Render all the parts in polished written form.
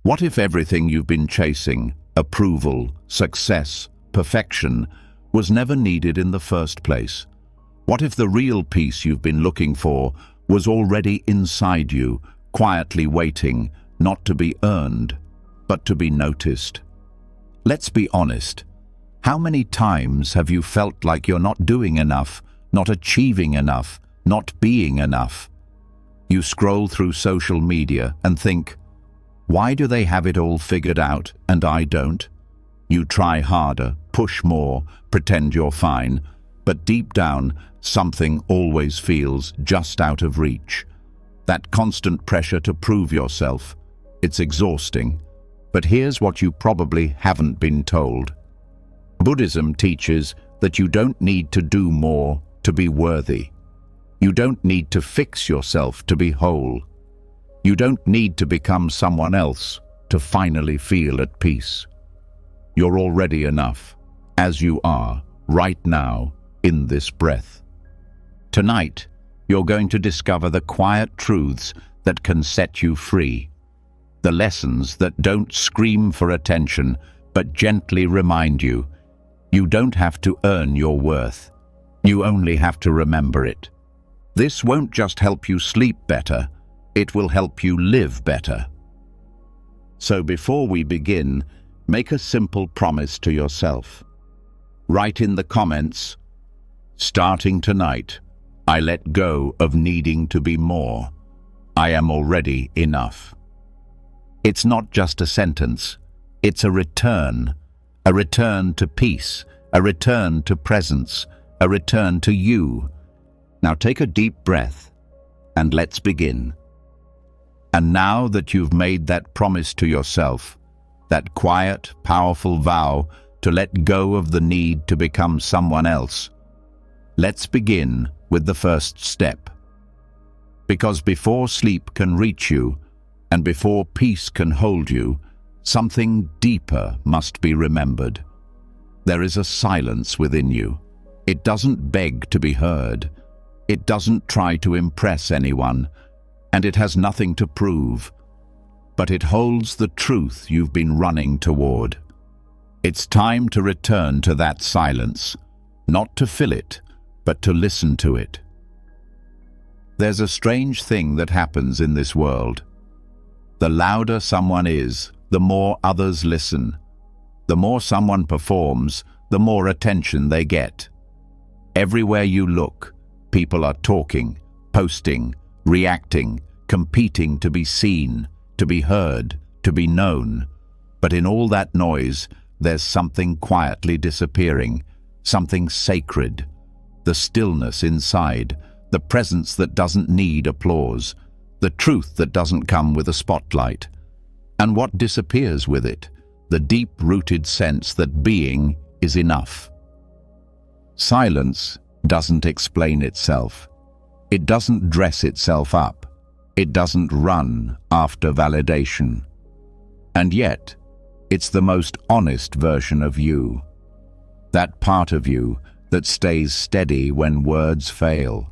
What if everything you've been chasing, approval, success, perfection, was never needed in the first place? What if the real peace you've been looking for was already inside you, quietly waiting, not to be earned, but to be noticed? Let's be honest. How many times have you felt like you're not doing enough, not achieving enough, not being enough? You scroll through social media and think, why do they have it all figured out and I don't? You try harder, push more, pretend you're fine, but deep down, something always feels just out of reach. That constant pressure to prove yourself. It's exhausting. But here's what you probably haven't been told. Buddhism teaches that you don't need to do more to be worthy. You don't need to fix yourself to be whole. You don't need to become someone else to finally feel at peace. You're already enough, as you are, right now, in this breath. Tonight, you're going to discover the quiet truths that can set you free. The lessons that don't scream for attention, but gently remind you, you don't have to earn your worth. You only have to remember it. This won't just help you sleep better, it will help you live better. So before we begin, make a simple promise to yourself. Write in the comments, starting tonight, I let go of needing to be more. I am already enough. It's not just a sentence, it's a return to peace, a return to presence, a return to you. Now take a deep breath and let's begin. And now that you've made that promise to yourself, that quiet, powerful vow to let go of the need to become someone else, let's begin with the first step. Because before sleep can reach you, and before peace can hold you, something deeper must be remembered. There is a silence within you. It doesn't beg to be heard. It doesn't try to impress anyone, and it has nothing to prove. But it holds the truth you've been running toward. It's time to return to that silence, not to fill it, but to listen to it. There's a strange thing that happens in this world. The louder someone is, the more others listen. The more someone performs, the more attention they get. Everywhere you look, people are talking, posting, reacting, competing to be seen, to be heard, to be known. But in all that noise, there's something quietly disappearing, something sacred. The stillness inside, the presence that doesn't need applause, the truth that doesn't come with a spotlight. And what disappears with it? The deep-rooted sense that being is enough. Silence doesn't explain itself. It doesn't dress itself up. It doesn't run after validation. And yet, it's the most honest version of you. That part of you that stays steady when words fail.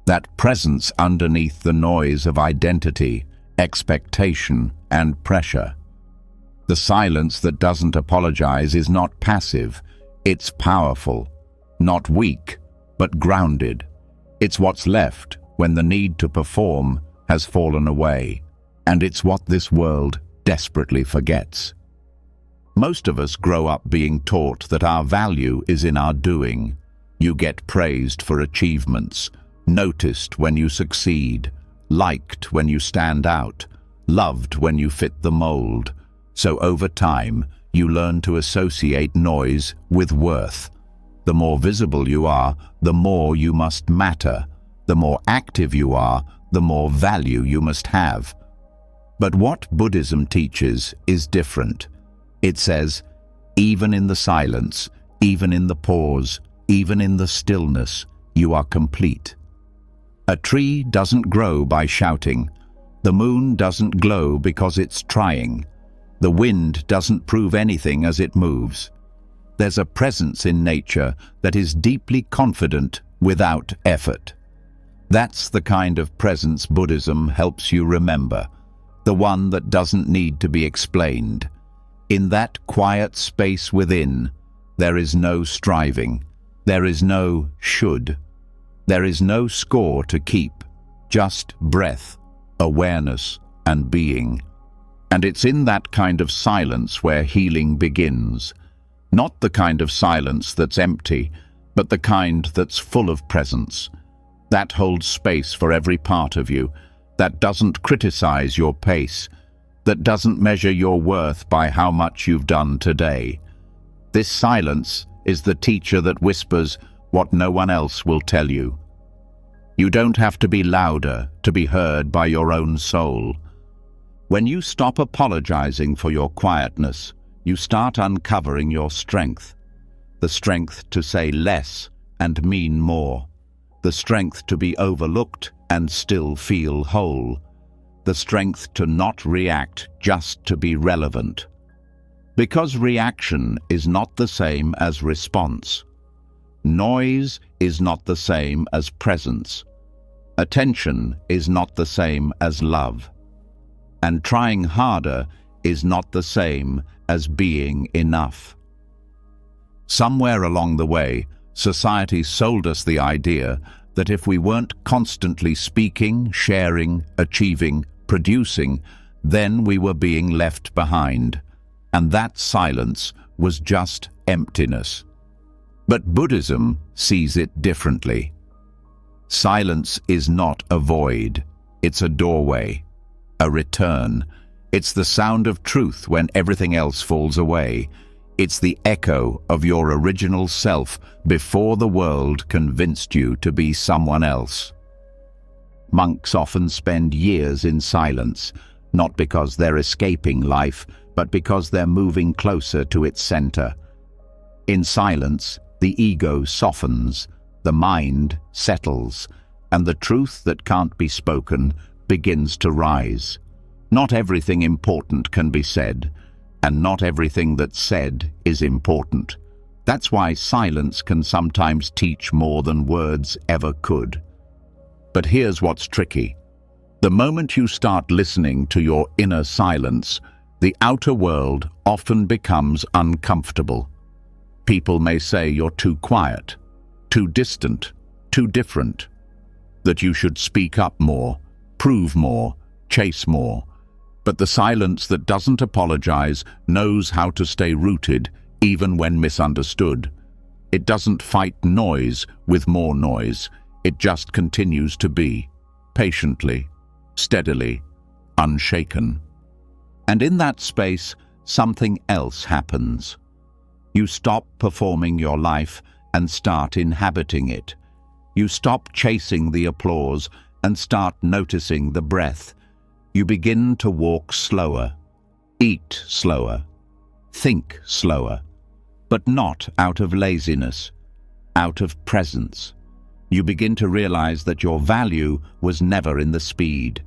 That presence underneath the noise of identity, expectation, and pressure. The silence that doesn't apologize is not passive, it's powerful. Not weak, but grounded. It's what's left when the need to perform has fallen away, and it's what this world desperately forgets. Most of us grow up being taught that our value is in our doing. You get praised for achievements, noticed when you succeed, liked when you stand out, loved when you fit the mold. So over time, you learn to associate noise with worth. The more visible you are, the more you must matter. The more active you are, the more value you must have. But what Buddhism teaches is different. It says, even in the silence, even in the pause, even in the stillness, you are complete. A tree doesn't grow by shouting. The moon doesn't glow because it's trying. The wind doesn't prove anything as it moves. There's a presence in nature that is deeply confident without effort. That's the kind of presence Buddhism helps you remember. the one that doesn't need to be explained. In that quiet space within, there is no striving, there is no should, there is no score to keep, just breath, awareness, and being. And it's in that kind of silence where healing begins. Not the kind of silence that's empty, but the kind that's full of presence. That holds space for every part of you, that doesn't criticize your pace, that doesn't measure your worth by how much you've done today. This silence is the teacher that whispers what no one else will tell you. You don't have to be louder to be heard by your own soul. When you stop apologizing for your quietness, you start uncovering your strength. The strength to say less and mean more. The strength to be overlooked and still feel whole. The strength to not react just to be relevant. Because reaction is not the same as response. Noise is not the same as presence. Attention is not the same as love. And trying harder is not the same as being enough. Somewhere along the way, society sold us the idea that if we weren't constantly speaking, sharing, achieving, producing, then we were being left behind. And that silence was just emptiness. But Buddhism sees it differently. Silence is not a void, it's a doorway, a return. It's the sound of truth when everything else falls away. It's the echo of your original self before the world convinced you to be someone else. Monks often spend years in silence, not because they're escaping life, but because they're moving closer to its center. In silence, the ego softens, the mind settles, and the truth that can't be spoken begins to rise. Not everything important can be said, and not everything that's said is important. That's why silence can sometimes teach more than words ever could. But here's what's tricky. The moment you start listening to your inner silence, the outer world often becomes uncomfortable. People may say you're too quiet, too distant, too different, that you should speak up more, prove more, chase more. But the silence that doesn't apologize knows how to stay rooted even when misunderstood. It doesn't fight noise with more noise. It just continues to be, patiently, steadily, unshaken. And in that space, something else happens. You stop performing your life and start inhabiting it. You stop chasing the applause and start noticing the breath. You begin to walk slower, eat slower, think slower, but not out of laziness, out of presence. You begin to realize that your value was never in the speed.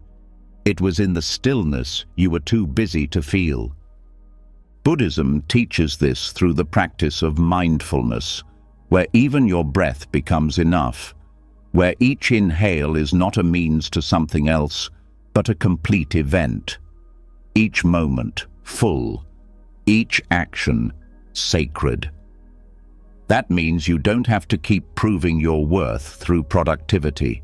It was in the stillness you were too busy to feel. Buddhism teaches this through the practice of mindfulness, where even your breath becomes enough, where each inhale is not a means to something else, but a complete event. Each moment full, each action sacred. That means you don't have to keep proving your worth through productivity.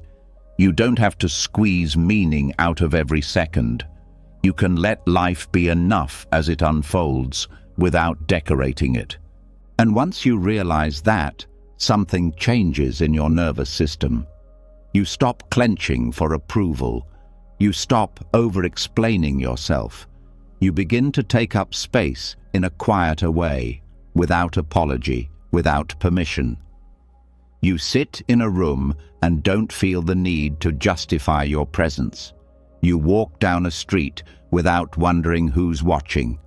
You don't have to squeeze meaning out of every second. You can let life be enough as it unfolds without decorating it. And once you realize that, something changes in your nervous system. You stop clenching for approval. You stop over-explaining yourself. You begin to take up space in a quieter way, without apology, without permission. You sit in a room and don't feel the need to justify your presence. You walk down a street without wondering who's watching.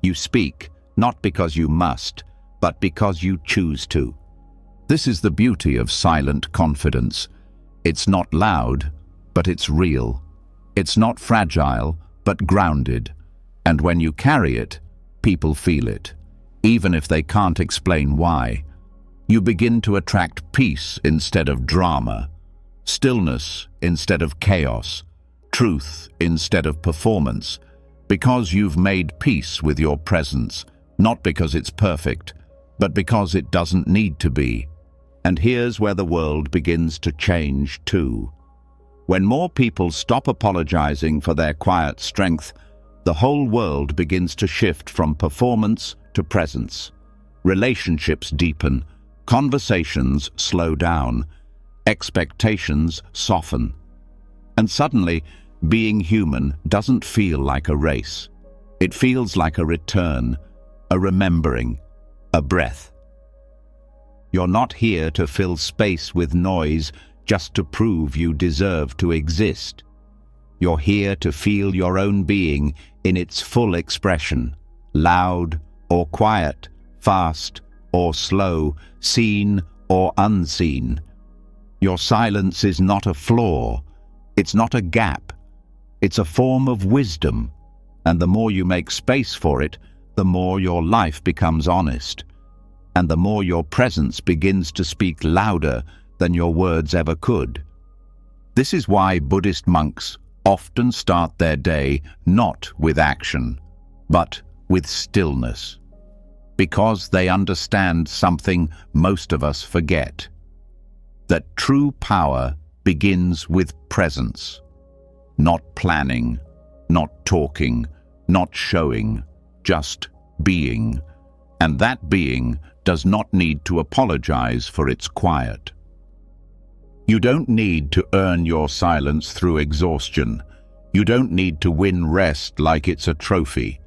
You speak, not because you must, but because you choose to. This is the beauty of silent confidence. It's not loud, but it's real. It's not fragile, but grounded. And when you carry it, people feel it, even if they can't explain why. You begin to attract peace instead of drama, stillness instead of chaos, truth instead of performance, because you've made peace with your presence, not because it's perfect, but because it doesn't need to be. And here's where the world begins to change too. When more people stop apologizing for their quiet strength, the whole world begins to shift from performance to presence. Relationships deepen, conversations slow down, expectations soften. And suddenly, being human doesn't feel like a race. It feels like a return, a remembering, a breath. You're not here to fill space with noise just to prove you deserve to exist. You're here to feel your own being in its full expression, loud or quiet, fast or slow, seen or unseen. Your silence is not a flaw, it's not a gap, it's a form of wisdom, and the more you make space for it, the more your life becomes honest, and the more your presence begins to speak louder than your words ever could. This is why Buddhist monks often start their day not with action, but with stillness, because they understand something most of us forget, that true power begins with presence. Not planning, not talking, not showing, just being. And that being does not need to apologize for its quiet. You don't need to earn your silence through exhaustion. You don't need to win rest like it's a trophy.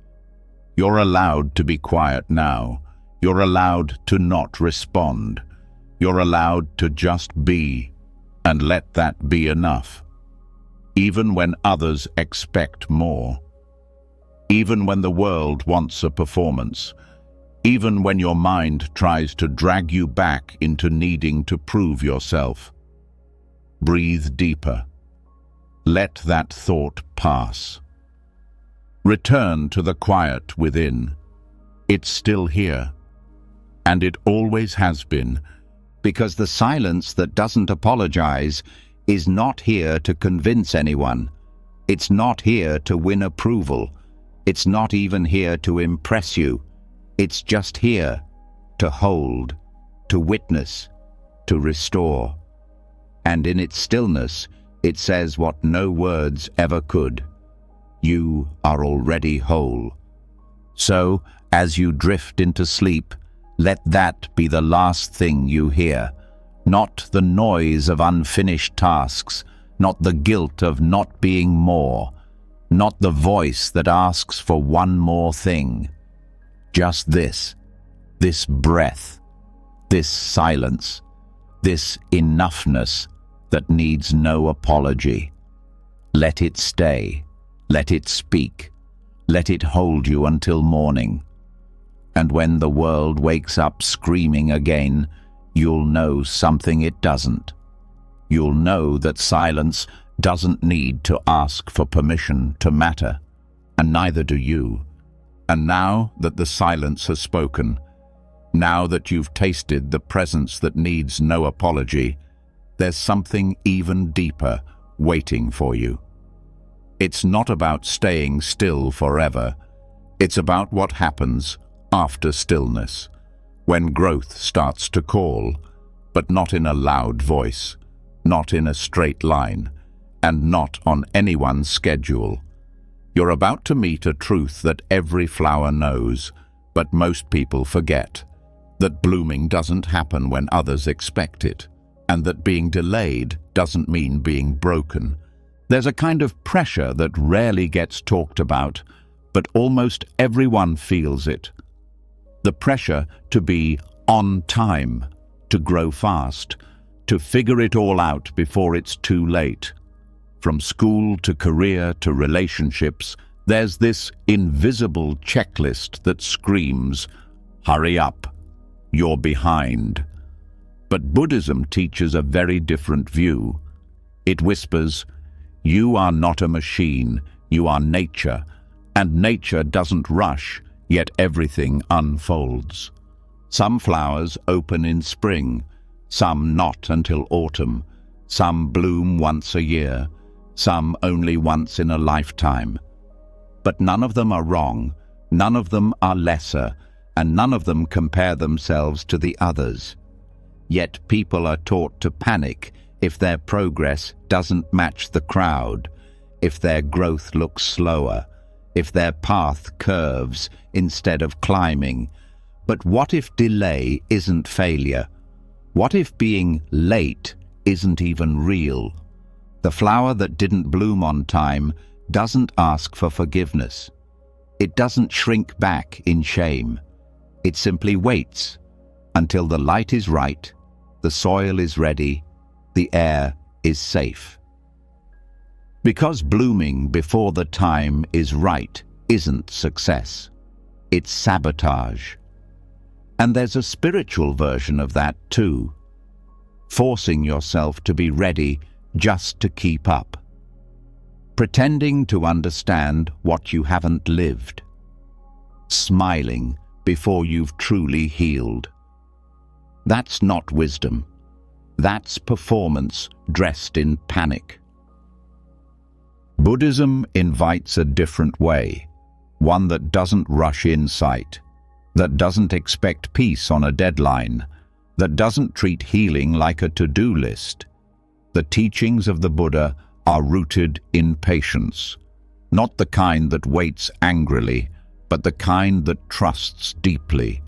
You're allowed to be quiet now. You're allowed to not respond. You're allowed to just be, and let that be enough. Even when others expect more. Even when the world wants a performance. Even when your mind tries to drag you back into needing to prove yourself. Breathe deeper. Let that thought pass. Return to the quiet within. It's still here. And it always has been, because the silence that doesn't apologize is not here to convince anyone. It's not here to win approval. It's not even here to impress you. It's just here to hold, to witness, to restore. And in its stillness, it says what no words ever could. You are already whole. So, as you drift into sleep, let that be the last thing you hear. Not the noise of unfinished tasks, not the guilt of not being more, not the voice that asks for one more thing. Just this breath, this silence, this enoughness that needs no apology. Let it stay, let it speak, let it hold you until morning. And when the world wakes up screaming again, you'll know something it doesn't. You'll know that silence doesn't need to ask for permission to matter, and neither do you. And now that the silence has spoken, now that you've tasted the presence that needs no apology, there's something even deeper waiting for you. It's not about staying still forever. It's about what happens after stillness, when growth starts to call, but not in a loud voice, not in a straight line, and not on anyone's schedule. You're about to meet a truth that every flower knows, but most people forget, that blooming doesn't happen when others expect it, and that being delayed doesn't mean being broken. There's a kind of pressure that rarely gets talked about, but almost everyone feels it. The pressure to be on time, to grow fast, to figure it all out before it's too late. From school to career to relationships, there's this invisible checklist that screams, "Hurry up, you're behind." But Buddhism teaches a very different view. It whispers, you are not a machine, you are nature, and nature doesn't rush, yet everything unfolds. Some flowers open in spring, some not until autumn, some bloom once a year, some only once in a lifetime. But none of them are wrong, none of them are lesser, and none of them compare themselves to the others. Yet people are taught to panic if their progress doesn't match the crowd, if their growth looks slower, if their path curves instead of climbing. But what if delay isn't failure? What if being late isn't even real? The flower that didn't bloom on time doesn't ask for forgiveness. It doesn't shrink back in shame. It simply waits until the light is right, the soil is ready, the air is safe. Because blooming before the time is right isn't success. It's sabotage. And there's a spiritual version of that too. Forcing yourself to be ready just to keep up. Pretending to understand what you haven't lived. Smiling before you've truly healed. That's not wisdom. That's performance dressed in panic. Buddhism invites a different way, one that doesn't rush insight, that doesn't expect peace on a deadline, that doesn't treat healing like a to-do list. The teachings of the Buddha are rooted in patience, not the kind that waits angrily, but the kind that trusts deeply.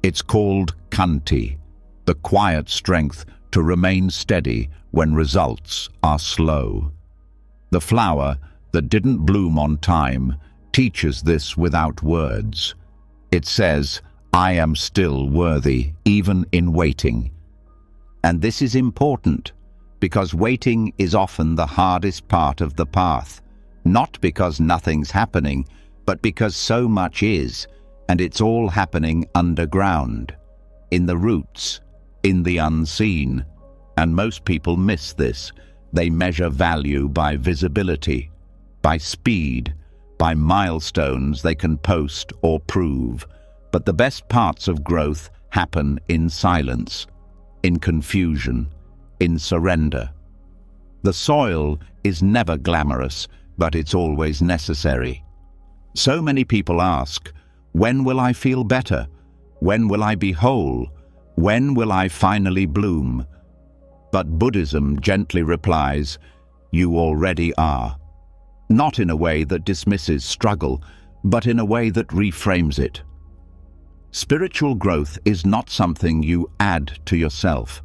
It's called khanti, the quiet strength to remain steady when results are slow. The flower that didn't bloom on time teaches this without words. It says, "I am still worthy, even in waiting." And this is important, because waiting is often the hardest part of the path, not because nothing's happening, but because so much is, and it's all happening underground, in the roots, in the unseen. And most people miss this. They measure value by visibility, by speed, by milestones they can post or prove. But the best parts of growth happen in silence, in confusion, in surrender. The soil is never glamorous, but it's always necessary. So many people ask, when will I feel better? When will I be whole? When will I finally bloom? But Buddhism gently replies, you already are. Not in a way that dismisses struggle, but in a way that reframes it. Spiritual growth is not something you add to yourself.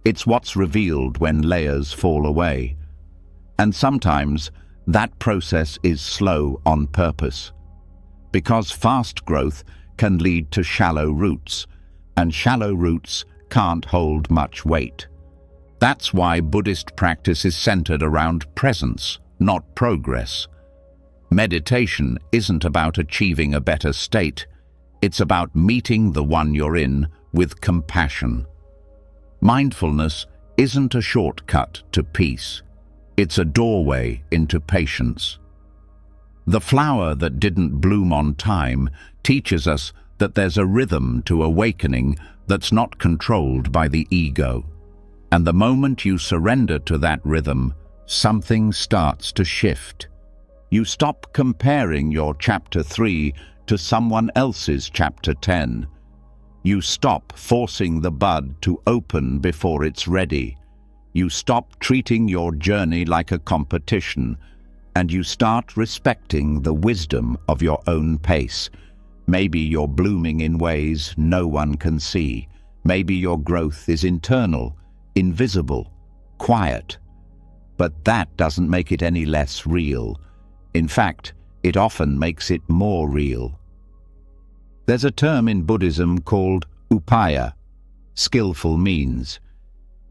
It's what's revealed when layers fall away. And sometimes that process is slow on purpose. Because fast growth can lead to shallow roots, and shallow roots can't hold much weight. That's why Buddhist practice is centered around presence, not progress. Meditation isn't about achieving a better state. It's about meeting the one you're in with compassion. Mindfulness isn't a shortcut to peace. It's a doorway into patience. The flower that didn't bloom on time teaches us that there's a rhythm to awakening that's not controlled by the ego. And the moment you surrender to that rhythm, something starts to shift. You stop comparing your chapter 3 to someone else's chapter 10. You stop forcing the bud to open before it's ready. You stop treating your journey like a competition, and you start respecting the wisdom of your own pace. Maybe you're blooming in ways no one can see. Maybe your growth is internal, invisible, quiet. But that doesn't make it any less real. In fact, it often makes it more real. There's a term in Buddhism called upaya, skillful means.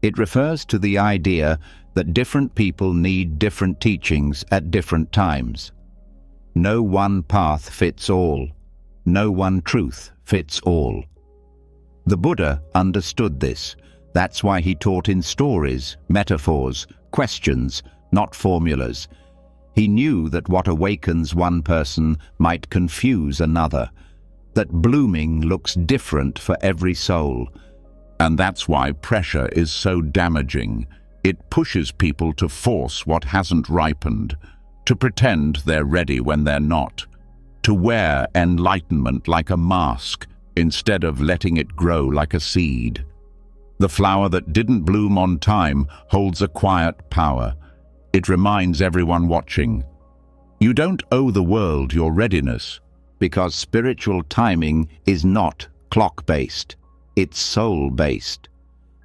It refers to the idea that different people need different teachings at different times. No one path fits all. No one truth fits all. The Buddha understood this. That's why he taught in stories, metaphors, questions, not formulas. He knew that what awakens one person might confuse another, that blooming looks different for every soul. And that's why pressure is so damaging, It pushes people to force what hasn't ripened, to pretend they're ready when they're not, to wear enlightenment like a mask instead of letting it grow like a seed. The flower that didn't bloom on time holds a quiet power. It reminds everyone watching, you don't owe the world your readiness. Because spiritual timing is not clock-based, it's soul-based.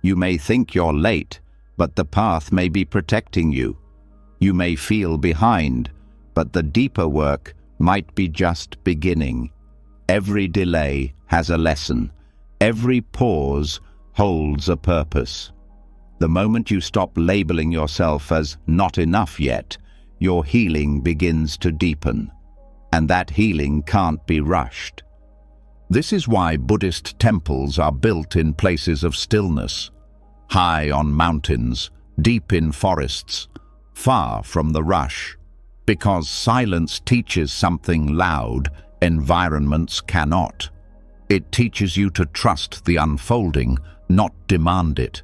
You may think you're late, but the path may be protecting you. You may feel behind, but the deeper work might be just beginning. Every delay has a lesson. Every pause holds a purpose. The moment you stop labeling yourself as not enough yet, your healing begins to deepen. And that healing can't be rushed. This is why Buddhist temples are built in places of stillness, high on mountains, deep in forests, far from the rush. Because silence teaches something loud environments cannot. It teaches you to trust the unfolding, not demand it.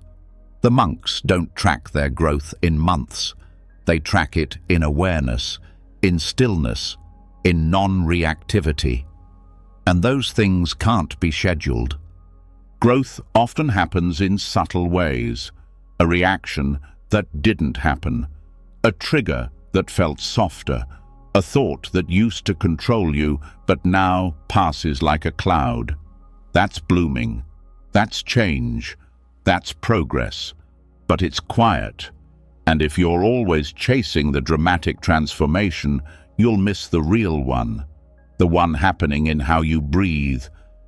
The monks don't track their growth in months. They track it in awareness, in stillness, in non-reactivity. And those things can't be scheduled. Growth often happens in subtle ways. A reaction that didn't happen. A trigger that felt softer. A thought that used to control you but now passes like a cloud. That's blooming. That's change. That's progress. But it's quiet. And if you're always chasing the dramatic transformation, you'll miss the real one. The one happening in how you breathe,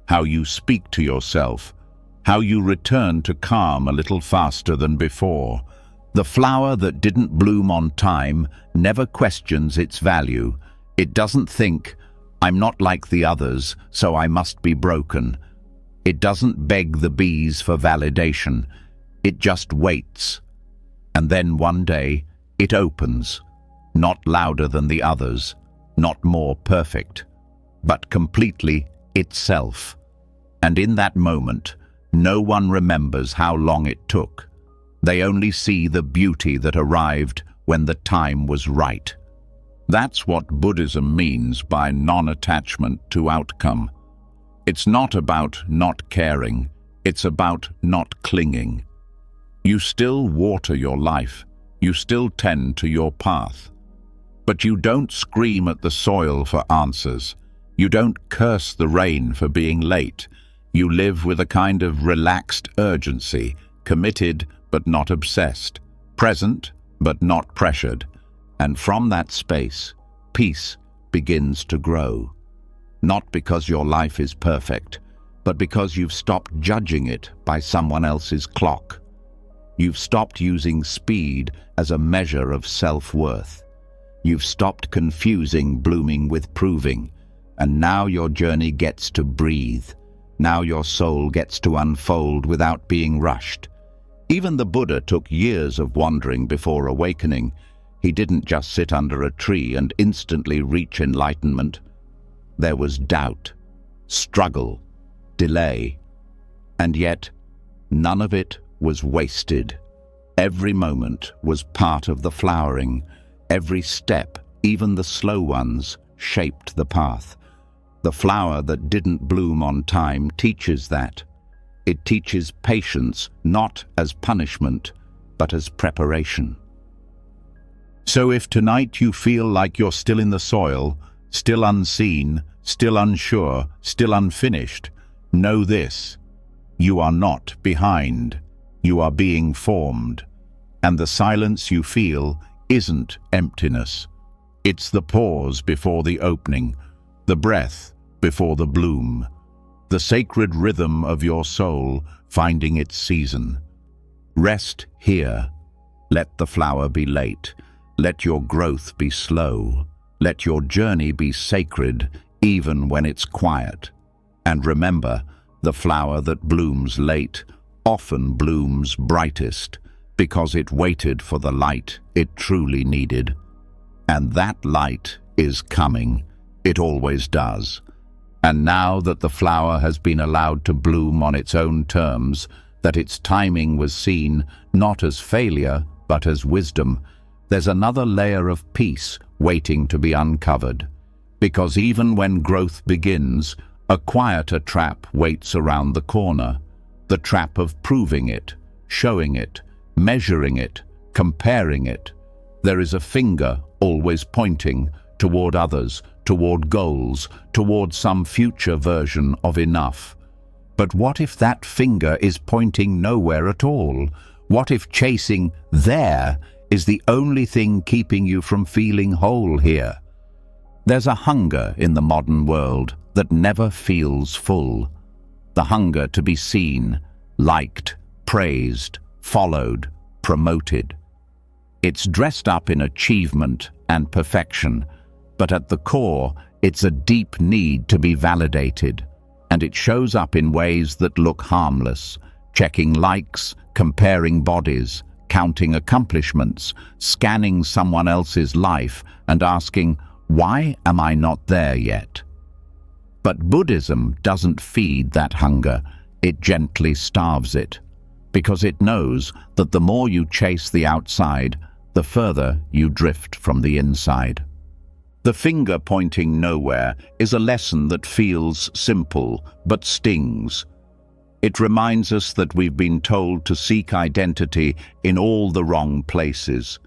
how you speak to yourself, how you return to calm a little faster than before. The flower that didn't bloom on time never questions its value. It doesn't think, I'm not like the others, so I must be broken. It doesn't beg the bees for validation. It just waits. And then one day, it opens, not louder than the others, not more perfect, but completely itself. And in that moment, no one remembers how long it took. They only see the beauty that arrived when the time was right. That's what Buddhism means by non-attachment to outcome. It's not about not caring, it's about not clinging. You still water your life, you still tend to your path. But you don't scream at the soil for answers. You don't curse the rain for being late. You live with a kind of relaxed urgency, committed but not obsessed, present but not pressured. And from that space, peace begins to grow. Not because your life is perfect, but because you've stopped judging it by someone else's clock. You've stopped using speed as a measure of self-worth. You've stopped confusing blooming with proving, and now your journey gets to breathe. Now your soul gets to unfold without being rushed. Even the Buddha took years of wandering before awakening. He didn't just sit under a tree and instantly reach enlightenment. There was doubt, struggle, delay, and yet none of it was wasted. Every moment was part of the flowering. Every step, even the slow ones, shaped the path. The flower that didn't bloom on time teaches that. It teaches patience not as punishment, but as preparation. So if tonight you feel like you're still in the soil, still unseen, still unsure, still unfinished, know this: you are not behind. You are being formed. And the silence you feel isn't emptiness. It's the pause before the opening, the breath before the bloom, the sacred rhythm of your soul finding its season. Rest here. Let the flower be late. Let your growth be slow. Let your journey be sacred, even when it's quiet. And remember, the flower that blooms late often blooms brightest because it waited for the light it truly needed. And that light is coming. It always does. And now that the flower has been allowed to bloom on its own terms, that its timing was seen not as failure, but as wisdom, there's another layer of peace waiting to be uncovered. Because even when growth begins, a quieter trap waits around the corner. The trap of proving it, showing it, measuring it, comparing it. There is a finger always pointing toward others, toward goals, toward some future version of enough. But what if that finger is pointing nowhere at all? What if chasing there is the only thing keeping you from feeling whole here? There's a hunger in the modern world that never feels full. The hunger to be seen, liked, praised, followed, promoted. It's dressed up in achievement and perfection, but at the core, it's a deep need to be validated, and it shows up in ways that look harmless, checking likes, comparing bodies, counting accomplishments, scanning someone else's life and asking, why am I not there yet? But Buddhism doesn't feed that hunger, it gently starves it, because it knows that the more you chase the outside, the further you drift from the inside. The finger pointing nowhere is a lesson that feels simple but stings. It reminds us that we've been told to seek identity in all the wrong places,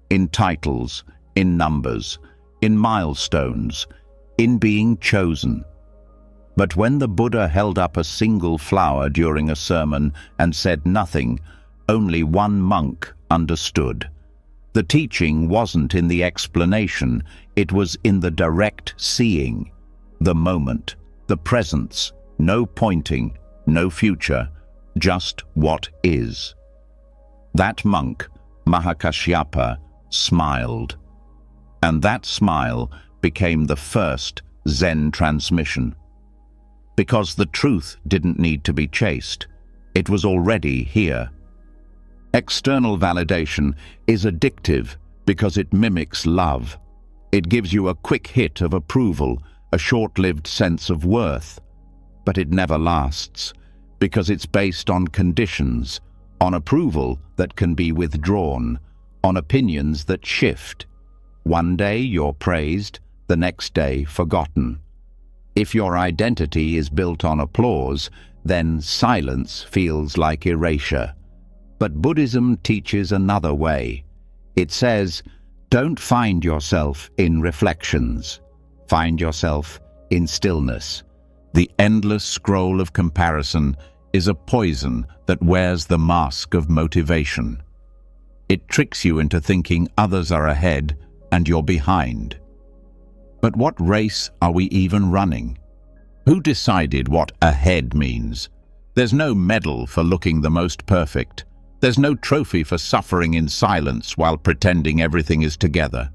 in titles, in numbers, in milestones, in being chosen. But when the Buddha held up a single flower during a sermon and said nothing, only one monk understood. The teaching wasn't in the explanation, it was in the direct seeing, the moment, the presence, no pointing, no future, just what is. That monk, Mahakashyapa, smiled. And that smile became the first Zen transmission. Because the truth didn't need to be chased. It was already here. External validation is addictive because it mimics love. It gives you a quick hit of approval, a short-lived sense of worth. But it never lasts, because it's based on conditions, on approval that can be withdrawn, on opinions that shift. One day you're praised, the next day forgotten. If your identity is built on applause, then silence feels like erasure. But Buddhism teaches another way. It says, don't find yourself in reflections. Find yourself in stillness. The endless scroll of comparison is a poison that wears the mask of motivation. It tricks you into thinking others are ahead and you're behind. But what race are we even running? Who decided what ahead means? There's no medal for looking the most perfect. There's no trophy for suffering in silence while pretending everything is together.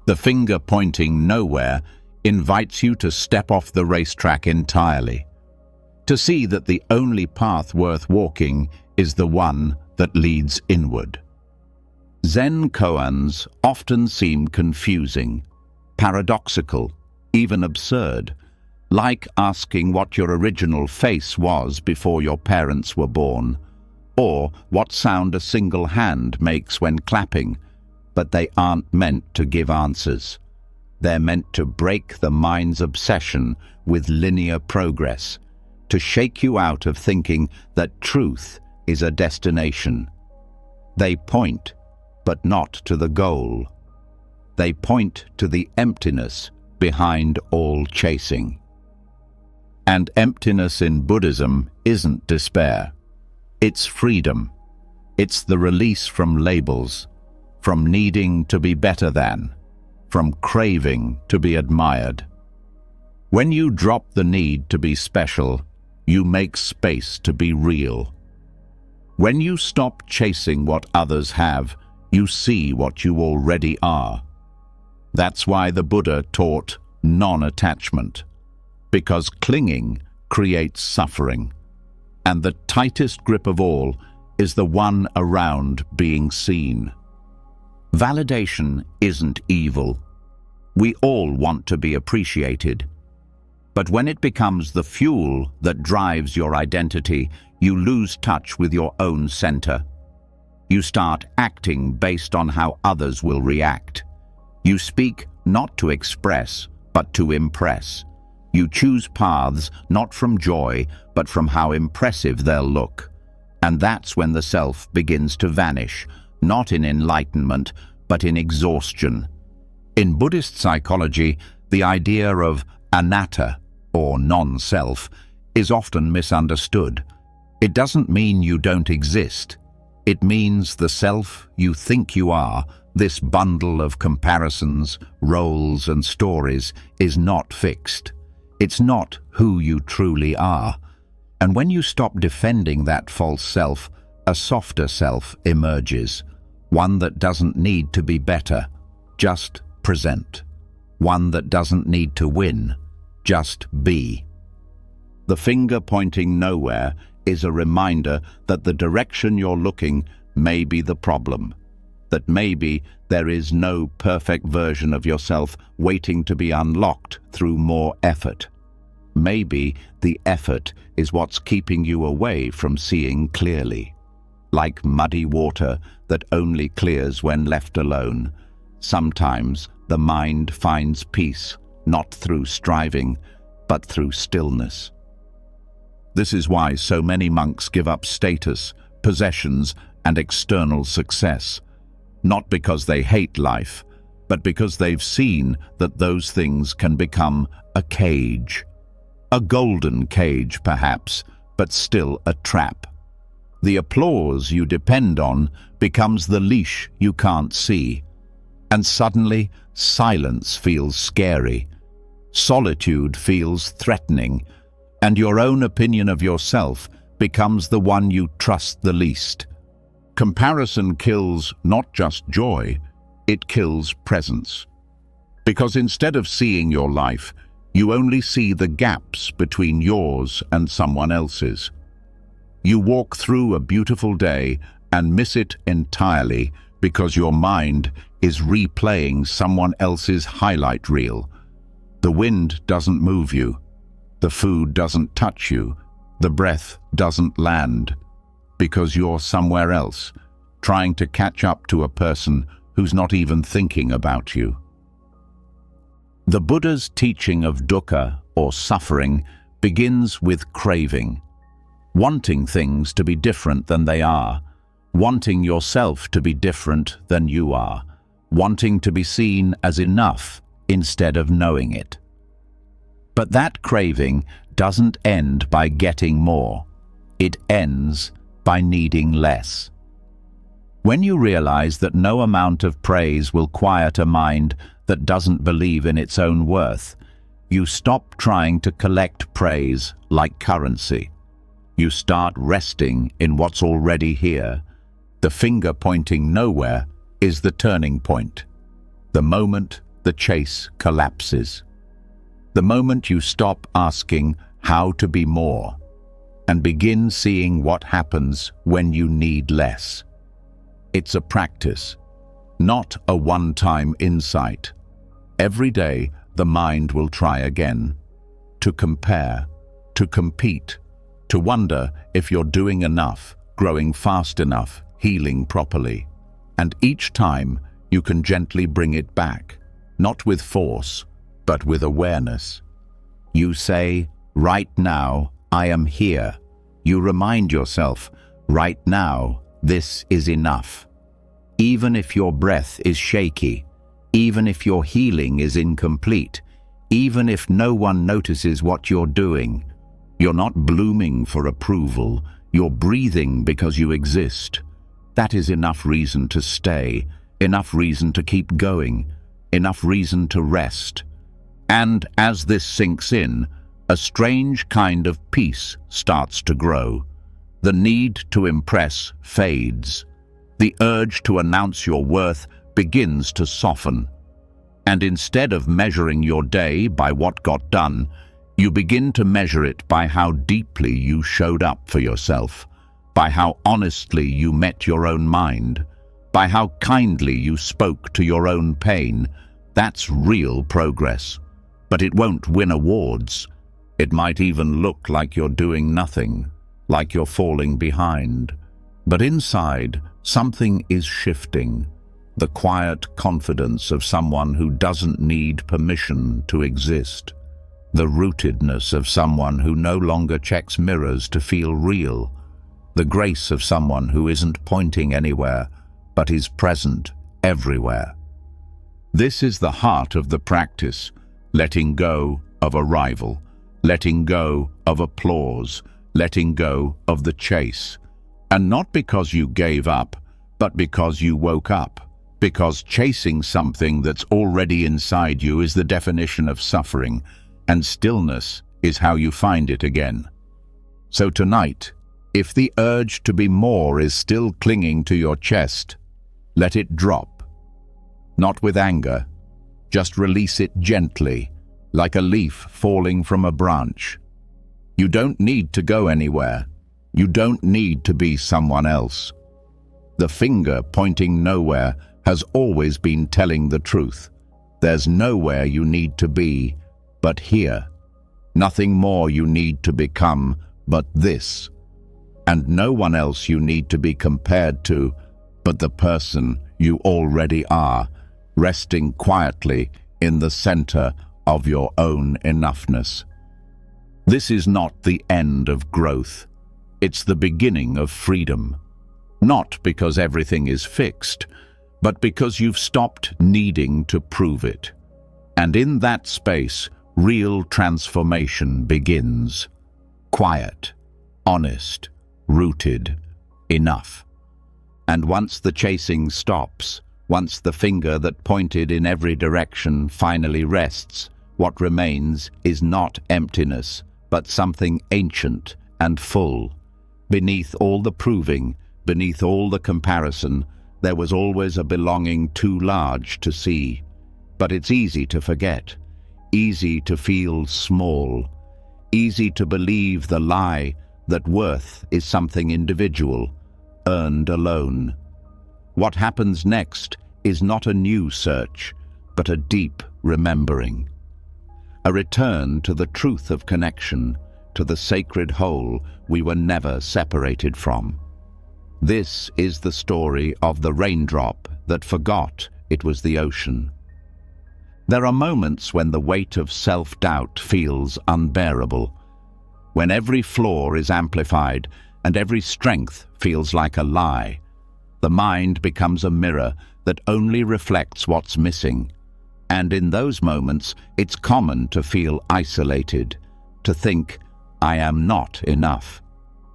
The finger pointing nowhere invites you to step off the racetrack entirely, to see that the only path worth walking is the one that leads inward. Zen koans often seem confusing, paradoxical, even absurd, like asking what your original face was before your parents were born, or what sound a single hand makes when clapping, but they aren't meant to give answers. They're meant to break the mind's obsession with linear progress, to shake you out of thinking that truth is a destination. They point, but not to the goal. They point to the emptiness behind all chasing. And emptiness in Buddhism isn't despair. It's freedom. It's the release from labels, from needing to be better than, from craving to be admired. When you drop the need to be special, you make space to be real. When you stop chasing what others have, you see what you already are. That's why the Buddha taught non-attachment, because clinging creates suffering, and the tightest grip of all is the one around being seen. Validation isn't evil. We all want to be appreciated. But when it becomes the fuel that drives your identity, you lose touch with your own center. You start acting based on how others will react. You speak not to express, but to impress. You choose paths not from joy, but from how impressive they'll look. And that's when the self begins to vanish, not in enlightenment, but in exhaustion. In Buddhist psychology, the idea of anatta, or non-self, is often misunderstood. It doesn't mean you don't exist. It means the self you think you are, this bundle of comparisons, roles, and stories, is not fixed. It's not who you truly are. And when you stop defending that false self, a softer self emerges. One that doesn't need to be better, just present. One that doesn't need to win, just be. The finger pointing nowhere is a reminder that the direction you're looking may be the problem. That maybe there is no perfect version of yourself waiting to be unlocked through more effort. Maybe the effort is what's keeping you away from seeing clearly. Like muddy water that only clears when left alone, sometimes the mind finds peace, not through striving, but through stillness. This is why so many monks give up status, possessions, and external success. Not because they hate life, but because they've seen that those things can become a cage. A golden cage, perhaps, but still a trap. The applause you depend on becomes the leash you can't see. And suddenly, silence feels scary. Solitude feels threatening. And your own opinion of yourself becomes the one you trust the least. Comparison kills not just joy, it kills presence. Because instead of seeing your life, you only see the gaps between yours and someone else's. You walk through a beautiful day and miss it entirely because your mind is replaying someone else's highlight reel. The wind doesn't move you. The food doesn't touch you. The breath doesn't land. Because you're somewhere else, trying to catch up to a person who's not even thinking about you. The Buddha's teaching of dukkha, or suffering, begins with craving. Wanting things to be different than they are. Wanting yourself to be different than you are. Wanting to be seen as enough instead of knowing it. But that craving doesn't end by getting more. It ends by needing less. When you realize that no amount of praise will quiet a mind that doesn't believe in its own worth, you stop trying to collect praise like currency. You start resting in what's already here. The finger pointing nowhere is the turning point. The moment the chase collapses. The moment you stop asking how to be more and begin seeing what happens when you need less. It's a practice, not a one-time insight. Every day, the mind will try again, to compare, to compete, to wonder if you're doing enough, growing fast enough, healing properly. And each time, you can gently bring it back, not with force, but with awareness. You say, right now, I am here. You remind yourself, right now, this is enough. Even if your breath is shaky, even if your healing is incomplete, even if no one notices what you're doing, you're not blooming for approval, you're breathing because you exist. That is enough reason to stay, enough reason to keep going, enough reason to rest. And as this sinks in, a strange kind of peace starts to grow. The need to impress fades. The urge to announce your worth begins to soften. And instead of measuring your day by what got done, you begin to measure it by how deeply you showed up for yourself, by how honestly you met your own mind, by how kindly you spoke to your own pain. That's real progress. But it won't win awards. It might even look like you're doing nothing, like you're falling behind. But inside, Something is shifting, the quiet confidence of someone who doesn't need permission to exist, the rootedness of someone who no longer checks mirrors to feel real, the grace of someone who isn't pointing anywhere but is present everywhere. This is the heart of the practice, letting go of arrival, letting go of applause, letting go of the chase. And not because you gave up, but because you woke up. Because chasing something that's already inside you is the definition of suffering, and stillness is how you find it again. So tonight, if the urge to be more is still clinging to your chest, let it drop. Not with anger, just release it gently, like a leaf falling from a branch. You don't need to go anywhere. You don't need to be someone else. The finger pointing nowhere has always been telling the truth. There's nowhere you need to be but here. Nothing more you need to become but this. And no one else you need to be compared to but the person you already are, resting quietly in the center of your own enoughness. This is not the end of growth. It's the beginning of freedom. Not because everything is fixed, but because you've stopped needing to prove it. And in that space, real transformation begins. Quiet, honest, rooted, enough. And once the chasing stops, once the finger that pointed in every direction finally rests, what remains is not emptiness, but something ancient and full. Beneath all the proving, beneath all the comparison, there was always a belonging too large to see. But it's easy to forget, easy to feel small, easy to believe the lie that worth is something individual, earned alone. What happens next is not a new search, but a deep remembering. A return to the truth of connection, to the sacred whole we were never separated from. This is the story of the raindrop that forgot it was the ocean. There are moments when the weight of self-doubt feels unbearable, when every flaw is amplified and every strength feels like a lie. The mind becomes a mirror that only reflects what's missing. And in those moments, it's common to feel isolated, to think, I am not enough.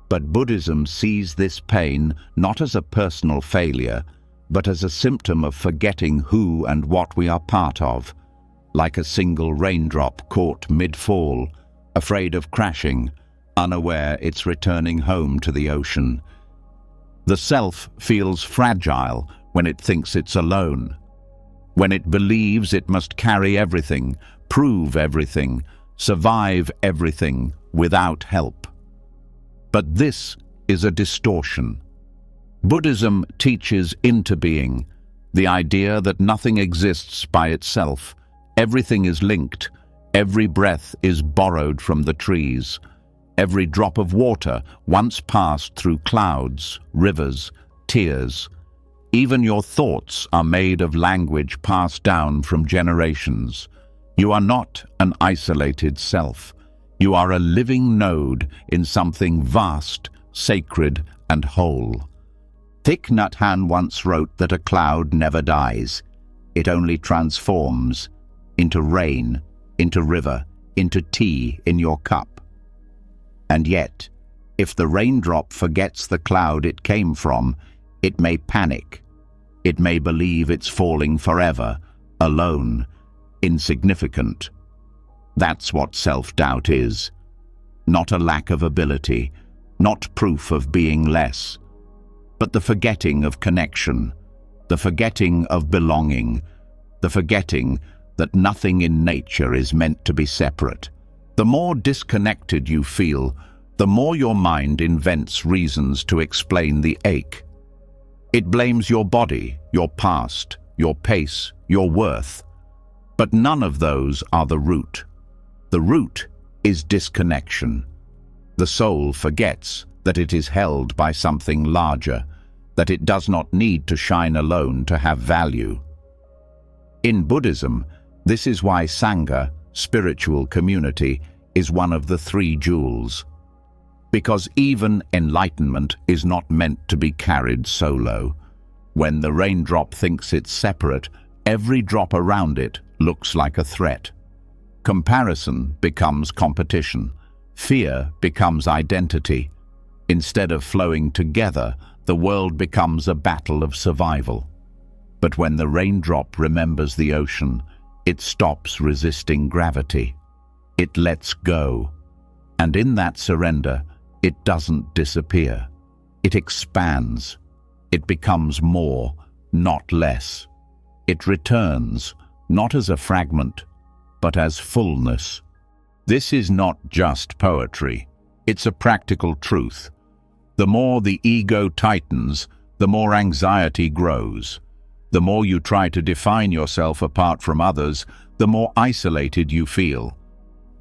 But Buddhism sees this pain not as a personal failure, but as a symptom of forgetting who and what we are part of, like a single raindrop caught mid-fall, afraid of crashing, unaware it's returning home to the ocean. The self feels fragile when it thinks it's alone, when it believes it must carry everything, prove everything, survive everything without help. But this is a distortion. Buddhism teaches into being, the idea that nothing exists by itself. Everything is linked. Every breath is borrowed from the trees. Every drop of water once passed through clouds, rivers, tears. Even your thoughts are made of language passed down from generations. You are not an isolated self. You are a living node in something vast, sacred, and whole. Thich Nhat Hanh once wrote that a cloud never dies. It only transforms into rain, into river, into tea in your cup. And yet, if the raindrop forgets the cloud it came from, it may panic. It may believe it's falling forever, alone, insignificant. That's what self-doubt is. Not a lack of ability, not proof of being less, but the forgetting of connection, the forgetting of belonging, the forgetting that nothing in nature is meant to be separate. The more disconnected you feel, the more your mind invents reasons to explain the ache. It blames your body, your past, your pace, your worth. But none of those are the root. The root is disconnection. The soul forgets that it is held by something larger, that it does not need to shine alone to have value. In Buddhism, this is why Sangha, spiritual community, is one of the three jewels. Because even enlightenment is not meant to be carried solo. When the raindrop thinks it's separate, every drop around it looks like a threat. Comparison becomes competition. Fear becomes identity. Instead of flowing together, the world becomes a battle of survival. But when the raindrop remembers the ocean, it stops resisting gravity. It lets go. And in that surrender, it doesn't disappear. It expands. It becomes more, not less. It returns, not as a fragment, but as fullness. This is not just poetry. It's a practical truth. The more the ego tightens, the more anxiety grows. The more you try to define yourself apart from others, the more isolated you feel.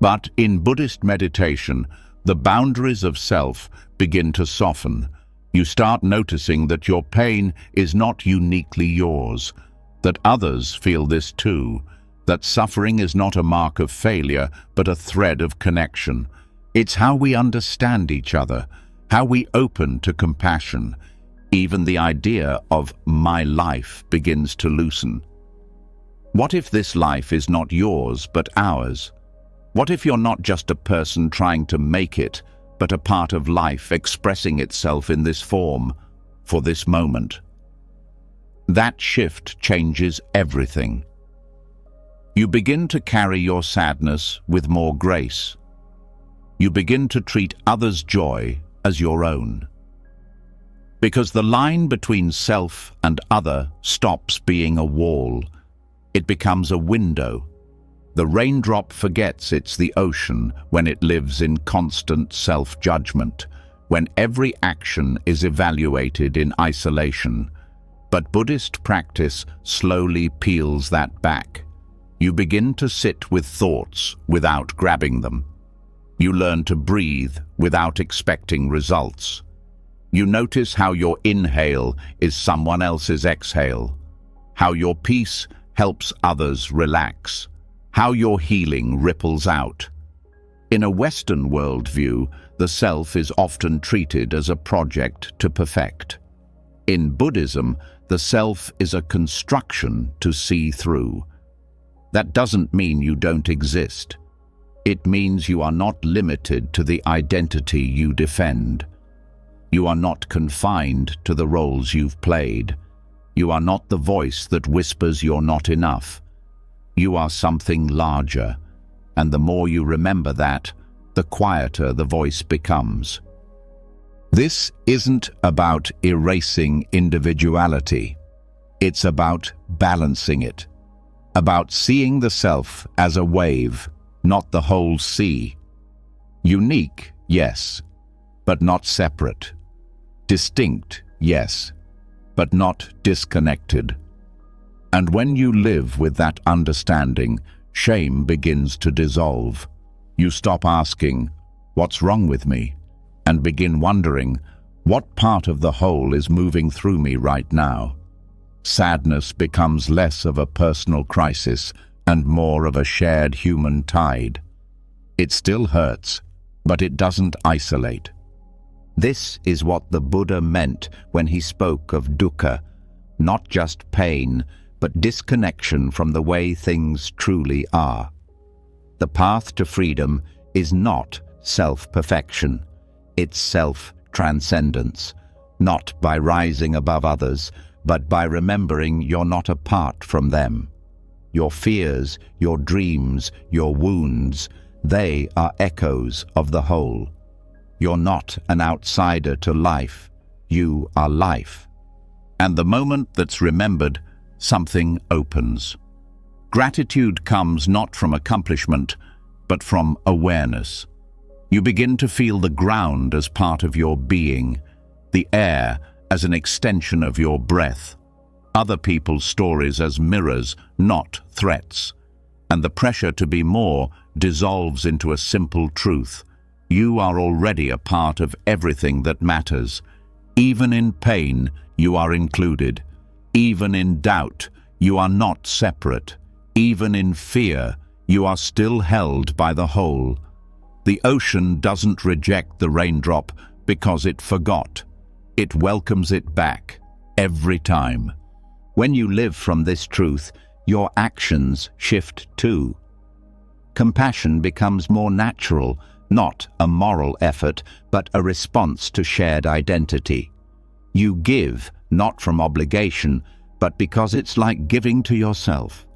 But in Buddhist meditation, the boundaries of self begin to soften. You start noticing that your pain is not uniquely yours, that others feel this too, that suffering is not a mark of failure, but a thread of connection. It's how we understand each other, how we open to compassion. Even the idea of my life begins to loosen. What if this life is not yours, but ours? What if you're not just a person trying to make it, but a part of life expressing itself in this form, for this moment? That shift changes everything. You begin to carry your sadness with more grace. You begin to treat others' joy as your own. Because the line between self and other stops being a wall. It becomes a window. The raindrop forgets it's the ocean when it lives in constant self-judgment, when every action is evaluated in isolation. But Buddhist practice slowly peels that back. You begin to sit with thoughts without grabbing them. You learn to breathe without expecting results. You notice how your inhale is someone else's exhale, how your peace helps others relax, how your healing ripples out. In a Western worldview, the self is often treated as a project to perfect. In Buddhism, the self is a construction to see through. That doesn't mean you don't exist. It means you are not limited to the identity you defend. You are not confined to the roles you've played. You are not the voice that whispers you're not enough. You are something larger, and the more you remember that, the quieter the voice becomes. This isn't about erasing individuality. It's about balancing it, about seeing the self as a wave, not the whole sea. Unique, yes, but not separate. Distinct, yes, but not disconnected. And when you live with that understanding, shame begins to dissolve. You stop asking, "What's wrong with me?" and begin wondering, what part of the whole is moving through me right now? Sadness becomes less of a personal crisis and more of a shared human tide. It still hurts, but it doesn't isolate. This is what the Buddha meant when he spoke of dukkha, not just pain, but disconnection from the way things truly are. The path to freedom is not self-perfection, it's self-transcendence, not by rising above others, but by remembering you're not apart from them. Your fears, your dreams, your wounds, they are echoes of the whole. You're not an outsider to life, you are life. And the moment that's remembered, something opens. Gratitude comes not from accomplishment, but from awareness. You begin to feel the ground as part of your being, the air as an extension of your breath, other people's stories as mirrors, not threats. And the pressure to be more dissolves into a simple truth. You are already a part of everything that matters. Even in pain, you are included. Even in doubt, you are not separate. Even in fear, you are still held by the whole. The ocean doesn't reject the raindrop because it forgot. It welcomes it back, every time. When you live from this truth, your actions shift too. Compassion becomes more natural, not a moral effort, but a response to shared identity. You give, not from obligation, but because it's like giving to yourself.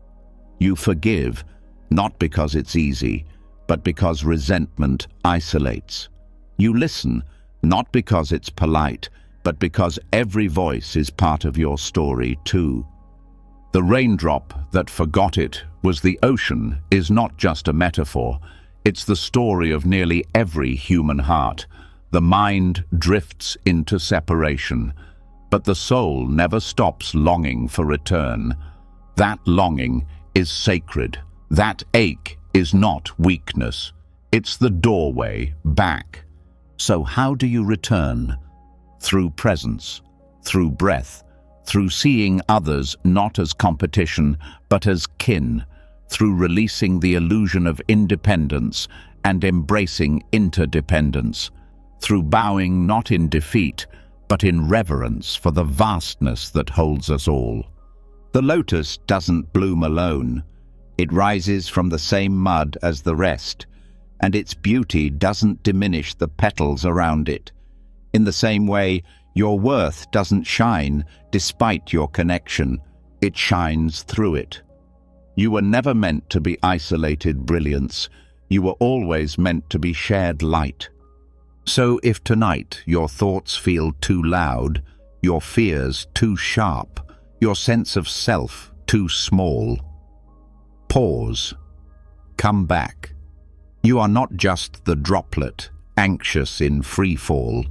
You forgive, not because it's easy, but because resentment isolates. You listen, not because it's polite, but because every voice is part of your story too. The raindrop that forgot it was the ocean is not just a metaphor. It's the story of nearly every human heart. The mind drifts into separation, but the soul never stops longing for return. That longing is sacred. That ache is not weakness. It's the doorway back. So how do you return? Through presence, through breath, through seeing others not as competition, but as kin, through releasing the illusion of independence and embracing interdependence, through bowing not in defeat, but in reverence for the vastness that holds us all. The lotus doesn't bloom alone. It rises from the same mud as the rest, and its beauty doesn't diminish the petals around it. In the same way, your worth doesn't shine despite your connection. It shines through it. You were never meant to be isolated brilliance. You were always meant to be shared light. So if tonight your thoughts feel too loud, your fears too sharp, your sense of self too small, pause. Come back. You are not just the droplet, anxious in free fall.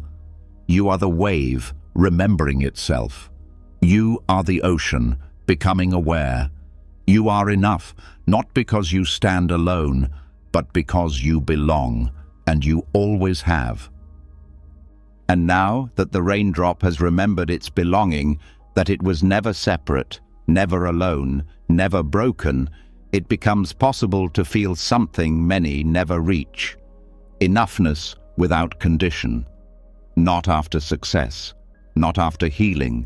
You are the wave, remembering itself. You are the ocean, becoming aware. You are enough, not because you stand alone, but because you belong, and you always have. And now that the raindrop has remembered its belonging, that it was never separate, never alone, never broken, it becomes possible to feel something many never reach. Enoughness without condition. Not after success, not after healing,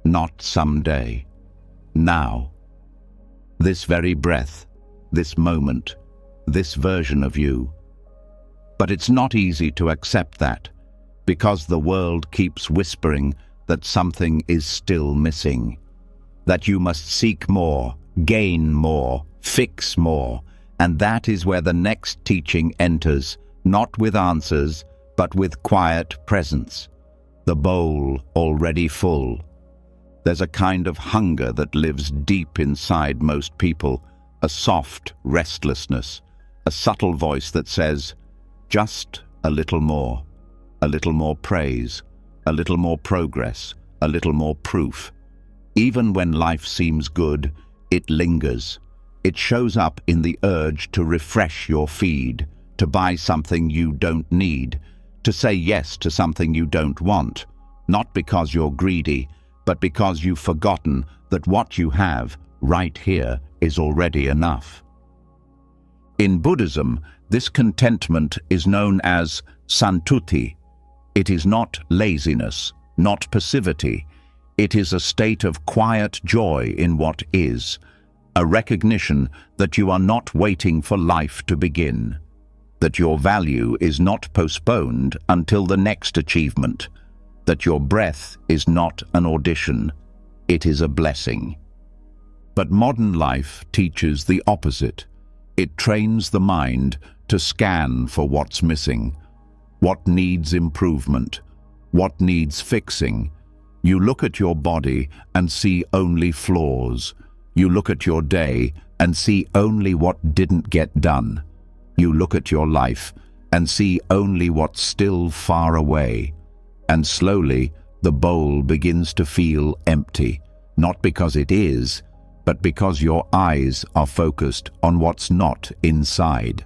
not someday. Now. This very breath, this moment, this version of you. But it's not easy to accept that, because the world keeps whispering that something is still missing, that you must seek more, gain more, fix more, and that is where the next teaching enters, not with answers, but with quiet presence. The bowl already full. There's a kind of hunger that lives deep inside most people, a soft restlessness, a subtle voice that says, just a little more praise, a little more progress, a little more proof. Even when life seems good, it lingers. It shows up in the urge to refresh your feed, to buy something you don't need, to say yes to something you don't want, not because you're greedy, but because you've forgotten that what you have right here is already enough. In Buddhism, this contentment is known as santuti. It is not laziness, not passivity. It is a state of quiet joy in what is, a recognition that you are not waiting for life to begin, that your value is not postponed until the next achievement, that your breath is not an audition, it is a blessing. But modern life teaches the opposite. It trains the mind to scan for what's missing, what needs improvement, what needs fixing. You look at your body and see only flaws. You look at your day and see only what didn't get done. You look at your life and see only what's still far away. And slowly, the bowl begins to feel empty, not because it is, but because your eyes are focused on what's not inside.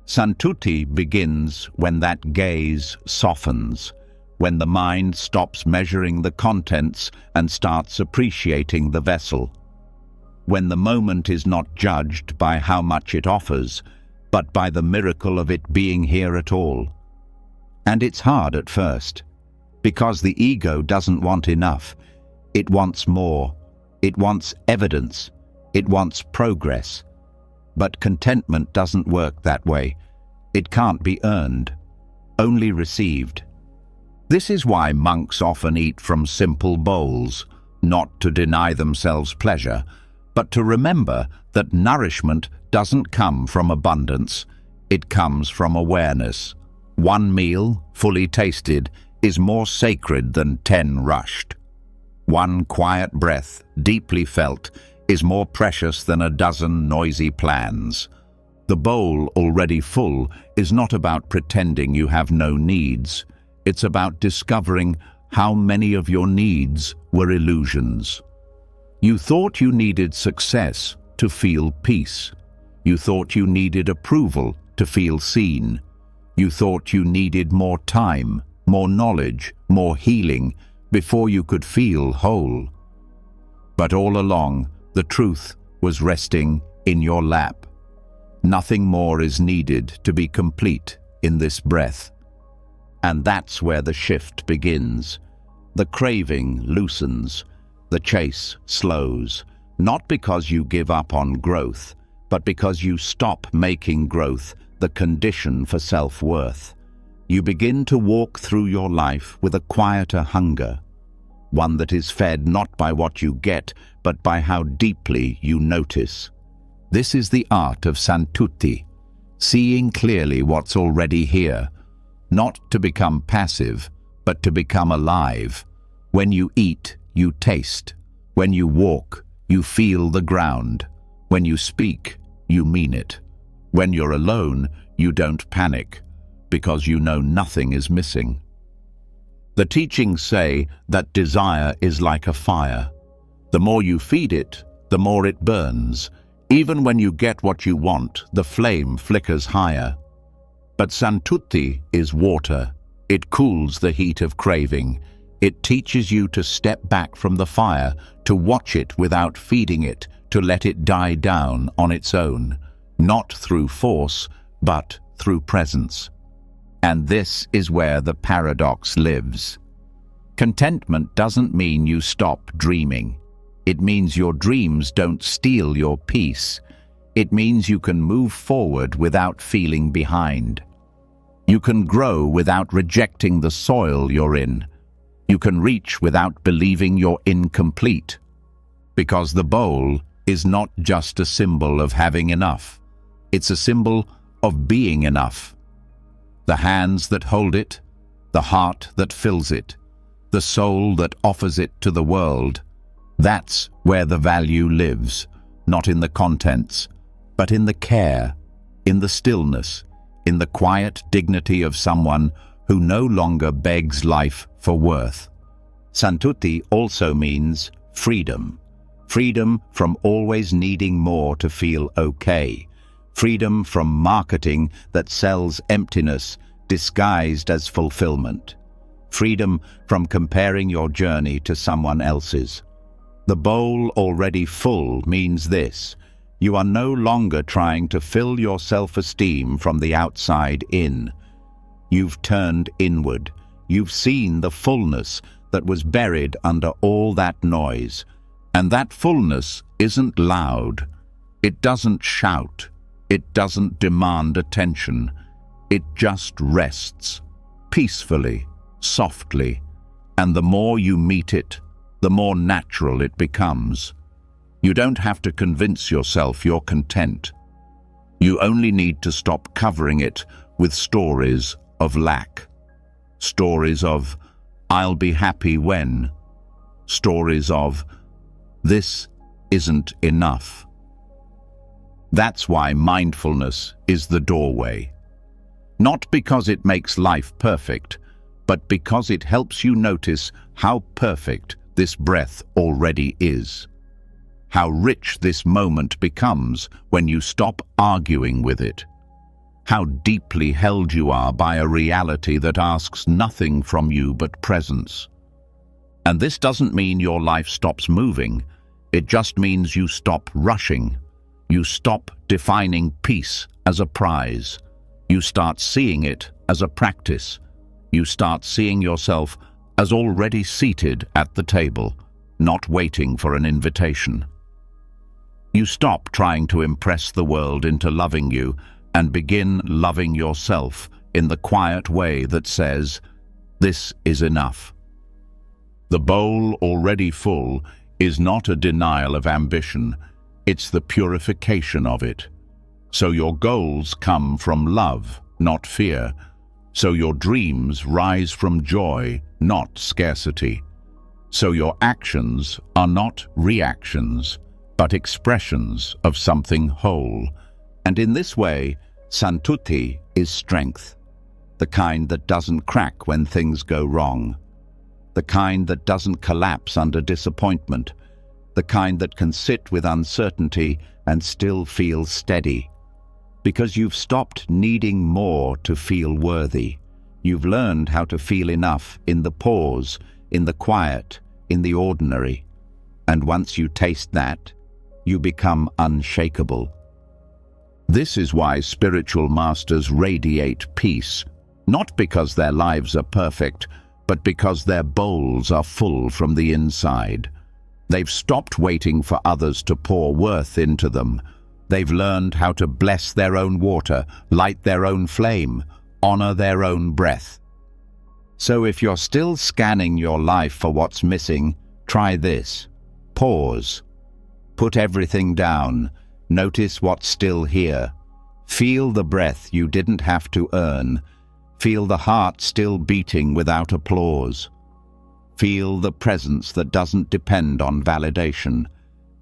Santuti begins when that gaze softens, when the mind stops measuring the contents and starts appreciating the vessel. When the moment is not judged by how much it offers, but by the miracle of it being here at all. And it's hard at first, because the ego doesn't want enough. It wants more. It wants evidence. It wants progress. But contentment doesn't work that way. It can't be earned, only received. This is why monks often eat from simple bowls, not to deny themselves pleasure, but to remember that nourishment doesn't come from abundance. It comes from awareness. One meal, fully tasted, is more sacred than 10 rushed. One quiet breath, deeply felt, is more precious than a dozen noisy plans. The bowl already full is not about pretending you have no needs. It's about discovering how many of your needs were illusions. You thought you needed success to feel peace. You thought you needed approval to feel seen. You thought you needed more time, more knowledge, more healing before you could feel whole. But all along, the truth was resting in your lap. Nothing more is needed to be complete in this breath. And that's where the shift begins. The craving loosens. The chase slows. Not because you give up on growth, but because you stop making growth the condition for self-worth. You begin to walk through your life with a quieter hunger, one that is fed not by what you get, but by how deeply you notice. This is the art of Santuti, seeing clearly what's already here, not to become passive, but to become alive. When you eat, you taste. When you walk, you feel the ground. When you speak, you mean it. When you're alone, you don't panic, because you know nothing is missing. The teachings say that desire is like a fire. The more you feed it, the more it burns. Even when you get what you want, the flame flickers higher. But Santuti is water. It cools the heat of craving. It teaches you to step back from the fire, to watch it without feeding it, to let it die down on its own, not through force, but through presence. And this is where the paradox lives. Contentment doesn't mean you stop dreaming. It means your dreams don't steal your peace. It means you can move forward without feeling behind. You can grow without rejecting the soil you're in. You can reach without believing you're incomplete. Because the bowl is not just a symbol of having enough. It's a symbol of being enough. The hands that hold it, the heart that fills it, the soul that offers it to the world, that's where the value lives, not in the contents, but in the care, in the stillness, in the quiet dignity of someone who no longer begs life for worth. Santuti also means freedom. Freedom from always needing more to feel okay. Freedom from marketing that sells emptiness disguised as fulfillment. Freedom from comparing your journey to someone else's. The bowl already full means this: you are no longer trying to fill your self-esteem from the outside in. You've turned inward. You've seen the fullness that was buried under all that noise. And that fullness isn't loud. It doesn't shout. It doesn't demand attention. It just rests, peacefully, softly. And the more you meet it, the more natural it becomes. You don't have to convince yourself you're content. You only need to stop covering it with stories of lack. Stories of, I'll be happy when. Stories of, this isn't enough. That's why mindfulness is the doorway. Not because it makes life perfect, but because it helps you notice how perfect this breath already is. How rich this moment becomes when you stop arguing with it. how deeply held you are by a reality that asks nothing from you but presence. And this doesn't mean your life stops moving. It just means you stop rushing. You stop defining peace as a prize. You start seeing it as a practice. You start seeing yourself as already seated at the table, not waiting for an invitation. You stop trying to impress the world into loving you and begin loving yourself in the quiet way that says, "This is enough." The bowl already full is not a denial of ambition, it's the purification of it. So your goals come from love, not fear. So your dreams rise from joy, not scarcity. So your actions are not reactions, but expressions of something whole. And in this way, santuti is strength, the kind that doesn't crack when things go wrong, the kind that doesn't collapse under disappointment, the kind that can sit with uncertainty and still feel steady. Because you've stopped needing more to feel worthy. You've learned how to feel enough in the pause, in the quiet, in the ordinary. And once you taste that, you become unshakable. This is why spiritual masters radiate peace, not because their lives are perfect, but because their bowls are full from the inside. They've stopped waiting for others to pour worth into them. They've learned how to bless their own water, light their own flame, honor their own breath. So if you're still scanning your life for what's missing, try this. Pause. Put everything down. Notice what's still here. Feel the breath you didn't have to earn. Feel the heart still beating without applause. Feel the presence that doesn't depend on validation.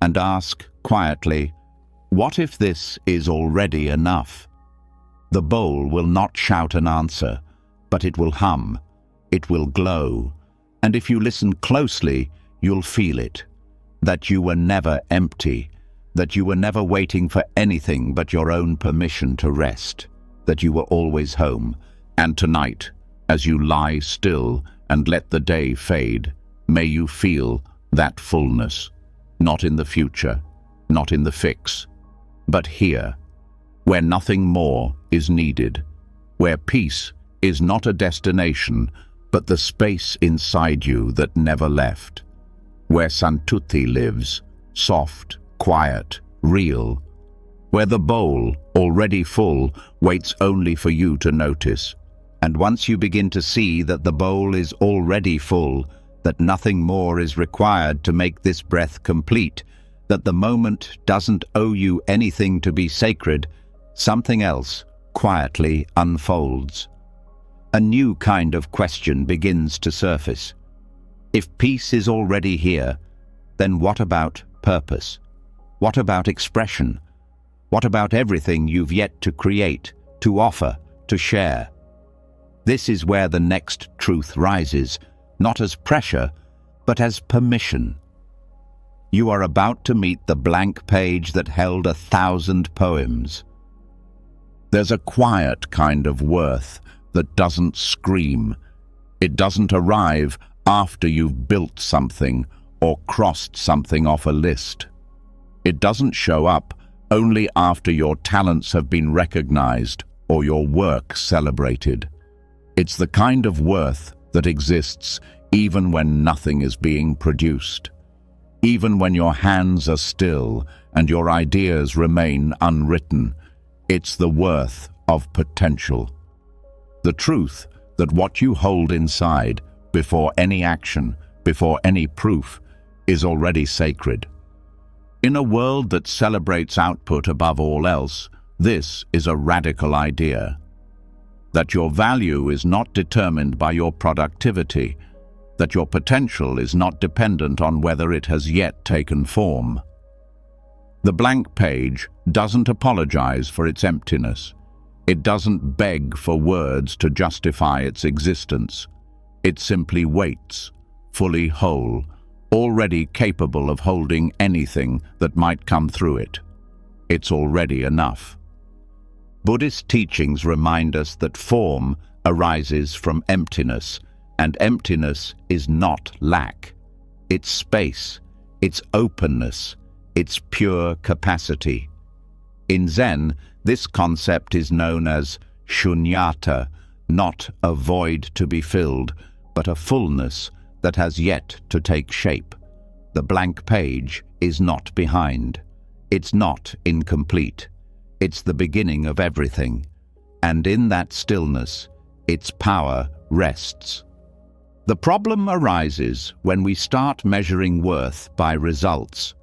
And ask quietly, what if this is already enough? The bowl will not shout an answer, but it will hum. It will glow. And if you listen closely, you'll feel it. That you were never empty. That you were never waiting for anything but your own permission to rest. That you were always home. And tonight, as you lie still and let the day fade, may you feel that fullness. Not in the future, not in the fix, but here, where nothing more is needed, where peace is not a destination, but the space inside you that never left, where santuti lives, soft, quiet, real, where the bowl, already full, waits only for you to notice. And once you begin to see that the bowl is already full, that nothing more is required to make this breath complete, that the moment doesn't owe you anything to be sacred, something else quietly unfolds. A new kind of question begins to surface. If peace is already here, then what about purpose? What about expression? What about everything you've yet to create, to offer, to share? This is where the next truth rises, not as pressure, but as permission. You are about to meet the blank page that held 1,000 poems. There's a quiet kind of worth that doesn't scream. It doesn't arrive after you've built something or crossed something off a list. It doesn't show up only after your talents have been recognized or your work celebrated. It's the kind of worth that exists even when nothing is being produced. Even when your hands are still and your ideas remain unwritten, it's the worth of potential. The truth that what you hold inside, before any action, before any proof, is already sacred. In a world that celebrates output above all else, this is a radical idea. That your value is not determined by your productivity, that your potential is not dependent on whether it has yet taken form. The blank page doesn't apologize for its emptiness. It doesn't beg for words to justify its existence. It simply waits, fully whole, already capable of holding anything that might come through it. It's already enough. Buddhist teachings remind us that form arises from emptiness, and emptiness is not lack. It's space, it's openness, it's pure capacity. In Zen, this concept is known as shunyata, not a void to be filled, but a fullness that has yet to take shape. The blank page is not behind. It's not incomplete. It's the beginning of everything. And in that stillness, its power rests. The problem arises when we start measuring worth by results.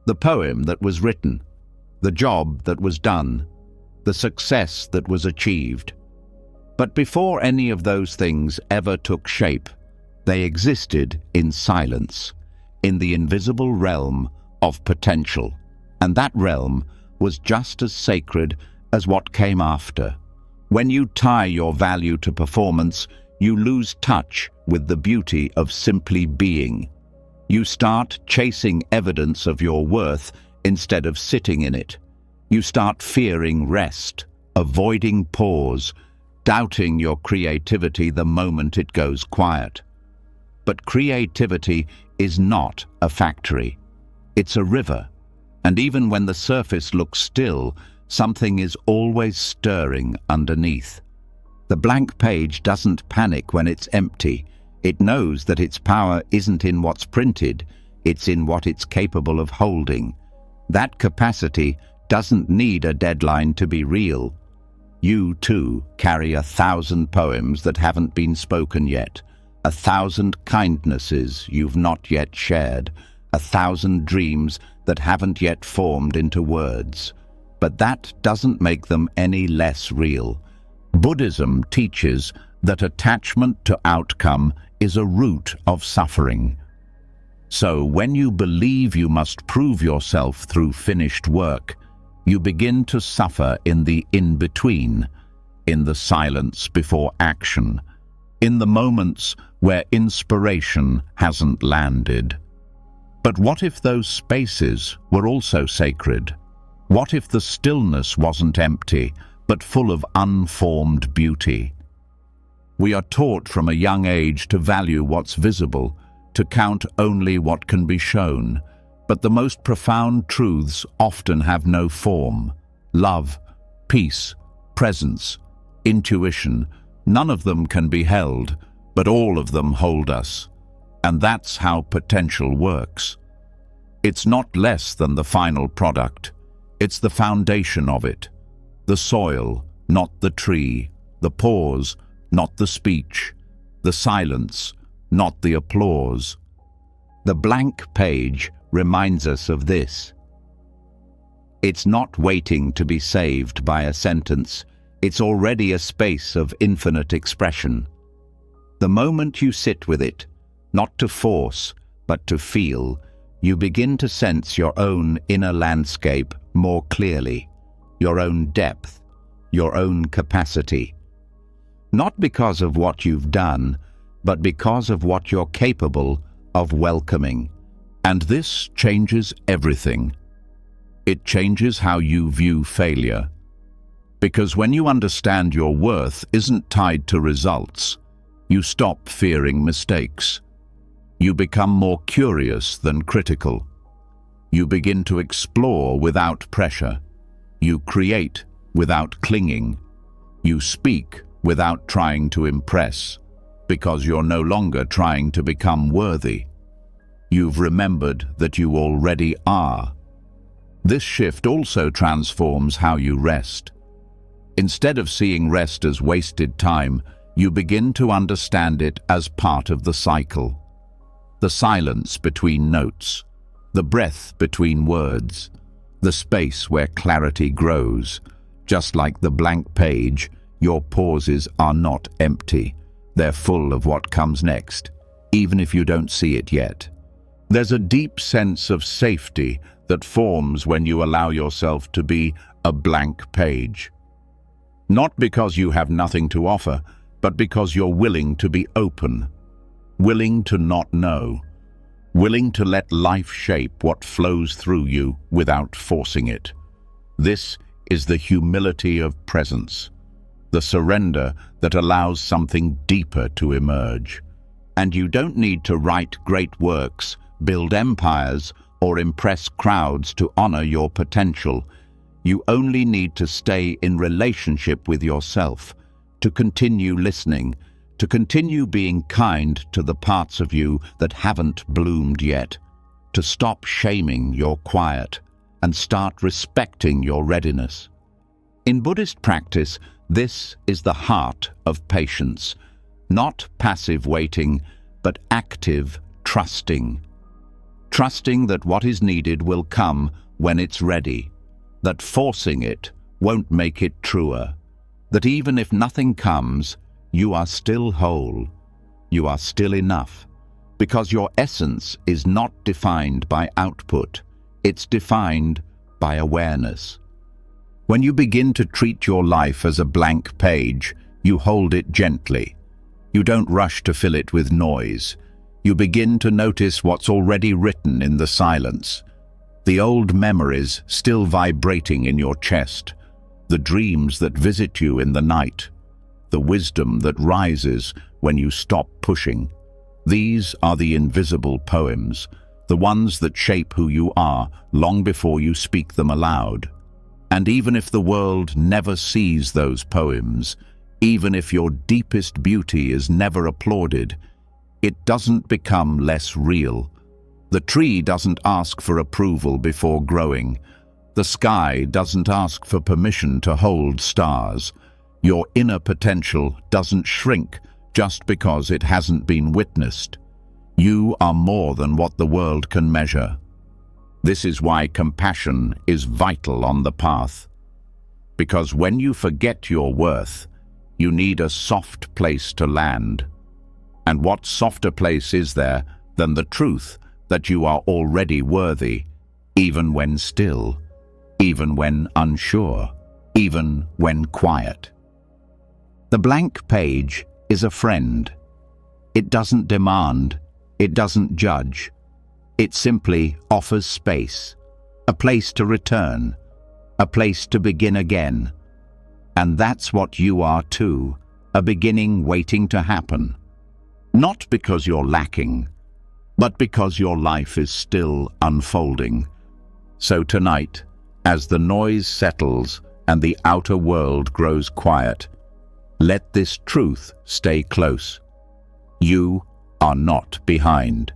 The poem that was written, the job that was done, the success that was achieved. But before any of those things ever took shape, they existed in silence, in the invisible realm of potential. And that realm was just as sacred as what came after. When you tie your value to performance, you lose touch with the beauty of simply being. You start chasing evidence of your worth instead of sitting in it. You start fearing rest, avoiding pause, doubting your creativity the moment it goes quiet. But creativity is not a factory. It's a river. And even when the surface looks still, something is always stirring underneath. The blank page doesn't panic when it's empty. It knows that its power isn't in what's printed, it's in what it's capable of holding. That capacity doesn't need a deadline to be real. You, too, carry 1,000 poems that haven't been spoken yet, 1,000 kindnesses you've not yet shared, 1,000 dreams that haven't yet formed into words. But that doesn't make them any less real. Buddhism teaches that attachment to outcome is a root of suffering. So when you believe you must prove yourself through finished work, you begin to suffer in the in-between, in the silence before action, in the moments where inspiration hasn't landed. But what if those spaces were also sacred? What if the stillness wasn't empty, but full of unformed beauty? We are taught from a young age to value what's visible, to count only what can be shown. But the most profound truths often have no form. Love, peace, presence, intuition, none of them can be held, but all of them hold us. And that's how potential works. It's not less than the final product. It's the foundation of it. The soil, not the tree. The pause, not the speech. The silence, not the applause. The blank page reminds us of this. It's not waiting to be saved by a sentence. It's already a space of infinite expression. The moment you sit with it, not to force, but to feel, you begin to sense your own inner landscape more clearly, your own depth, your own capacity. Not because of what you've done, but because of what you're capable of welcoming. And this changes everything. It changes how you view failure. Because when you understand your worth isn't tied to results, you stop fearing mistakes. You become more curious than critical. You begin to explore without pressure. You create without clinging. You speak without trying to impress, because you're no longer trying to become worthy. You've remembered that you already are. This shift also transforms how you rest. Instead of seeing rest as wasted time, you begin to understand it as part of the cycle. The silence between notes, the breath between words, the space where clarity grows. Just like the blank page, your pauses are not empty. They're full of what comes next, even if you don't see it yet. There's a deep sense of safety that forms when you allow yourself to be a blank page. Not because you have nothing to offer, but because you're willing to be open, willing to not know, willing to let life shape what flows through you without forcing it. This is the humility of presence, the surrender that allows something deeper to emerge. And you don't need to write great works, build empires, or impress crowds to honor your potential. You only need to stay in relationship with yourself, to continue listening, to continue being kind to the parts of you that haven't bloomed yet, to stop shaming your quiet and start respecting your readiness. In Buddhist practice, this is the heart of patience, not passive waiting, but active trusting. Trusting that what is needed will come when it's ready, that forcing it won't make it truer, that even if nothing comes, you are still whole, you are still enough, because your essence is not defined by output, it's defined by awareness. When you begin to treat your life as a blank page, you hold it gently. You don't rush to fill it with noise. You begin to notice what's already written in the silence. The old memories still vibrating in your chest, the dreams that visit you in the night, the wisdom that rises when you stop pushing. These are the invisible poems, the ones that shape who you are long before you speak them aloud. And even if the world never sees those poems, even if your deepest beauty is never applauded, it doesn't become less real. The tree doesn't ask for approval before growing. The sky doesn't ask for permission to hold stars. Your inner potential doesn't shrink just because it hasn't been witnessed. You are more than what the world can measure. This is why compassion is vital on the path. Because when you forget your worth, you need a soft place to land. And what softer place is there than the truth that you are already worthy, even when still, even when unsure, even when quiet? The blank page is a friend. It doesn't demand, it doesn't judge. It simply offers space, a place to return, a place to begin again. And that's what you are too, a beginning waiting to happen. Not because you're lacking, but because your life is still unfolding. So tonight, as the noise settles and the outer world grows quiet, let this truth stay close. You are not behind.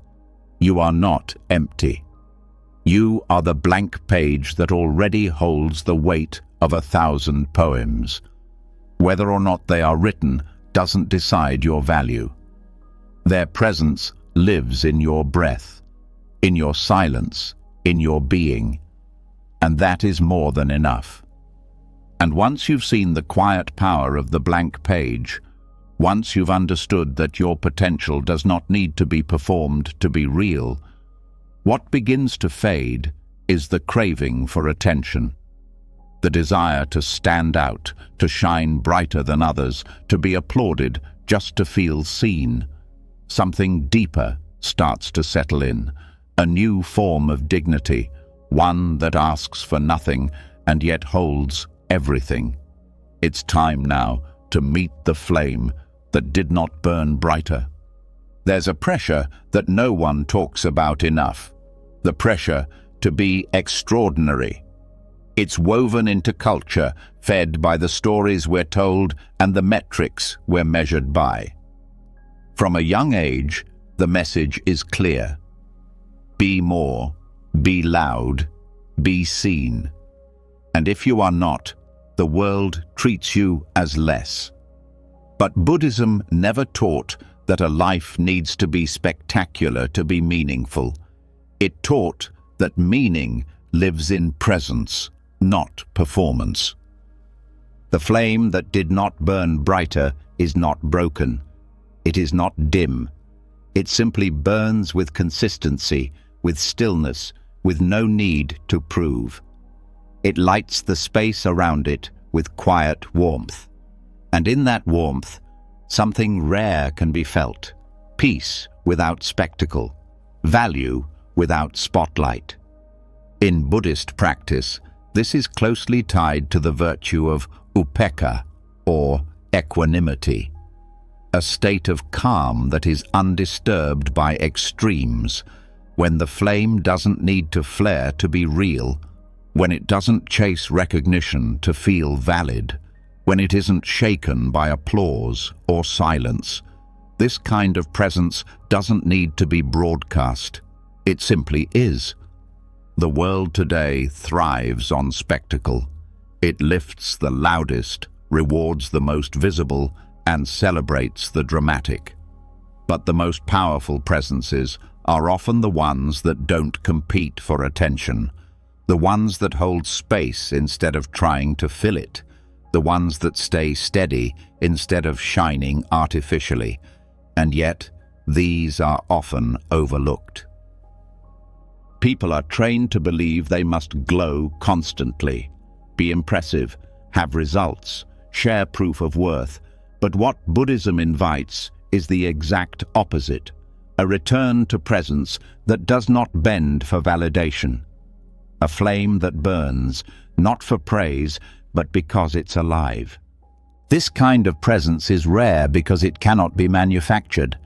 You are not empty. You are the blank page that already holds the weight of 1,000 poems. Whether or not they are written doesn't decide your value. Their presence lives in your breath, in your silence, in your being, and that is more than enough. And once you've seen the quiet power of the blank page, once you've understood that your potential does not need to be performed to be real, what begins to fade is the craving for attention, the desire to stand out, to shine brighter than others, to be applauded just to feel seen. Something deeper starts to settle in, a new form of dignity, one that asks for nothing and yet holds everything. It's time now to meet the flame that did not burn brighter. There's a pressure that no one talks about enough, the pressure to be extraordinary. It's woven into culture, fed by the stories we're told and the metrics we're measured by. From a young age, the message is clear. Be more, be loud, be seen. And if you are not, the world treats you as less. But Buddhism never taught that a life needs to be spectacular to be meaningful. It taught that meaning lives in presence, not performance. The flame that did not burn brighter is not broken. It is not dim. It simply burns with consistency, with stillness, with no need to prove. It lights the space around it with quiet warmth. And in that warmth, something rare can be felt. Peace without spectacle, value without spotlight. In Buddhist practice, This is closely tied to the virtue of upekkha, or equanimity, a state of calm that is undisturbed by extremes, when the flame doesn't need to flare to be real, when it doesn't chase recognition to feel valid, when it isn't shaken by applause or silence. This kind of presence doesn't need to be broadcast. It simply is. The world today thrives on spectacle. It lifts the loudest, rewards the most visible, and celebrates the dramatic. But the most powerful presences are often the ones that don't compete for attention, the ones that hold space instead of trying to fill it, the ones that stay steady instead of shining artificially. And yet, these are often overlooked. People are trained to believe they must glow constantly, be impressive, have results, share proof of worth. But what Buddhism invites is the exact opposite, a return to presence that does not bend for validation, a flame that burns, not for praise, but because it's alive. This kind of presence is rare because it cannot be manufactured.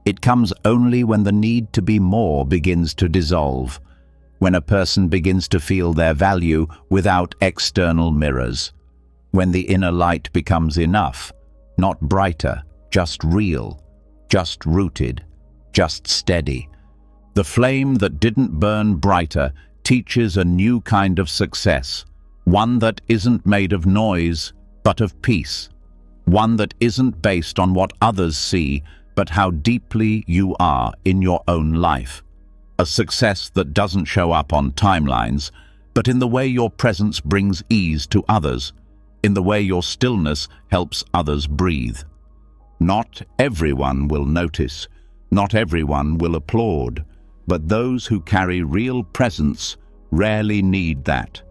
It comes only when the need to be more begins to dissolve, when a person begins to feel their value without external mirrors, when the inner light becomes enough, not brighter, just real, just rooted, just steady. The flame that didn't burn brighter teaches a new kind of success, one that isn't made of noise, but of peace, one that isn't based on what others see, but how deeply you are in your own life. A success that doesn't show up on timelines, but in the way your presence brings ease to others, in the way your stillness helps others breathe. Not everyone will notice, not everyone will applaud, but those who carry real presence rarely need that.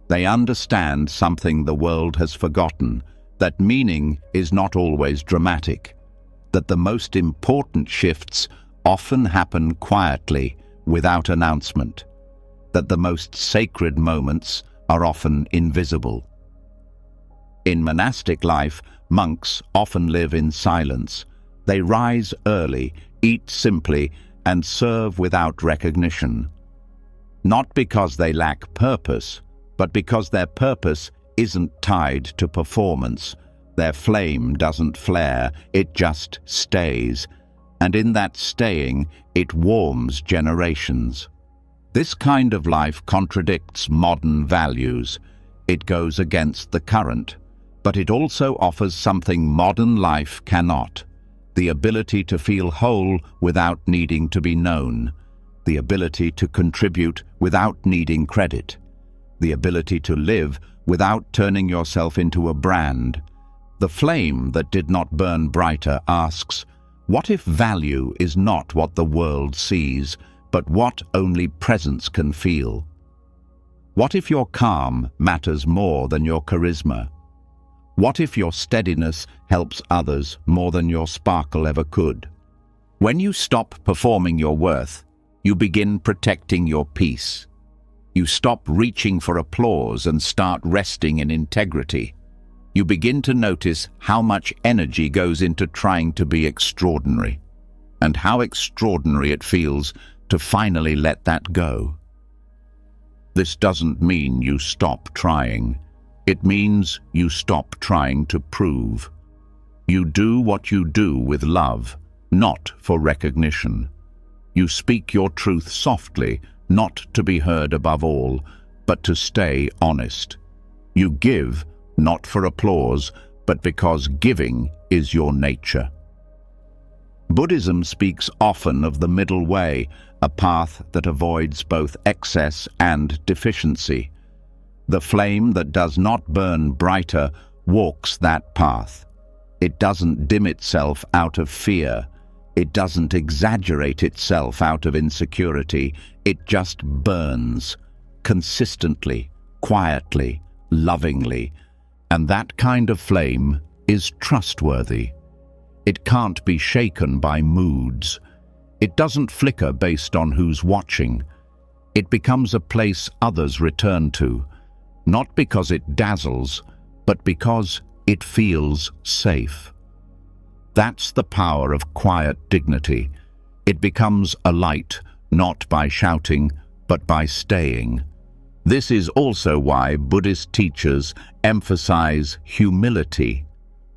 They understand something the world has forgotten, that meaning is not always dramatic, that the most important shifts often happen quietly, without announcement, that the most sacred moments are often invisible. In monastic life, monks often live in silence. They rise early, eat simply, and serve without recognition. Not because they lack purpose, but because their purpose isn't tied to performance. Their flame doesn't flare, it just stays. And in that staying, it warms generations. This kind of life contradicts modern values. It goes against the current. But it also offers something modern life cannot: the ability to feel whole without needing to be known, the ability to contribute without needing credit, the ability to live without turning yourself into a brand. The flame that did not burn brighter asks, what if value is not what the world sees, but what only presence can feel? What if your calm matters more than your charisma? What if your steadiness helps others more than your sparkle ever could? When you stop performing your worth, you begin protecting your peace. You stop reaching for applause and start resting in integrity. You begin to notice how much energy goes into trying to be extraordinary, and how extraordinary it feels to finally let that go. This doesn't mean you stop trying. It means you stop trying to prove. You do what you do with love, not for recognition. You speak your truth softly, not to be heard above all, but to stay honest. You give, not for applause, but because giving is your nature. Buddhism speaks often of the middle way, a path that avoids both excess and deficiency. The flame that does not burn brighter walks that path. It doesn't dim itself out of fear. It doesn't exaggerate itself out of insecurity. It just burns, consistently, quietly, lovingly. And that kind of flame is trustworthy. It can't be shaken by moods. It doesn't flicker based on who's watching. It becomes a place others return to, not because it dazzles, but because it feels safe. That's the power of quiet dignity. It becomes a light, not by shouting, but by staying. This is also why Buddhist teachers emphasize humility,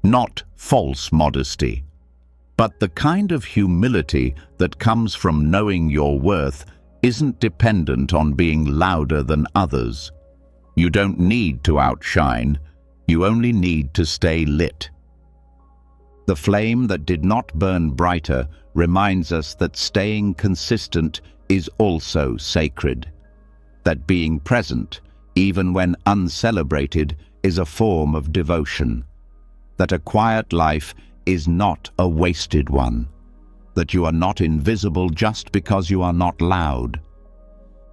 not false modesty, but the kind of humility that comes from knowing your worth isn't dependent on being louder than others. You don't need to outshine, you only need to stay lit. The flame that did not burn brighter reminds us that staying consistent is also sacred, that being present, even when uncelebrated, is a form of devotion, that a quiet life is not a wasted one, that you are not invisible just because you are not loud.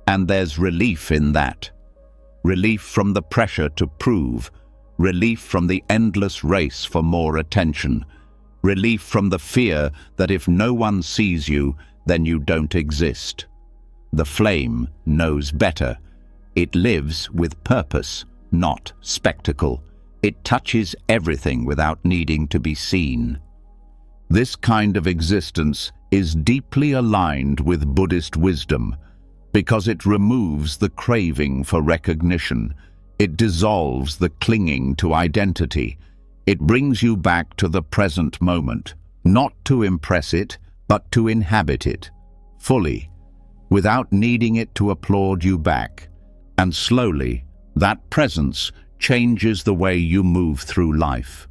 And there's relief in that. Relief from the pressure to prove, relief from the endless race for more attention, relief from the fear that if no one sees you, then you don't exist. The flame knows better. It lives with purpose, not spectacle. It touches everything without needing to be seen. This kind of existence is deeply aligned with Buddhist wisdom because it removes the craving for recognition. It dissolves the clinging to identity. It brings you back to the present moment, not to impress it, but to inhabit it fully, without needing it to applaud you back. And slowly, that presence changes the way you move through life.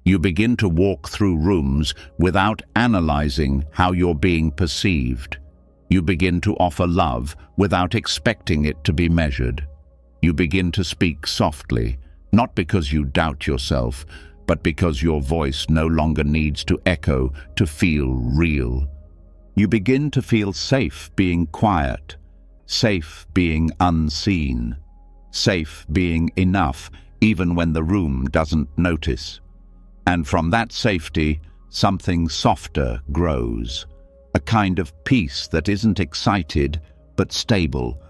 You begin to walk through rooms without analyzing how you're being perceived. You begin to offer love without expecting it to be measured. You begin to speak softly, not because you doubt yourself, but because your voice no longer needs to echo to feel real. You begin to feel safe being quiet, safe being unseen, safe being enough even when the room doesn't notice. And from that safety, something softer grows, a kind of peace that isn't excited but stable,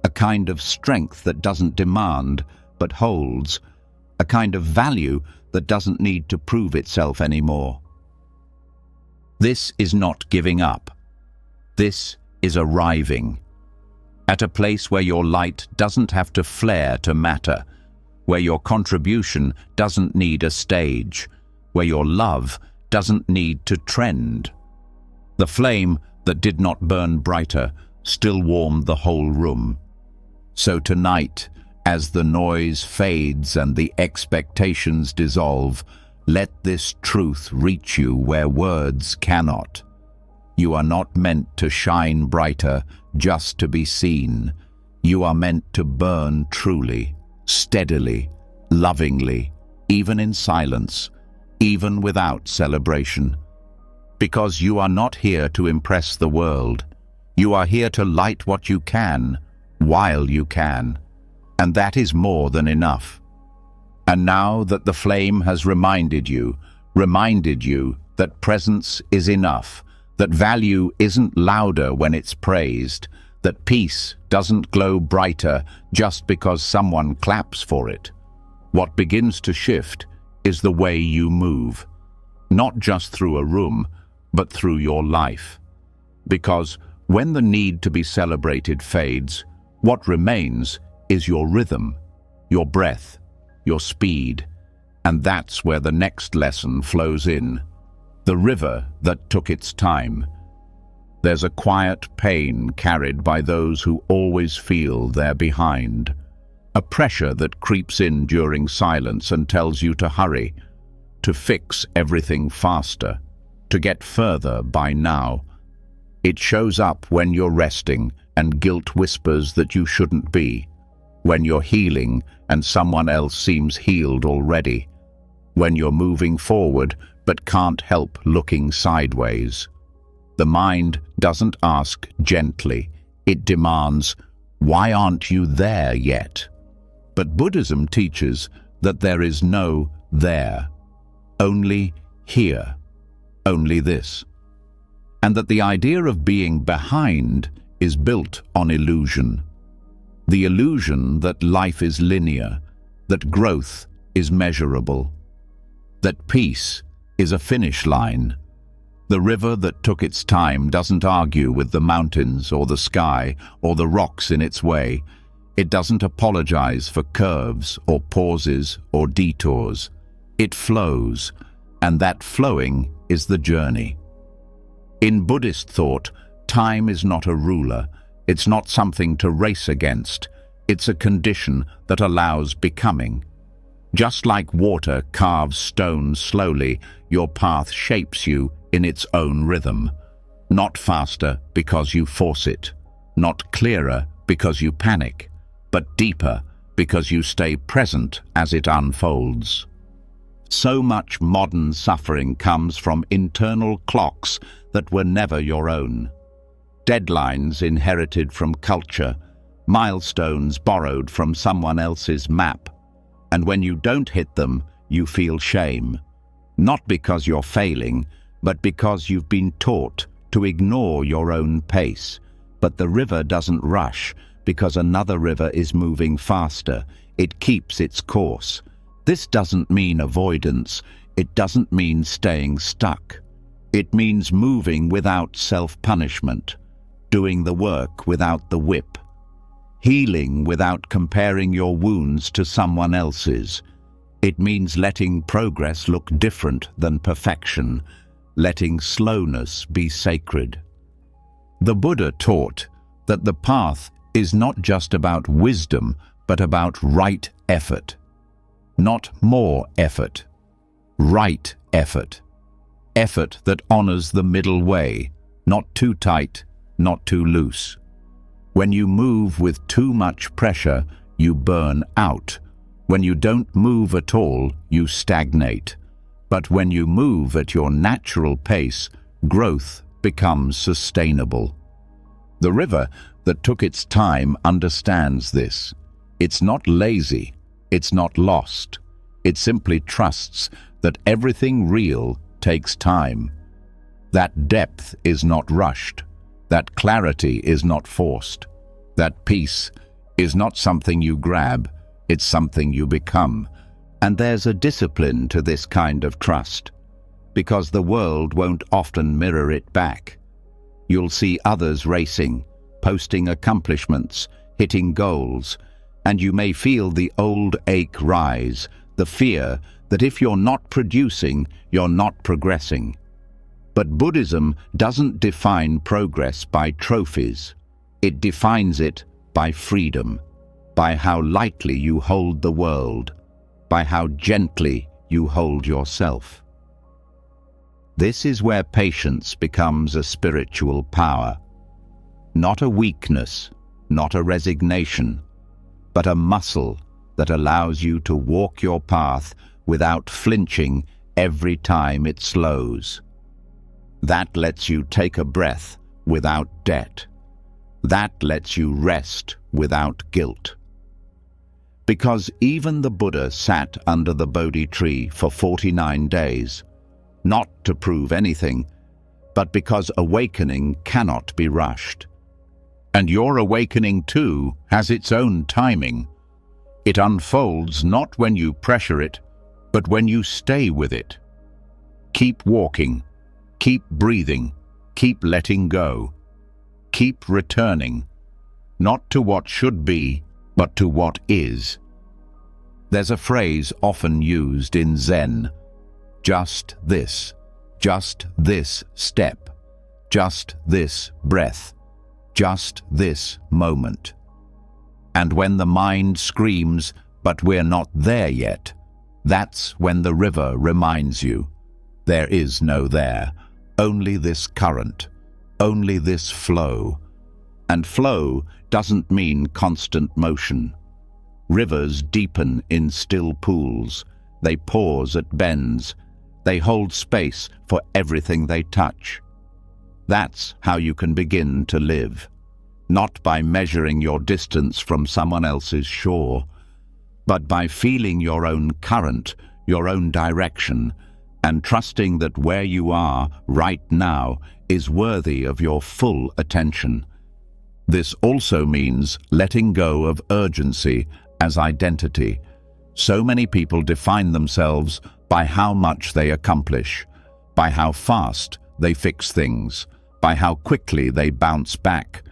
a kind of strength that doesn't demand but holds, a kind of value that doesn't need to prove itself anymore. This is not giving up. This is arriving at a place where your light doesn't have to flare to matter, where your contribution doesn't need a stage, where your love doesn't need to trend. The flame that did not burn brighter still warmed the whole room. So tonight, as the noise fades and the expectations dissolve, let this truth reach you where words cannot. You are not meant to shine brighter just to be seen. You are meant to burn truly, steadily, lovingly, even in silence, even without celebration. Because you are not here to impress the world. You are here to light what you can, while you can. And that is more than enough. And now that the flame has reminded you that presence is enough, that value isn't louder when it's praised, that peace doesn't glow brighter just because someone claps for it. What begins to shift is the way you move, not just through a room, but through your life. Because when the need to be celebrated fades, what remains is your rhythm, your breath, your speed, and that's where the next lesson flows in. The river that took its time. There's a quiet pain carried by those who always feel they're behind, a pressure that creeps in during silence and tells you to hurry, to fix everything faster, to get further by now. It shows up when you're resting and guilt whispers that you shouldn't be, when you're healing and someone else seems healed already, when you're moving forward but can't help looking sideways. The mind doesn't ask gently, it demands, "Why aren't you there yet?" But Buddhism teaches that there is no there, only here, only this, and that the idea of being behind is built on illusion. The illusion that life is linear, that growth is measurable, that peace is a finish line. The river that took its time doesn't argue with the mountains or the sky or the rocks in its way. It doesn't apologize for curves or pauses or detours. It flows, and that flowing is the journey. In Buddhist thought, time is not a ruler. It's not something to race against. It's a condition that allows becoming. Just like water carves stone slowly, your path shapes you in its own rhythm. Not faster because you force it, not clearer because you panic, but deeper because you stay present as it unfolds. So much modern suffering comes from internal clocks that were never your own. Deadlines inherited from culture, milestones borrowed from someone else's map. And when you don't hit them, you feel shame. Not because you're failing, but because you've been taught to ignore your own pace. But the river doesn't rush because another river is moving faster. It keeps its course. This doesn't mean avoidance. It doesn't mean staying stuck. It means moving without self-punishment, doing the work without the whip, healing without comparing your wounds to someone else's. It means letting progress look different than perfection, letting slowness be sacred. The Buddha taught that the path is not just about wisdom, but about right effort. Not more effort, right effort. Effort that honors the middle way, not too tight, not too loose. When you move with too much pressure, you burn out. When you don't move at all, you stagnate. But when you move at your natural pace, growth becomes sustainable. The river that took its time understands this. It's not lazy, it's not lost. It simply trusts that everything real takes time. That depth is not rushed. That clarity is not forced. That peace is not something you grab, it's something you become. And there's a discipline to this kind of trust, because the world won't often mirror it back. You'll see others racing, posting accomplishments, hitting goals, and you may feel the old ache rise, the fear that if you're not producing, you're not progressing. But Buddhism doesn't define progress by trophies. It defines it by freedom, by how lightly you hold the world, by how gently you hold yourself. This is where patience becomes a spiritual power. Not a weakness, not a resignation, but a muscle that allows you to walk your path without flinching every time it slows. That lets you take a breath without debt. That lets you rest without guilt. Because even the Buddha sat under the Bodhi tree for 49 days, not to prove anything, but because awakening cannot be rushed. And your awakening too has its own timing. It unfolds not when you pressure it, but when you stay with it. Keep walking, keep breathing, keep letting go. Keep returning, not to what should be, but to what is. There's a phrase often used in Zen: just this step, just this breath, just this moment. And when the mind screams, but we're not there yet, that's when the river reminds you, there is no there, only this current, only this flow. And flow doesn't mean constant motion. Rivers deepen in still pools. They pause at bends. They hold space for everything they touch. That's how you can begin to live. Not by measuring your distance from someone else's shore, but by feeling your own current, your own direction, and trusting that where you are right now is worthy of your full attention. This also means letting go of urgency as identity. So many people define themselves by how much they accomplish, by how fast they fix things, by how quickly they bounce back.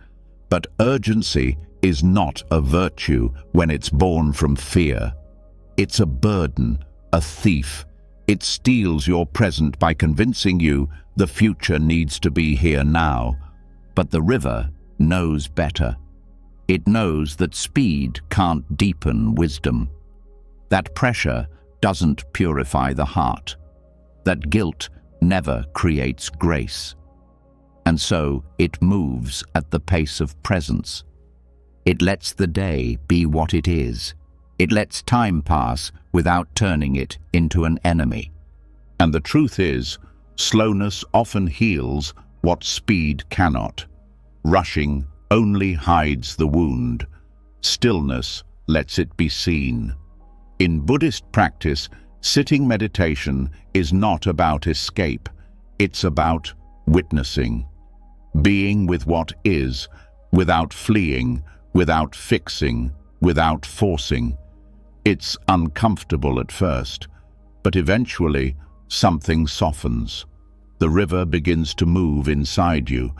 But urgency is not a virtue when it's born from fear. It's a burden, a thief. It steals your present by convincing you the future needs to be here now. But the river knows better. It knows that speed can't deepen wisdom, that pressure doesn't purify the heart, that guilt never creates grace. And so it moves at the pace of presence. It lets the day be what it is. It lets time pass without turning it into an enemy. And the truth is, slowness often heals what speed cannot. Rushing only hides the wound. Stillness lets it be seen. In Buddhist practice, sitting meditation is not about escape. It's about witnessing. Being with what is, without fleeing, without fixing, without forcing. It's uncomfortable at first, but eventually something softens. The river begins to move inside you.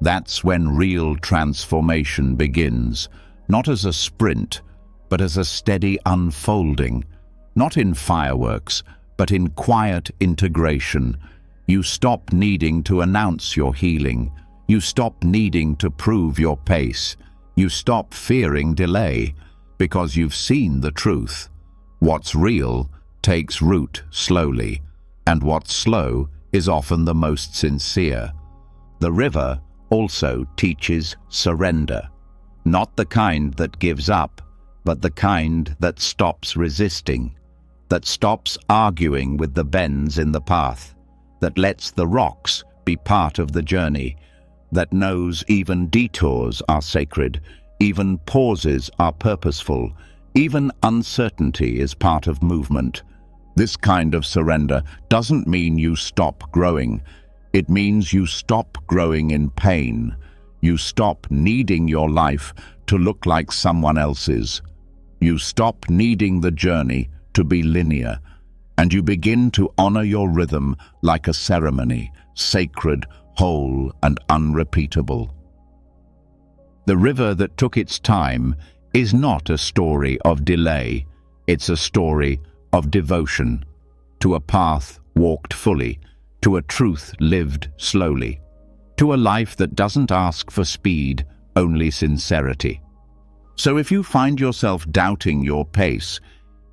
That's when real transformation begins, not as a sprint, but as a steady unfolding, not in fireworks, but in quiet integration. You stop needing to announce your healing. You stop needing to prove your pace. You stop fearing delay, because you've seen the truth. What's real takes root slowly, and what's slow is often the most sincere. The river also teaches surrender, not the kind that gives up, but the kind that stops resisting, that stops arguing with the bends in the path, that lets the rocks be part of the journey, that knows even detours are sacred, even pauses are purposeful, even uncertainty is part of movement. This kind of surrender doesn't mean you stop growing. It means you stop growing in pain. You stop needing your life to look like someone else's. You stop needing the journey to be linear, and you begin to honor your rhythm like a ceremony, sacred, whole, and unrepeatable. The river that took its time is not a story of delay. It's a story of devotion, to a path walked fully, to a truth lived slowly, to a life that doesn't ask for speed, only sincerity. So if you find yourself doubting your pace,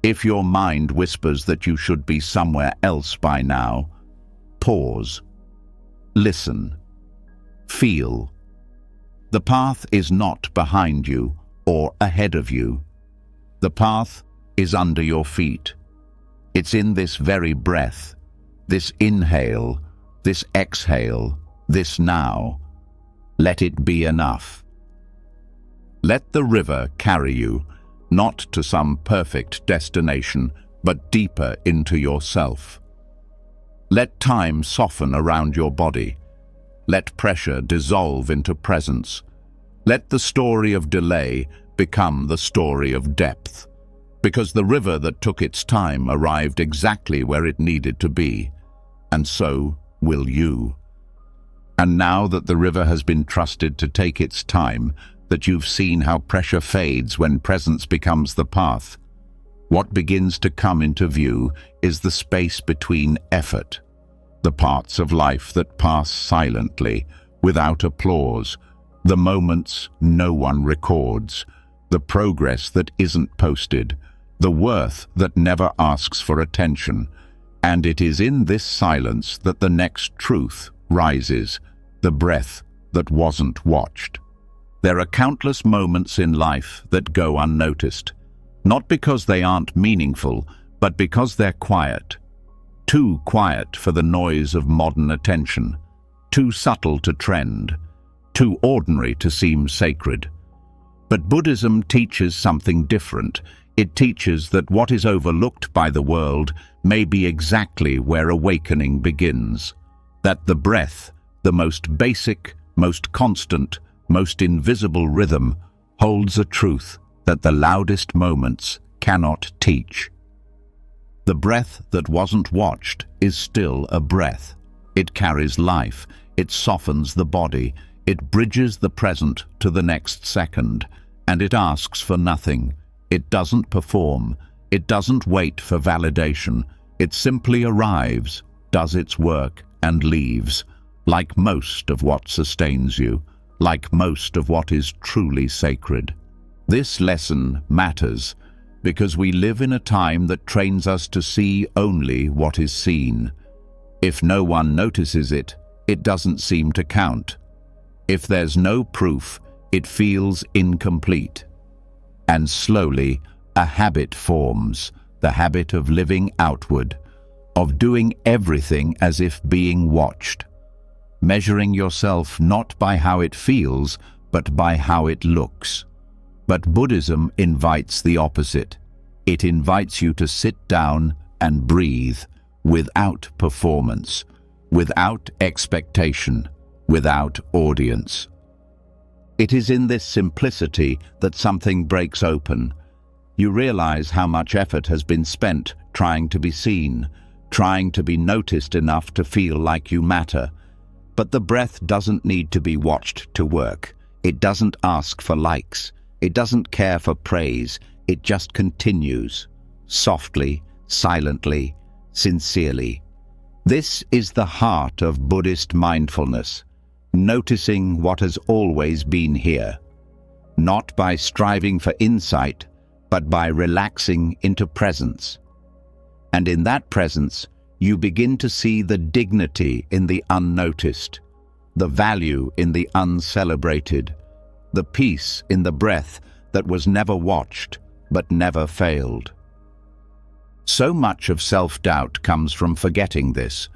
if your mind whispers that you should be somewhere else by now, pause, listen, feel. The path is not behind you or ahead of you. The path is under your feet. It's in this very breath, this inhale, this exhale, this now. Let it be enough. Let the river carry you, not to some perfect destination, but deeper into yourself. Let time soften around your body. Let pressure dissolve into presence. Let the story of delay become the story of depth. Because the river that took its time arrived exactly where it needed to be, and so will you. And now that the river has been trusted to take its time, that you've seen how pressure fades when presence becomes the path, what begins to come into view is the space between effort, the parts of life that pass silently, without applause, the moments no one records, the progress that isn't posted, the worth that never asks for attention. And it is in this silence that the next truth rises, the breath that wasn't watched. There are countless moments in life that go unnoticed, not because they aren't meaningful, but because they're quiet. Too quiet for the noise of modern attention, too subtle to trend, too ordinary to seem sacred. But Buddhism teaches something different. It teaches that what is overlooked by the world may be exactly where awakening begins. That the breath, the most basic, most constant, most invisible rhythm holds a truth that the loudest moments cannot teach. The breath that wasn't watched is still a breath. It carries life, it softens the body, it bridges the present to the next second, and it asks for nothing. It doesn't perform, it doesn't wait for validation. It simply arrives, does its work, and leaves, like most of what sustains you, like most of what is truly sacred. This lesson matters because we live in a time that trains us to see only what is seen. If no one notices it, it doesn't seem to count. If there's no proof, it feels incomplete. And slowly, a habit forms, the habit of living outward, of doing everything as if being watched, measuring yourself not by how it feels, but by how it looks. But Buddhism invites the opposite. It invites you to sit down and breathe without performance, without expectation, without audience. It is in this simplicity that something breaks open. You realize how much effort has been spent trying to be seen, trying to be noticed enough to feel like you matter. But the breath doesn't need to be watched to work. It doesn't ask for likes. It doesn't care for praise. It just continues, softly, silently, sincerely. This is the heart of Buddhist mindfulness, noticing what has always been here, not by striving for insight, but by relaxing into presence. And in that presence, you begin to see the dignity in the unnoticed, the value in the uncelebrated, the peace in the breath that was never watched but never failed. So much of self-doubt comes from forgetting this,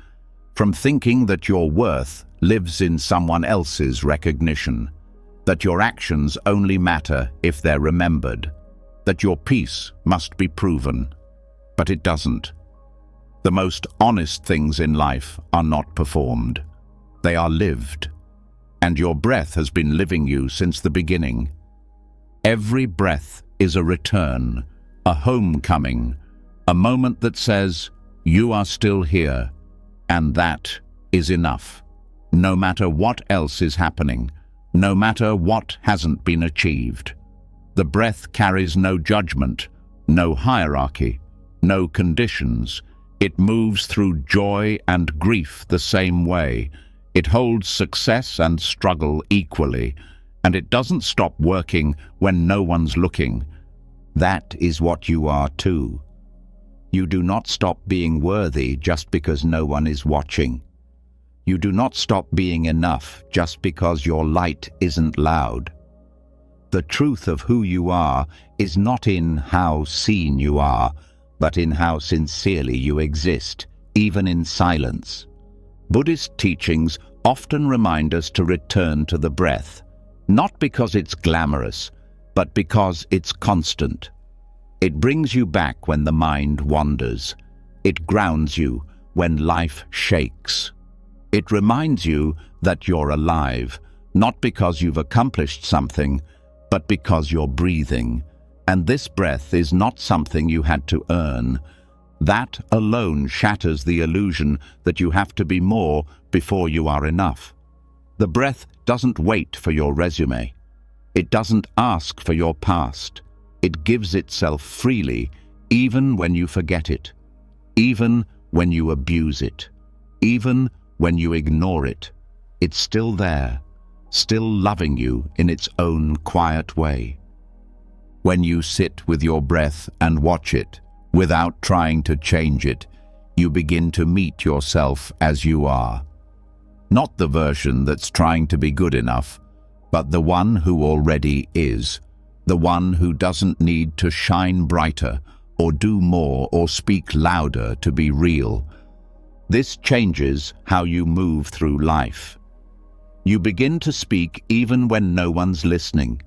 from thinking that your worth lives in someone else's recognition, that your actions only matter if they're remembered, that your peace must be proven. But it doesn't. The most honest things in life are not performed. They are lived. And your breath has been living you since the beginning. Every breath is a return, a homecoming, a moment that says, you are still here, and that is enough. No matter what else is happening, no matter what hasn't been achieved. The breath carries no judgment, no hierarchy, no conditions. It moves through joy and grief the same way. It holds success and struggle equally, and it doesn't stop working when no one's looking. That is what you are too. You do not stop being worthy just because no one is watching. You do not stop being enough just because your light isn't loud. The truth of who you are is not in how seen you are, but in how sincerely you exist, even in silence. Buddhist teachings often remind us to return to the breath, not because it's glamorous, but because it's constant. It brings you back when the mind wanders. It grounds you when life shakes. It reminds you that you're alive, not because you've accomplished something, but because you're breathing. And this breath is not something you had to earn. That alone shatters the illusion that you have to be more before you are enough. The breath doesn't wait for your resume. It doesn't ask for your past. It gives itself freely, even when you forget it, even when you abuse it, even when you ignore it. It's still there, still loving you in its own quiet way. When you sit with your breath and watch it, without trying to change it, you begin to meet yourself as you are. Not the version that's trying to be good enough, but the one who already is, the one who doesn't need to shine brighter or do more or speak louder to be real. This changes how you move through life. You begin to speak even when no one's listening.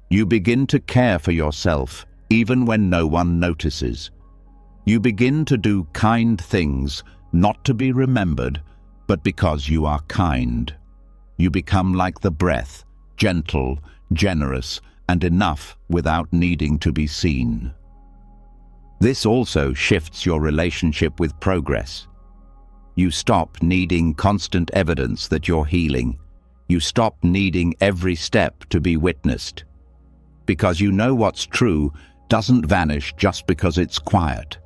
You begin to care for yourself even when no one notices. You begin to do kind things, not to be remembered, but because you are kind. You become like the breath, gentle, generous, and enough without needing to be seen. This also shifts your relationship with progress. You stop needing constant evidence that you're healing. You stop needing every step to be witnessed. Because you know what's true doesn't vanish just because it's quiet.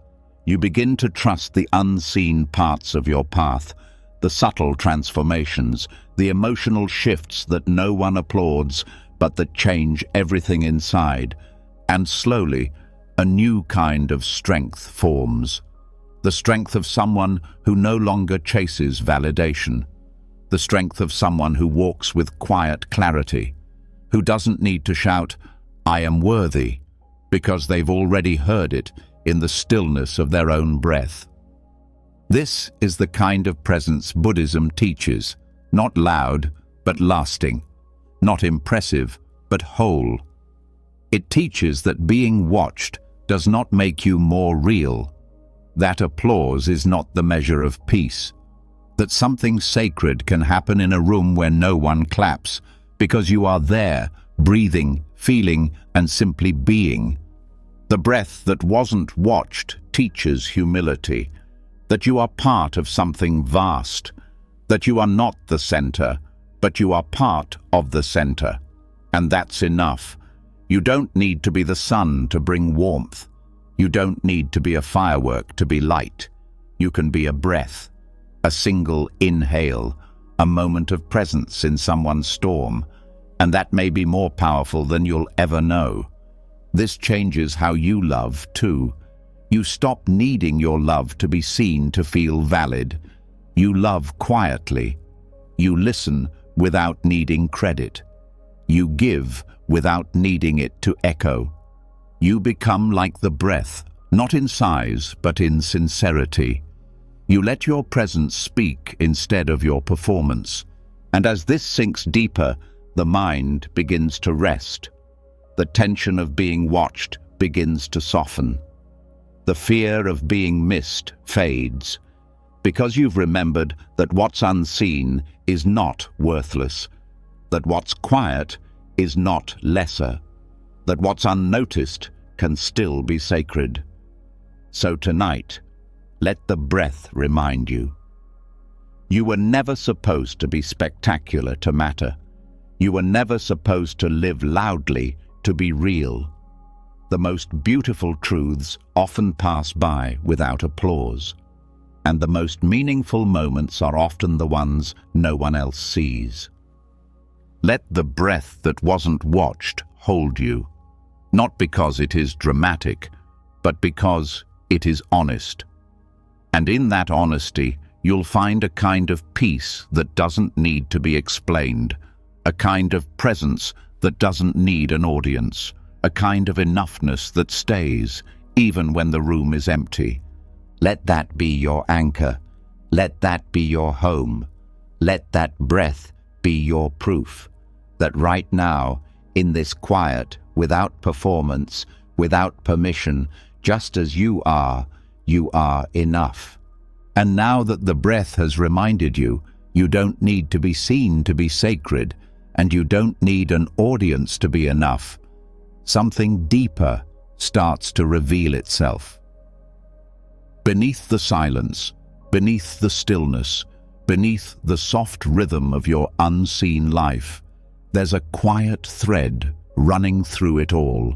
You begin to trust the unseen parts of your path, the subtle transformations, the emotional shifts that no one applauds, but that change everything inside. And slowly, a new kind of strength forms. The strength of someone who no longer chases validation. The strength of someone who walks with quiet clarity, who doesn't need to shout, "I am worthy," because they've already heard it in the stillness of their own breath. This is the kind of presence Buddhism teaches, not loud, but lasting, not impressive, but whole. It teaches that being watched does not make you more real, that applause is not the measure of peace, that something sacred can happen in a room where no one claps, because you are there, breathing, feeling, and simply being. The breath that wasn't watched teaches humility, that you are part of something vast, that you are not the center, but you are part of the center. And that's enough. You don't need to be the sun to bring warmth. You don't need to be a firework to be light. You can be a breath, a single inhale, a moment of presence in someone's storm, and that may be more powerful than you'll ever know. This changes how you love, too. You stop needing your love to be seen to feel valid. You love quietly. You listen without needing credit. You give without needing it to echo. You become like the breath, not in size, but in sincerity. You let your presence speak instead of your performance. And as this sinks deeper, the mind begins to rest. The tension of being watched begins to soften. The fear of being missed fades, because you've remembered that what's unseen is not worthless, that what's quiet is not lesser, that what's unnoticed can still be sacred. So tonight, let the breath remind you. You were never supposed to be spectacular to matter. You were never supposed to live loudly to be real. The most beautiful truths often pass by without applause, and the most meaningful moments are often the ones no one else sees. Let the breath that wasn't watched hold you, not because it is dramatic, but because it is honest. And in that honesty, you'll find a kind of peace that doesn't need to be explained, a kind of presence that doesn't need an audience, a kind of enoughness that stays, even when the room is empty. Let that be your anchor. Let that be your home. Let that breath be your proof that right now, in this quiet, without performance, without permission, just as you are enough. And now that the breath has reminded you, you don't need to be seen to be sacred, and you don't need an audience to be enough. Something deeper starts to reveal itself. Beneath the silence, beneath the stillness, beneath the soft rhythm of your unseen life, there's a quiet thread running through it all,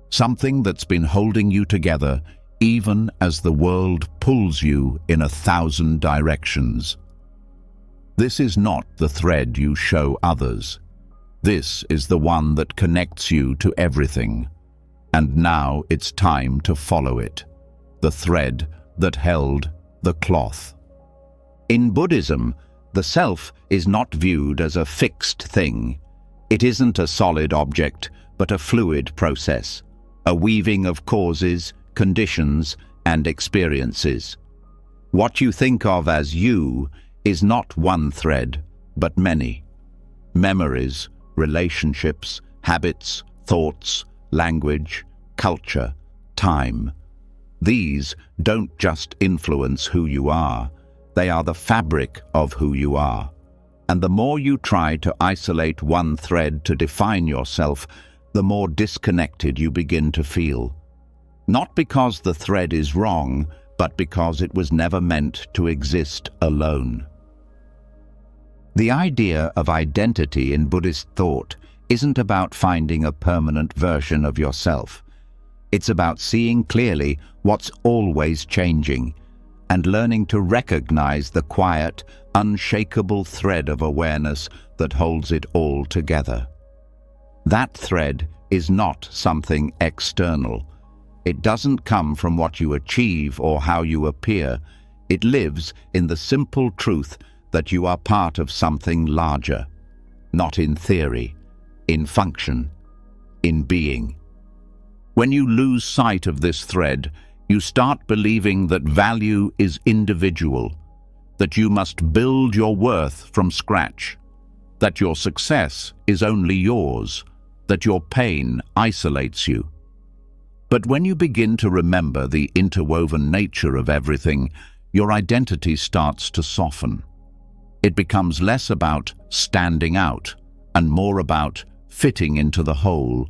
something that's been holding you together even as the world pulls you in 1,000 directions. This is not the thread you show others. This is the one that connects you to everything. And now it's time to follow it, the thread that held the cloth. In Buddhism, the self is not viewed as a fixed thing. It isn't a solid object, but a fluid process, a weaving of causes, conditions, and experiences. What you think of as you is not one thread, but many. Memories, relationships, habits, thoughts, language, culture, time. These don't just influence who you are, they are the fabric of who you are. And the more you try to isolate one thread to define yourself, the more disconnected you begin to feel. Not because the thread is wrong, but because it was never meant to exist alone. The idea of identity in Buddhist thought isn't about finding a permanent version of yourself. It's about seeing clearly what's always changing and learning to recognize the quiet, unshakable thread of awareness that holds it all together. That thread is not something external. It doesn't come from what you achieve or how you appear. It lives in the simple truth that you are part of something larger, not in theory, in function, in being. When you lose sight of this thread, you start believing that value is individual, that you must build your worth from scratch, that your success is only yours, that your pain isolates you. But when you begin to remember the interwoven nature of everything, your identity starts to soften. It becomes less about standing out and more about fitting into the whole,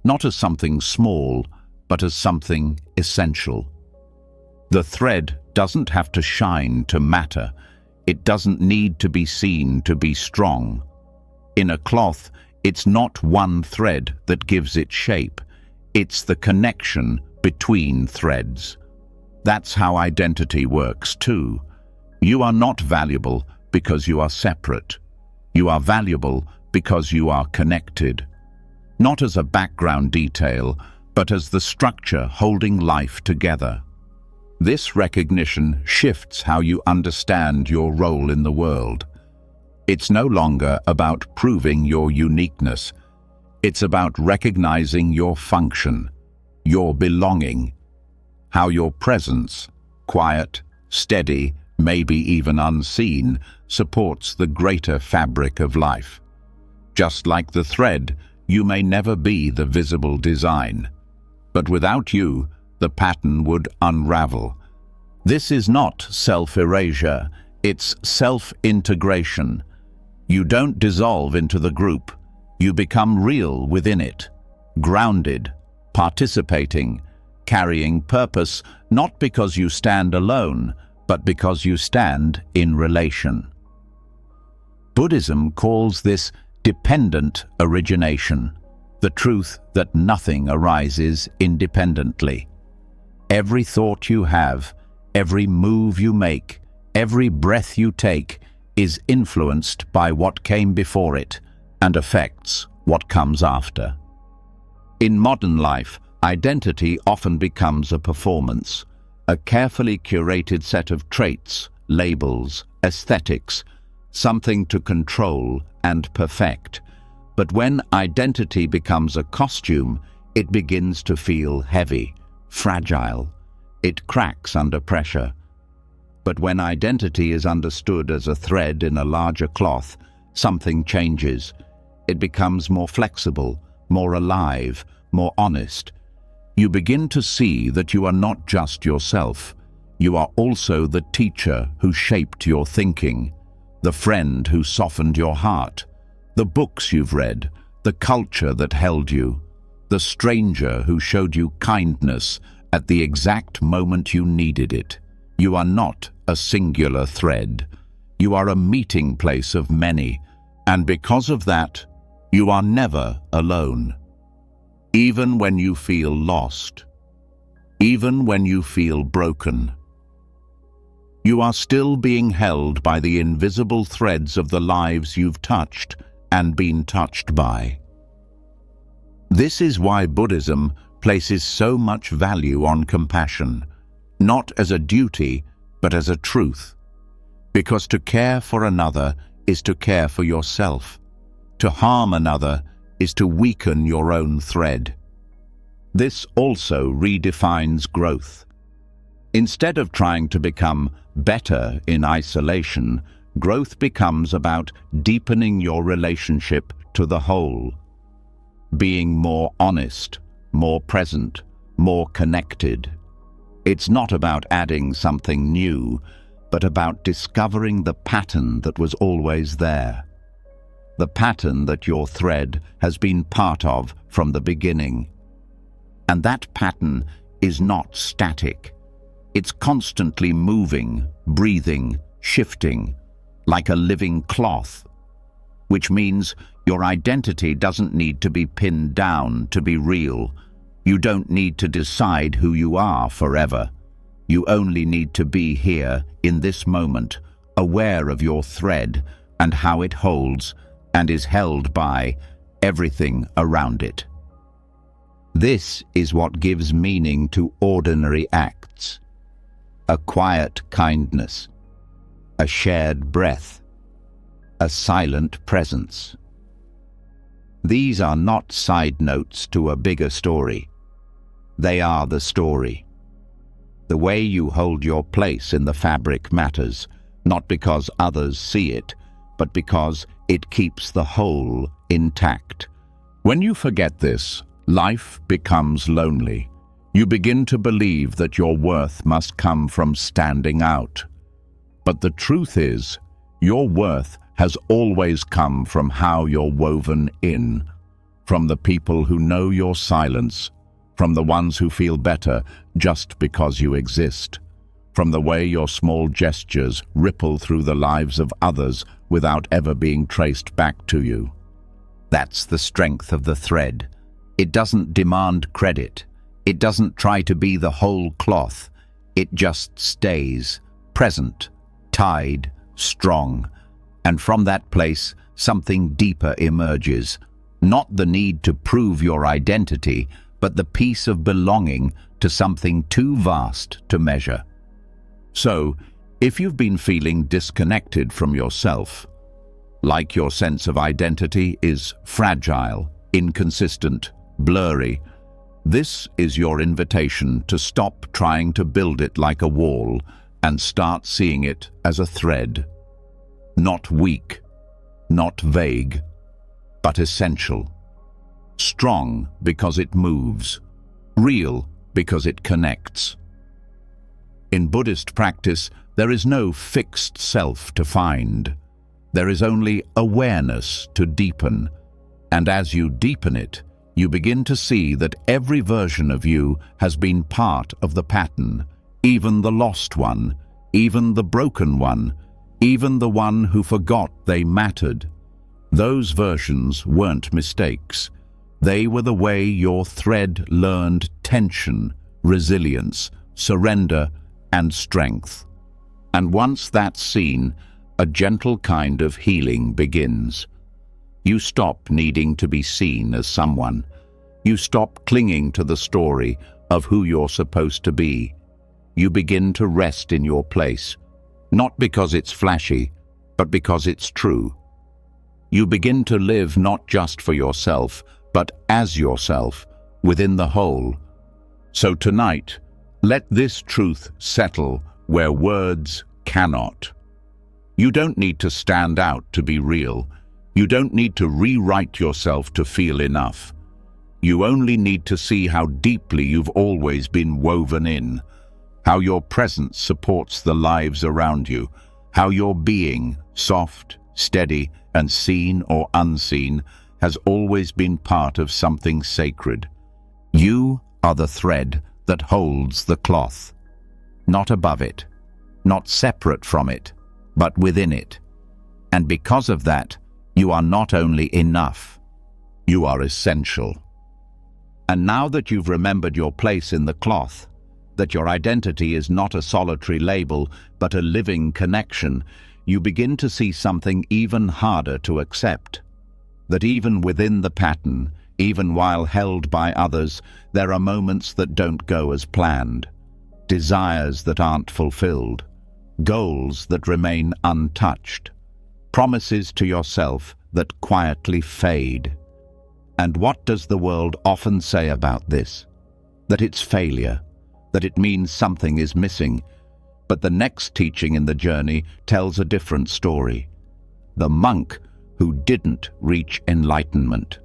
not as something small, but as something essential. The thread doesn't have to shine to matter. It doesn't need to be seen to be strong. In a cloth, it's not one thread that gives it shape. It's the connection between threads. That's how identity works too. You are not valuable because you are separate. You are valuable because you are connected. Not as a background detail, but as the structure holding life together. This recognition shifts how you understand your role in the world. It's no longer about proving your uniqueness. It's about recognizing your function, your belonging, how your presence, quiet, steady, maybe even unseen, supports the greater fabric of life. Just like the thread, you may never be the visible design. But without you, the pattern would unravel. This is not self-erasure, it's self-integration. You don't dissolve into the group. You become real within it, grounded, participating, carrying purpose, not because you stand alone, but because you stand in relation. Buddhism calls this dependent origination, the truth that nothing arises independently. Every thought you have, every move you make, every breath you take is influenced by what came before it and affects what comes after. In modern life, identity often becomes a performance, a carefully curated set of traits, labels, aesthetics, something to control and perfect. But when identity becomes a costume, it begins to feel heavy, fragile. It cracks under pressure. But when identity is understood as a thread in a larger cloth, something changes. It becomes more flexible, more alive, more honest. You begin to see that you are not just yourself. You are also the teacher who shaped your thinking, the friend who softened your heart, the books you've read, the culture that held you, the stranger who showed you kindness at the exact moment you needed it. You are not a singular thread. You are a meeting place of many, and because of that, you are never alone. Even when you feel lost, even when you feel broken, you are still being held by the invisible threads of the lives you've touched and been touched by. This is why Buddhism places so much value on compassion, not as a duty, but as a truth. Because to care for another is to care for yourself. To harm another is to weaken your own thread. This also redefines growth. Instead of trying to become better in isolation, growth becomes about deepening your relationship to the whole, being more honest, more present, more connected. It's not about adding something new, but about discovering the pattern that was always there. The pattern that your thread has been part of from the beginning. And that pattern is not static. It's constantly moving, breathing, shifting, like a living cloth. Which means your identity doesn't need to be pinned down to be real. You don't need to decide who you are forever. You only need to be here in this moment, aware of your thread and how it holds and is held by everything around it. This is what gives meaning to ordinary acts. A quiet kindness, a shared breath, a silent presence. These are not side notes to a bigger story. They are the story. The way you hold your place in the fabric matters, not because others see it, but because it keeps the whole intact. When you forget this, life becomes lonely. You begin to believe that your worth must come from standing out. But the truth is, your worth has always come from how you're woven in, from the people who know your silence, from the ones who feel better just because you exist, from the way your small gestures ripple through the lives of others without ever being traced back to you. That's the strength of the thread. It doesn't demand credit. It doesn't try to be the whole cloth. It just stays, present, tied, strong. And from that place, something deeper emerges. Not the need to prove your identity, but the peace of belonging to something too vast to measure. So, if you've been feeling disconnected from yourself, like your sense of identity is fragile, inconsistent, blurry, this is your invitation to stop trying to build it like a wall and start seeing it as a thread. Not weak, not vague, but essential. Strong because it moves, real because it connects. In Buddhist practice, there is no fixed self to find. There is only awareness to deepen, and as you deepen it, you begin to see that every version of you has been part of the pattern, even the lost one, even the broken one, even the one who forgot they mattered. Those versions weren't mistakes. They were the way your thread learned tension, resilience, surrender, and strength. And once that's seen, a gentle kind of healing begins. You stop needing to be seen as someone. You stop clinging to the story of who you're supposed to be. You begin to rest in your place, not because it's flashy, but because it's true. You begin to live not just for yourself, but as yourself, within the whole. So tonight, let this truth settle where words cannot. You don't need to stand out to be real. You don't need to rewrite yourself to feel enough. You only need to see how deeply you've always been woven in, how your presence supports the lives around you, how your being, soft, steady, and seen or unseen, has always been part of something sacred. You are the thread that holds the cloth, not above it, not separate from it, but within it. And because of that, you are not only enough, you are essential. And now that you've remembered your place in the cloth, that your identity is not a solitary label, but a living connection, you begin to see something even harder to accept. That even within the pattern, even while held by others, there are moments that don't go as planned, desires that aren't fulfilled, goals that remain untouched, promises to yourself that quietly fade. And what does the world often say about this? That it's failure, that it means something is missing. But the next teaching in the journey tells a different story. The monk who didn't reach enlightenment.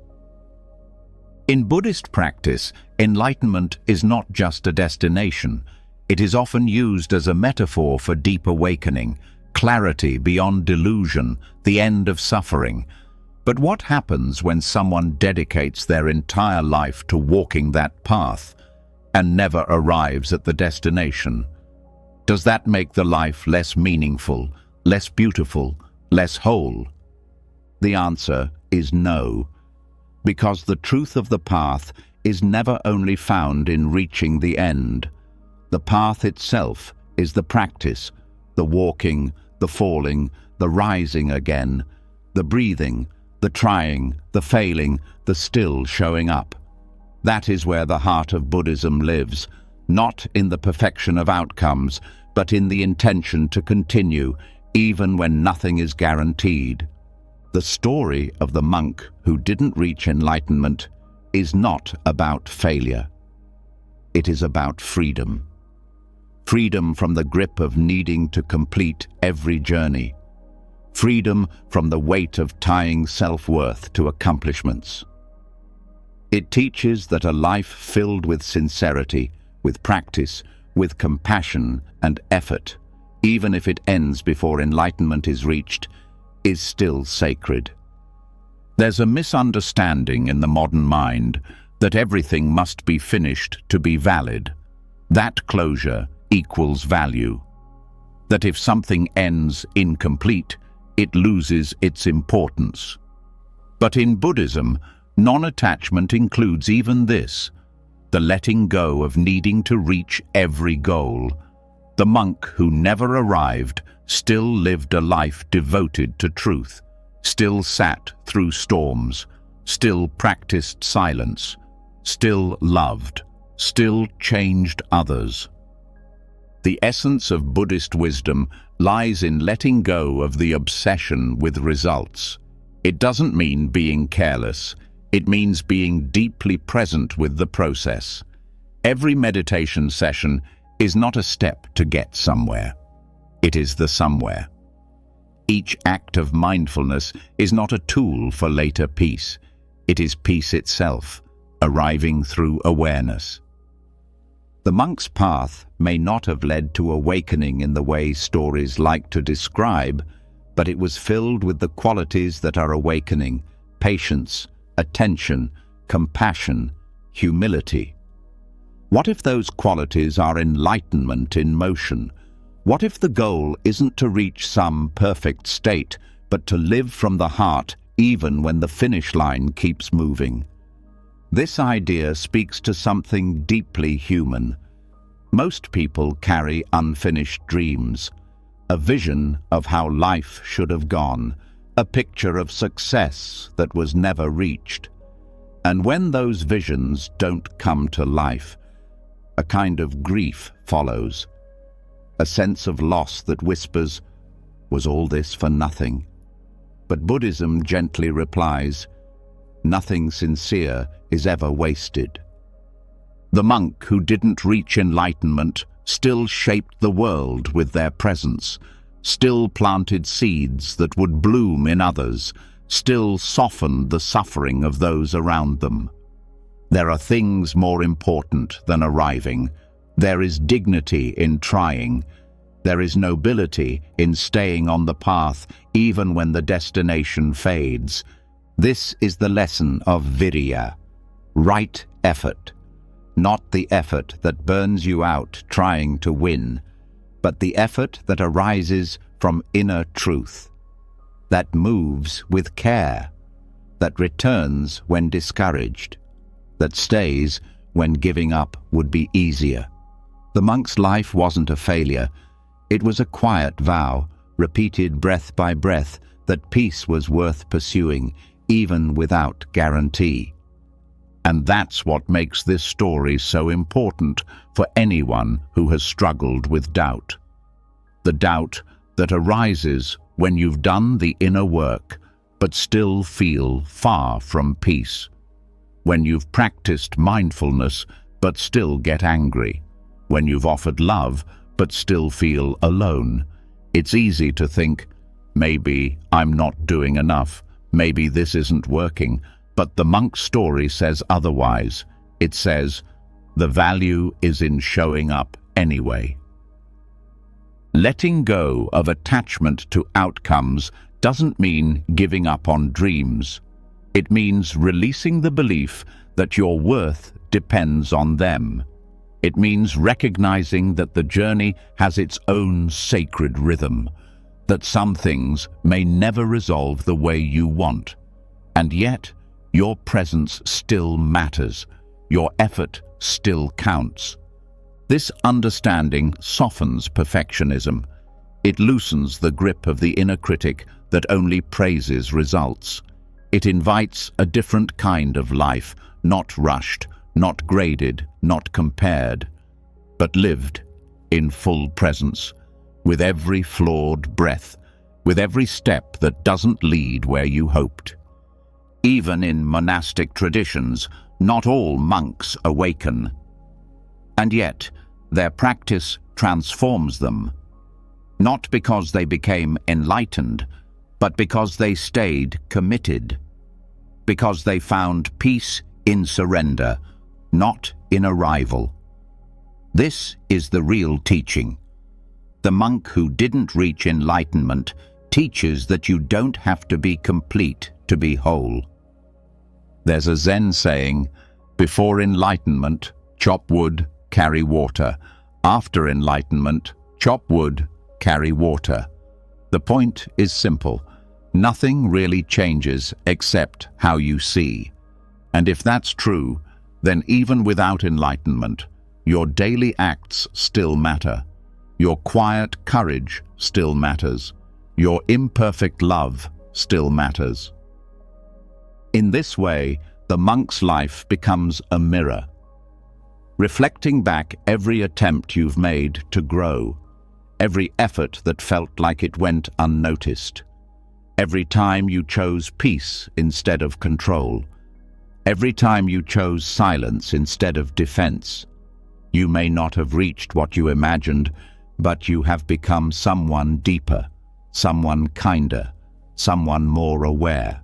In Buddhist practice, enlightenment is not just a destination, It is often used as a metaphor for deep awakening, clarity beyond delusion, the end of suffering. But what happens when someone dedicates their entire life to walking that path and never arrives at the destination? Does that make the life less meaningful, less beautiful, less whole? The answer is no, because the truth of the path is never only found in reaching the end. The path itself is the practice, the walking, the falling, the rising again, the breathing, the trying, the failing, the still showing up. That is where the heart of Buddhism lives, not in the perfection of outcomes, but in the intention to continue, even when nothing is guaranteed. The story of the monk who didn't reach enlightenment is not about failure. It is about freedom. Freedom from the grip of needing to complete every journey. Freedom from the weight of tying self-worth to accomplishments. It teaches that a life filled with sincerity, with practice, with compassion and effort, even if it ends before enlightenment is reached, is still sacred. There's a misunderstanding in the modern mind that everything must be finished to be valid. That closure equals value. That if something ends incomplete, it loses its importance. But in Buddhism, non-attachment includes even this, the letting go of needing to reach every goal. The monk who never arrived still lived a life devoted to truth, still sat through storms, still practiced silence, still loved, still changed others. The essence of Buddhist wisdom lies in letting go of the obsession with results. It doesn't mean being careless. It means being deeply present with the process. Every meditation session is not a step to get somewhere. It is the somewhere. Each act of mindfulness is not a tool for later peace. It is peace itself, arriving through awareness. The monk's path may not have led to awakening in the way stories like to describe, but it was filled with the qualities that are awakening: patience, attention, compassion, humility. What if those qualities are enlightenment in motion? What if the goal isn't to reach some perfect state, but to live from the heart even when the finish line keeps moving? This idea speaks to something deeply human. Most people carry unfinished dreams, a vision of how life should have gone, a picture of success that was never reached. And when those visions don't come to life, a kind of grief follows, a sense of loss that whispers, "Was all this for nothing?" But Buddhism gently replies, nothing sincere is ever wasted. The monk who didn't reach enlightenment still shaped the world with their presence, still planted seeds that would bloom in others, still softened the suffering of those around them. There are things more important than arriving. There is dignity in trying. There is nobility in staying on the path even when the destination fades. This is the lesson of virya, right effort. Not the effort that burns you out trying to win, but the effort that arises from inner truth, that moves with care, that returns when discouraged, that stays when giving up would be easier. The monk's life wasn't a failure. It was a quiet vow, repeated breath by breath, that peace was worth pursuing, even without guarantee. And that's what makes this story so important for anyone who has struggled with doubt. The doubt that arises when you've done the inner work but still feel far from peace. When you've practiced mindfulness but still get angry. When you've offered love but still feel alone. It's easy to think, maybe I'm not doing enough, maybe this isn't working. But the monk's story says otherwise. It says, the value is in showing up anyway. Letting go of attachment to outcomes doesn't mean giving up on dreams. It means releasing the belief that your worth depends on them. It means recognizing that the journey has its own sacred rhythm, that some things may never resolve the way you want, and yet your presence still matters, your effort still counts. This understanding softens perfectionism. It loosens the grip of the inner critic that only praises results. It invites a different kind of life, not rushed, not graded, not compared, but lived in full presence, with every flawed breath, with every step that doesn't lead where you hoped. Even in monastic traditions, not all monks awaken. And yet, their practice transforms them, not because they became enlightened, but because they stayed committed, because they found peace in surrender, not in arrival. This is the real teaching. The monk who didn't reach enlightenment teaches that you don't have to be complete to be whole. There's a Zen saying, before enlightenment, chop wood, carry water. After enlightenment, chop wood, carry water. The point is simple. Nothing really changes except how you see. And if that's true, then even without enlightenment, your daily acts still matter. Your quiet courage still matters. Your imperfect love still matters. In this way, the monk's life becomes a mirror, reflecting back every attempt you've made to grow, every effort that felt like it went unnoticed, every time you chose peace instead of control, every time you chose silence instead of defense. You may not have reached what you imagined, but you have become someone deeper, someone kinder, someone more aware.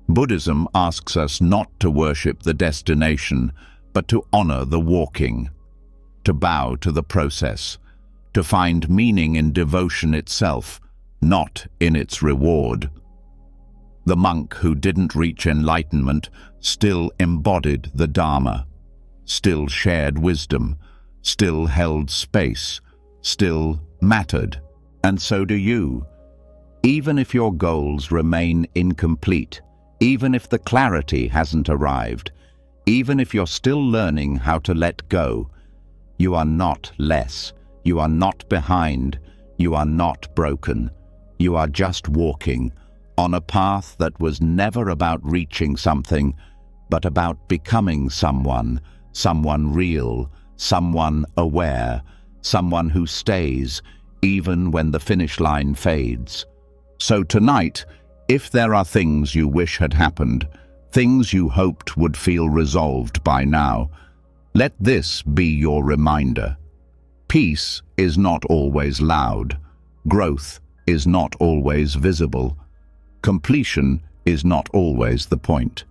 Buddhism asks us not to worship the destination, but to honor the walking, to bow to the process, to find meaning in devotion itself, not in its reward. The monk who didn't reach enlightenment still embodied the Dharma, still shared wisdom, still held space, still mattered, and so do you. Even if your goals remain incomplete, even if the clarity hasn't arrived, even if you're still learning how to let go, you are not less, you are not behind, you are not broken. You are just walking on a path that was never about reaching something, but about becoming someone, someone real, someone aware, someone who stays even when the finish line fades. So tonight, if there are things you wish had happened, things you hoped would feel resolved by now, let this be your reminder. Peace is not always loud. Growth is not always visible. Completion is not always the point.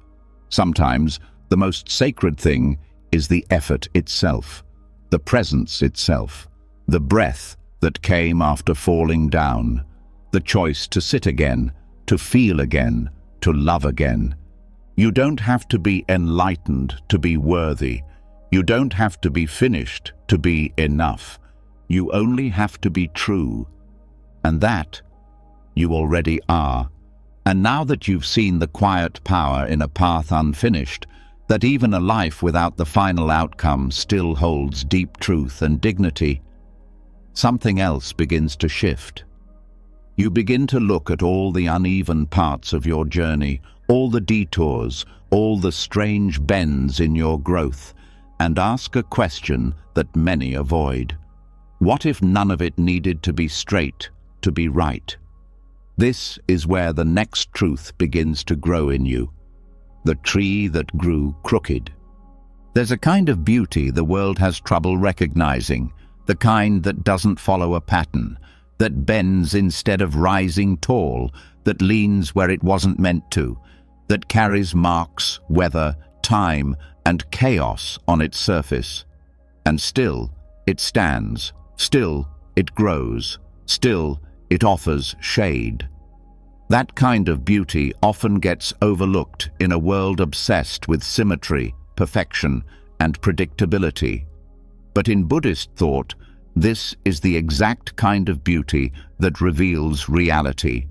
Sometimes the most sacred thing is the effort itself, the presence itself, the breath that came after falling down, the choice to sit again, to feel again, to love again. You don't have to be enlightened to be worthy. You don't have to be finished to be enough. You only have to be true. And that you already are. And now that you've seen the quiet power in a path unfinished, that even a life without the final outcome still holds deep truth and dignity, something else begins to shift. You begin to look at all the uneven parts of your journey, all the detours, all the strange bends in your growth, and ask a question that many avoid. What if none of it needed to be straight, to be right? This is where the next truth begins to grow in you, the tree that grew crooked. There's a kind of beauty the world has trouble recognizing, the kind that doesn't follow a pattern, that bends instead of rising tall, that leans where it wasn't meant to, that carries marks, weather, time, and chaos on its surface. And still, it stands. Still, it grows. Still, it offers shade. That kind of beauty often gets overlooked in a world obsessed with symmetry, perfection, and predictability. But in Buddhist thought, this is the exact kind of beauty that reveals reality.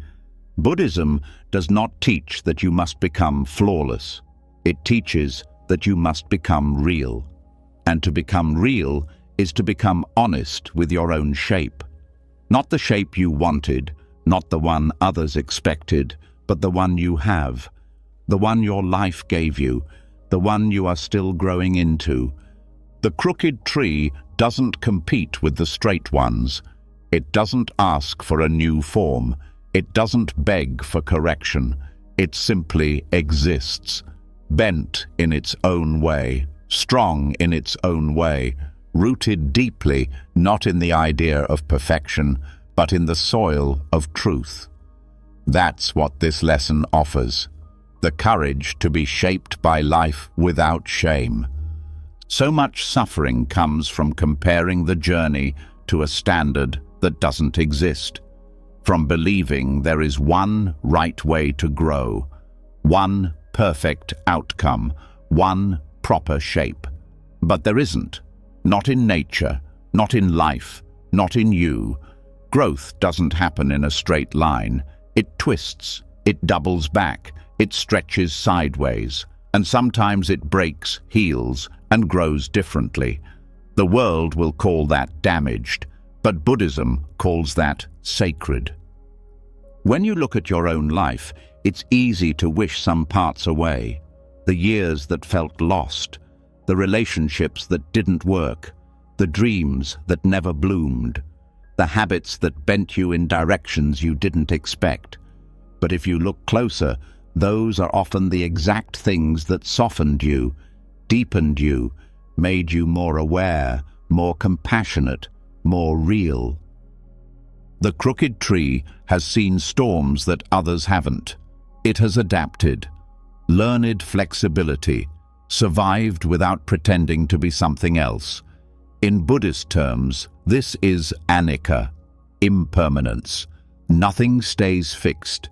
Buddhism does not teach that you must become flawless. It teaches that you must become real. And to become real is to become honest with your own shape. Not the shape you wanted, not the one others expected, but the one you have, the one your life gave you, the one you are still growing into. The crooked tree doesn't compete with the straight ones. It doesn't ask for a new form. It doesn't beg for correction. It simply exists, bent in its own way, strong in its own way, rooted deeply not in the idea of perfection, but in the soil of truth. That's what this lesson offers, the courage to be shaped by life without shame. So much suffering comes from comparing the journey to a standard that doesn't exist, from believing there is one right way to grow, one perfect outcome, one proper shape. But there isn't. Not in nature, not in life, not in you. Growth doesn't happen in a straight line. It twists, it doubles back, it stretches sideways, and sometimes it breaks, heals, and grows differently. The world will call that damaged, but Buddhism calls that sacred. When you look at your own life, it's easy to wish some parts away. The years that felt lost, the relationships that didn't work, the dreams that never bloomed, the habits that bent you in directions you didn't expect. But if you look closer, those are often the exact things that softened you, deepened you, made you more aware, more compassionate, more real. The crooked tree has seen storms that others haven't. It has adapted, learned flexibility, survived without pretending to be something else. In Buddhist terms, this is anicca, impermanence. Nothing stays fixed,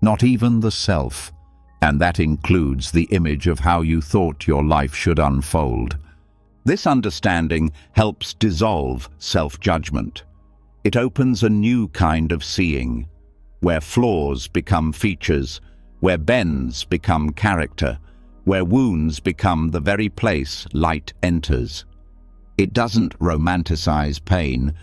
not even the self, and that includes the image of how you thought your life should unfold. This understanding helps dissolve self-judgment. It opens a new kind of seeing, where flaws become features, where bends become character, where wounds become the very place light enters. It doesn't romanticize pain,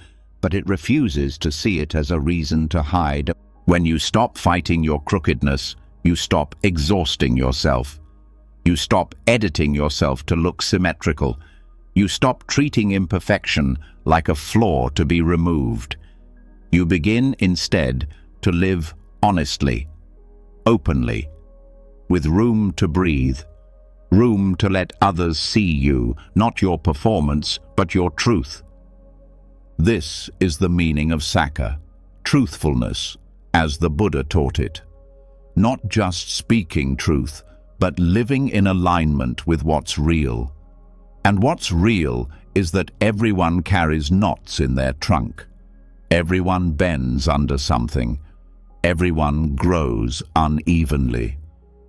but it refuses to see it as a reason to hide. When you stop fighting your crookedness, you stop exhausting yourself. You stop editing yourself to look symmetrical. You stop treating imperfection like a flaw to be removed. You begin instead to live honestly, openly, with room to breathe, room to let others see you, not your performance, but your truth. This is the meaning of Sacca, truthfulness, as the Buddha taught it. Not just speaking truth, but living in alignment with what's real. And what's real is that everyone carries knots in their trunk. Everyone bends under something. Everyone grows unevenly.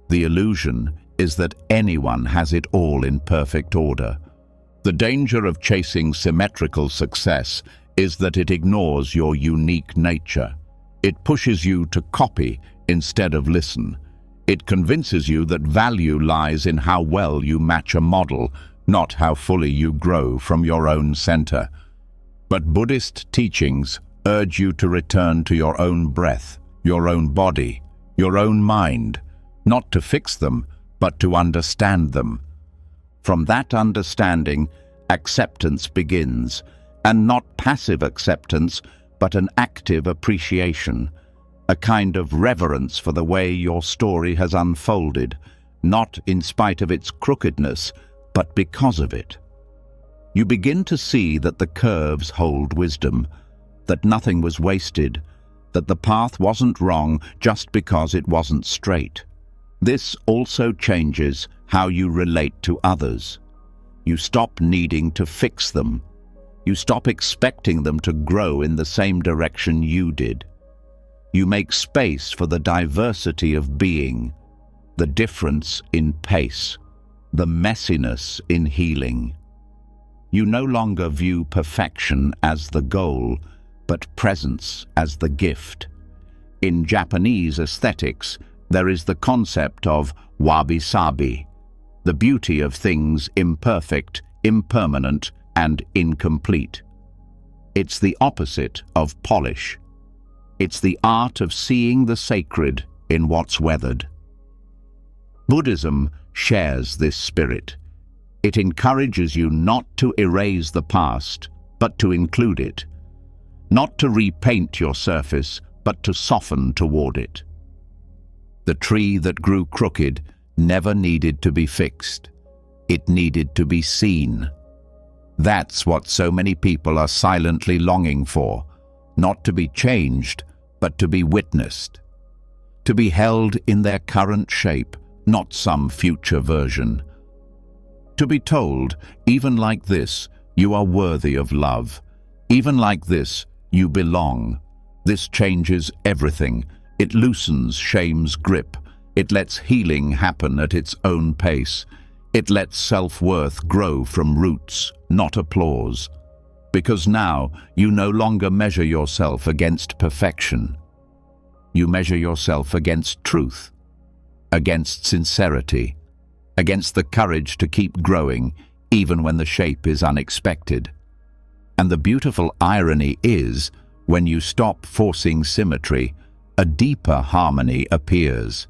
The illusion is that anyone has it all in perfect order. The danger of chasing symmetrical success is that it ignores your unique nature. It pushes you to copy instead of listen. It convinces you that value lies in how well you match a model, not how fully you grow from your own center. But Buddhist teachings urge you to return to your own breath, your own body, your own mind, not to fix them, but to understand them. From that understanding, acceptance begins, and not passive acceptance, but an active appreciation, a kind of reverence for the way your story has unfolded, not in spite of its crookedness, but because of it. You begin to see that the curves hold wisdom, that nothing was wasted, that the path wasn't wrong just because it wasn't straight. This also changes how you relate to others. You stop needing to fix them. You stop expecting them to grow in the same direction you did. You make space for the diversity of being, the difference in pace, the messiness in healing. You no longer view perfection as the goal, but presence as the gift. In Japanese aesthetics, there is the concept of wabi-sabi, the beauty of things imperfect, impermanent, and incomplete. It's the opposite of polish. It's the art of seeing the sacred in what's weathered. Buddhism shares this spirit. It encourages you not to erase the past, but to include it. Not to repaint your surface, but to soften toward it. The tree that grew crooked never needed to be fixed. It needed to be seen. That's what so many people are silently longing for, not to be changed, but to be witnessed. To be held in their current shape, not some future version. To be told, even like this, you are worthy of love. Even like this, you belong. This changes everything. It loosens shame's grip. It lets healing happen at its own pace. It lets self-worth grow from roots, not applause. Because now you no longer measure yourself against perfection. You measure yourself against truth, against sincerity, against the courage to keep growing even when the shape is unexpected. And the beautiful irony is, when you stop forcing symmetry, a deeper harmony appears.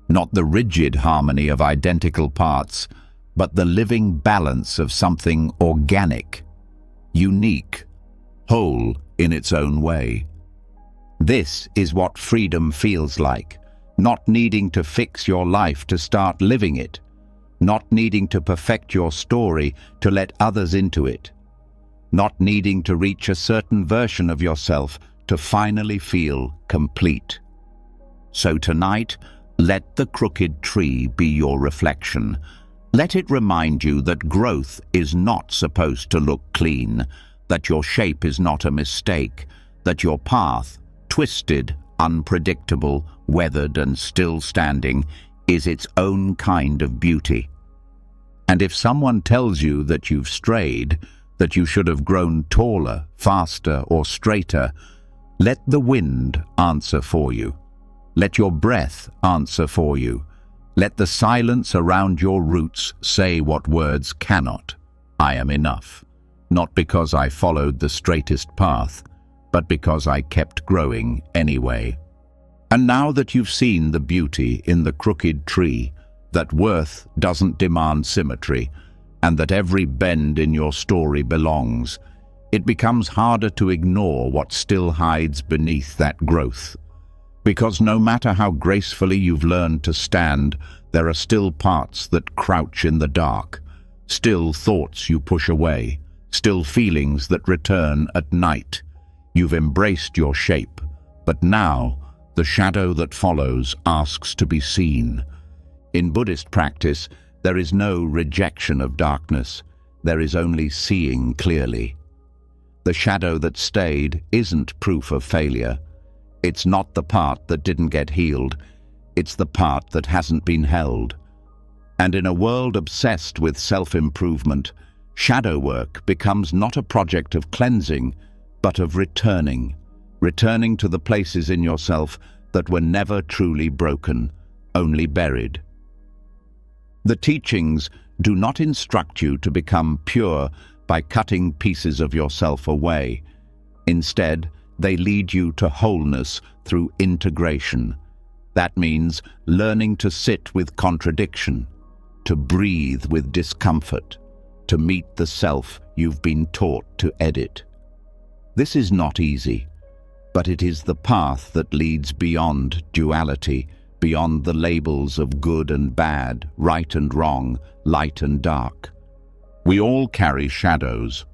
Not the rigid harmony of identical parts, but the living balance of something organic, unique, whole in its own way. This is what freedom feels like, not needing to fix your life to start living it, not needing to perfect your story to let others into it, not needing to reach a certain version of yourself to finally feel complete. So tonight, let the crooked tree be your reflection. Let it remind you that growth is not supposed to look clean, that your shape is not a mistake, that your path, twisted, unpredictable, weathered and still standing, is its own kind of beauty. And if someone tells you that you've strayed, that you should have grown taller, faster or straighter, let the wind answer for you. Let your breath answer for you. Let the silence around your roots say what words cannot. I am enough, not because I followed the straightest path, but because I kept growing anyway. And now that you've seen the beauty in the crooked tree, that worth doesn't demand symmetry, and that every bend in your story belongs, it becomes harder to ignore what still hides beneath that growth. Because no matter how gracefully you've learned to stand, there are still parts that crouch in the dark, still thoughts you push away, still feelings that return at night. You've embraced your shape, but now the shadow that follows asks to be seen. In Buddhist practice, there is no rejection of darkness, there is only seeing clearly. The shadow that stayed isn't proof of failure. It's not the part that didn't get healed, it's the part that hasn't been held. And in a world obsessed with self-improvement, shadow work becomes not a project of cleansing, but of returning to the places in yourself that were never truly broken, only buried. The teachings do not instruct you to become pure by cutting pieces of yourself away. Instead, they lead you to wholeness through integration. That means learning to sit with contradiction, to breathe with discomfort, to meet the self you've been taught to edit. This is not easy, but it is the path that leads beyond duality, beyond the labels of good and bad, right and wrong, light and dark. We all carry shadows.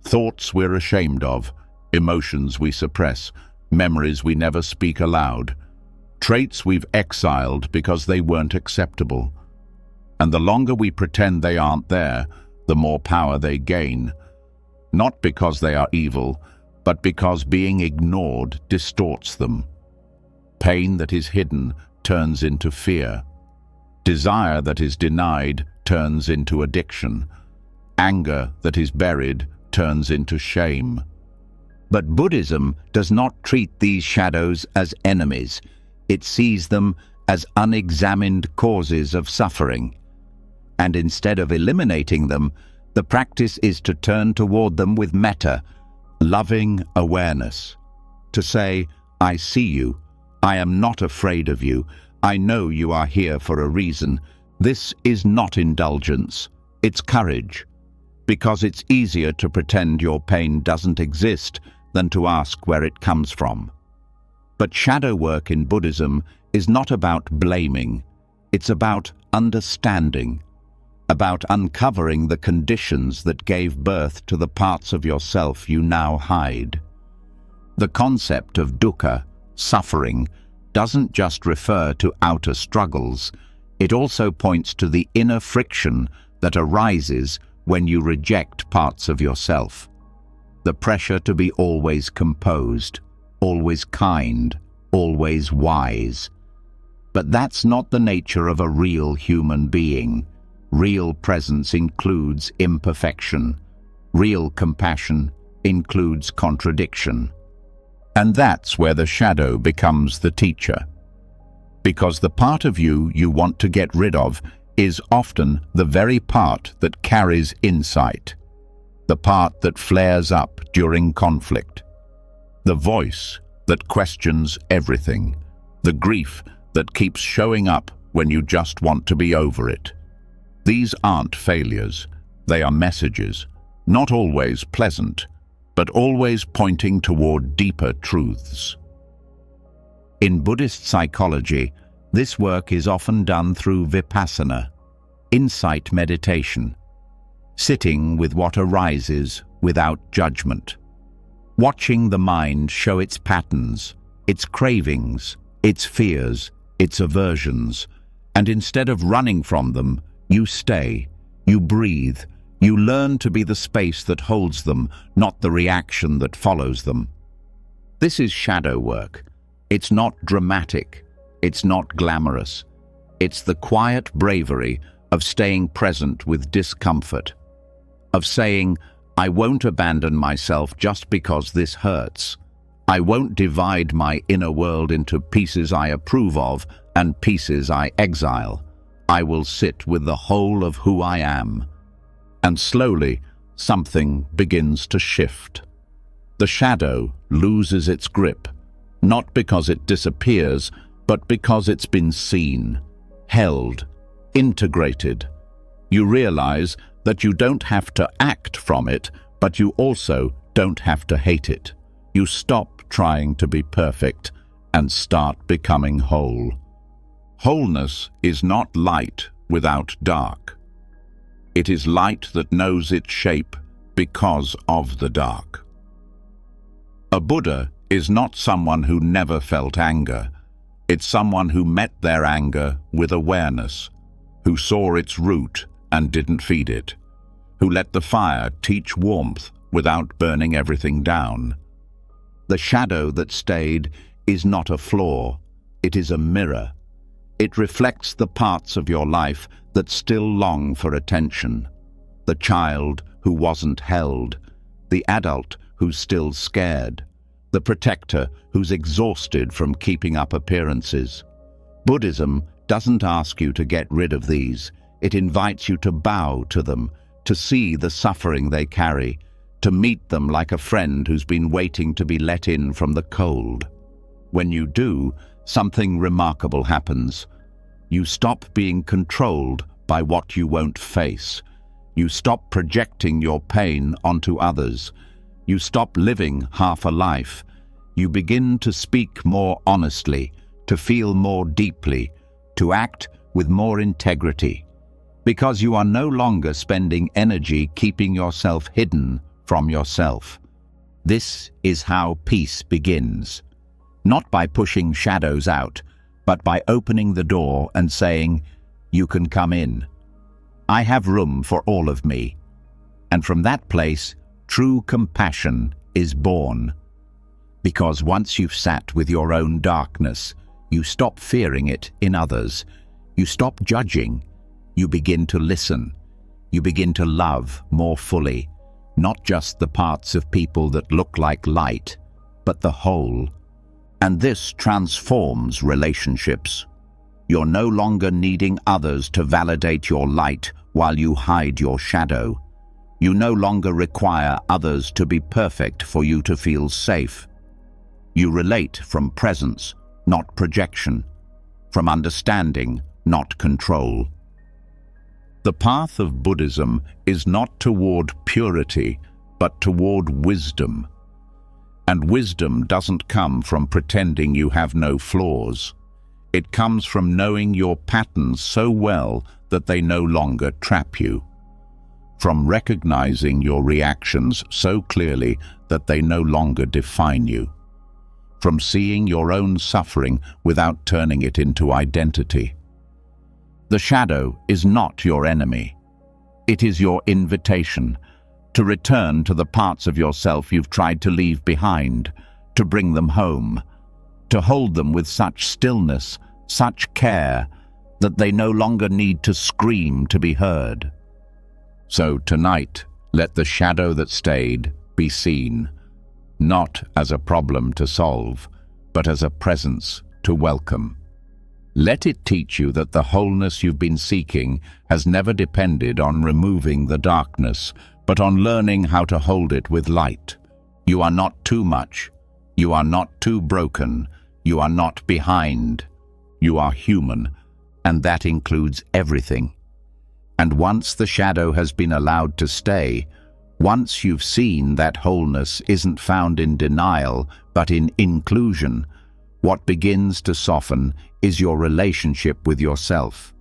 Thoughts we're ashamed of, emotions we suppress, memories we never speak aloud, traits we've exiled because they weren't acceptable. And the longer we pretend they aren't there, the more power they gain. not because they are evil, but because being ignored distorts them. Pain that is hidden turns into fear. Desire that is denied turns into addiction. Anger that is buried turns into shame. But Buddhism does not treat these shadows as enemies. It sees them as unexamined causes of suffering. And instead of eliminating them, the practice is to turn toward them with metta, loving awareness. To say, I see you. I am not afraid of you. I know you are here for a reason. This is not indulgence. It's courage. Because it's easier to pretend your pain doesn't exist than to ask where it comes from. But shadow work in Buddhism is not about blaming. It's about understanding, about uncovering the conditions that gave birth to the parts of yourself you now hide. The concept of dukkha, suffering, doesn't just refer to outer struggles. It also points to the inner friction that arises when you reject parts of yourself. The pressure to be always composed, always kind, always wise. But that's not the nature of a real human being. Real presence includes imperfection. Real compassion includes contradiction. And that's where the shadow becomes the teacher. Because the part of you you want to get rid of is often the very part that carries insight, the part that flares up during conflict, the voice that questions everything, the grief that keeps showing up when you just want to be over it. These aren't failures, they are messages, not always pleasant, but always pointing toward deeper truths. In Buddhist psychology, this work is often done through vipassana, insight meditation, sitting with what arises without judgment, watching the mind show its patterns, its cravings, its fears, its aversions, and instead of running from them, you stay, you breathe, you learn to be the space that holds them, not the reaction that follows them. This is shadow work. It's not dramatic. It's not glamorous. It's the quiet bravery of staying present with discomfort, of saying, I won't abandon myself just because this hurts. I won't divide my inner world into pieces I approve of and pieces I exile. I will sit with the whole of who I am. And slowly, something begins to shift. The shadow loses its grip, not because it disappears, but because it's been seen, held, integrated. You realize that you don't have to act from it, but you also don't have to hate it. You stop trying to be perfect and start becoming whole. Wholeness is not light without dark. It is light that knows its shape because of the dark. A Buddha is not someone who never felt anger. It's someone who met their anger with awareness, who saw its root and didn't feed it, who let the fire teach warmth without burning everything down. The shadow that stayed is not a flaw, it is a mirror. It reflects the parts of your life that still long for attention. The child who wasn't held, the adult who's still scared, the protector who's exhausted from keeping up appearances. Buddhism doesn't ask you to get rid of these. It invites you to bow to them, to see the suffering they carry, to meet them like a friend who's been waiting to be let in from the cold. When you do, something remarkable happens. You stop being controlled by what you won't face. You stop projecting your pain onto others. You stop living half a life. You begin to speak more honestly, to feel more deeply, to act with more integrity, because you are no longer spending energy keeping yourself hidden from yourself. This is how peace begins, not by pushing shadows out, but by opening the door and saying, you can come in. I have room for all of me. And from that place, true compassion is born. Because once you've sat with your own darkness, you stop fearing it in others. You stop judging. You begin to listen. You begin to love more fully, not just the parts of people that look like light, but the whole. And this transforms relationships. You're no longer needing others to validate your light while you hide your shadow. You no longer require others to be perfect for you to feel safe. You relate from presence, not projection, from understanding, not control. The path of Buddhism is not toward purity, but toward wisdom. And wisdom doesn't come from pretending you have no flaws. It comes from knowing your patterns so well that they no longer trap you. From recognizing your reactions so clearly that they no longer define you. From seeing your own suffering without turning it into identity. The shadow is not your enemy. It is your invitation to return to the parts of yourself you've tried to leave behind, to bring them home, to hold them with such stillness, such care, that they no longer need to scream to be heard. So tonight, let the shadow that stayed be seen, not as a problem to solve, but as a presence to welcome. Let it teach you that the wholeness you've been seeking has never depended on removing the darkness, but on learning how to hold it with light. You are not too much. You are not too broken. You are not behind. You are human, and that includes everything. And once the shadow has been allowed to stay, once you've seen that wholeness isn't found in denial, but in inclusion, what begins to soften is your relationship with yourself.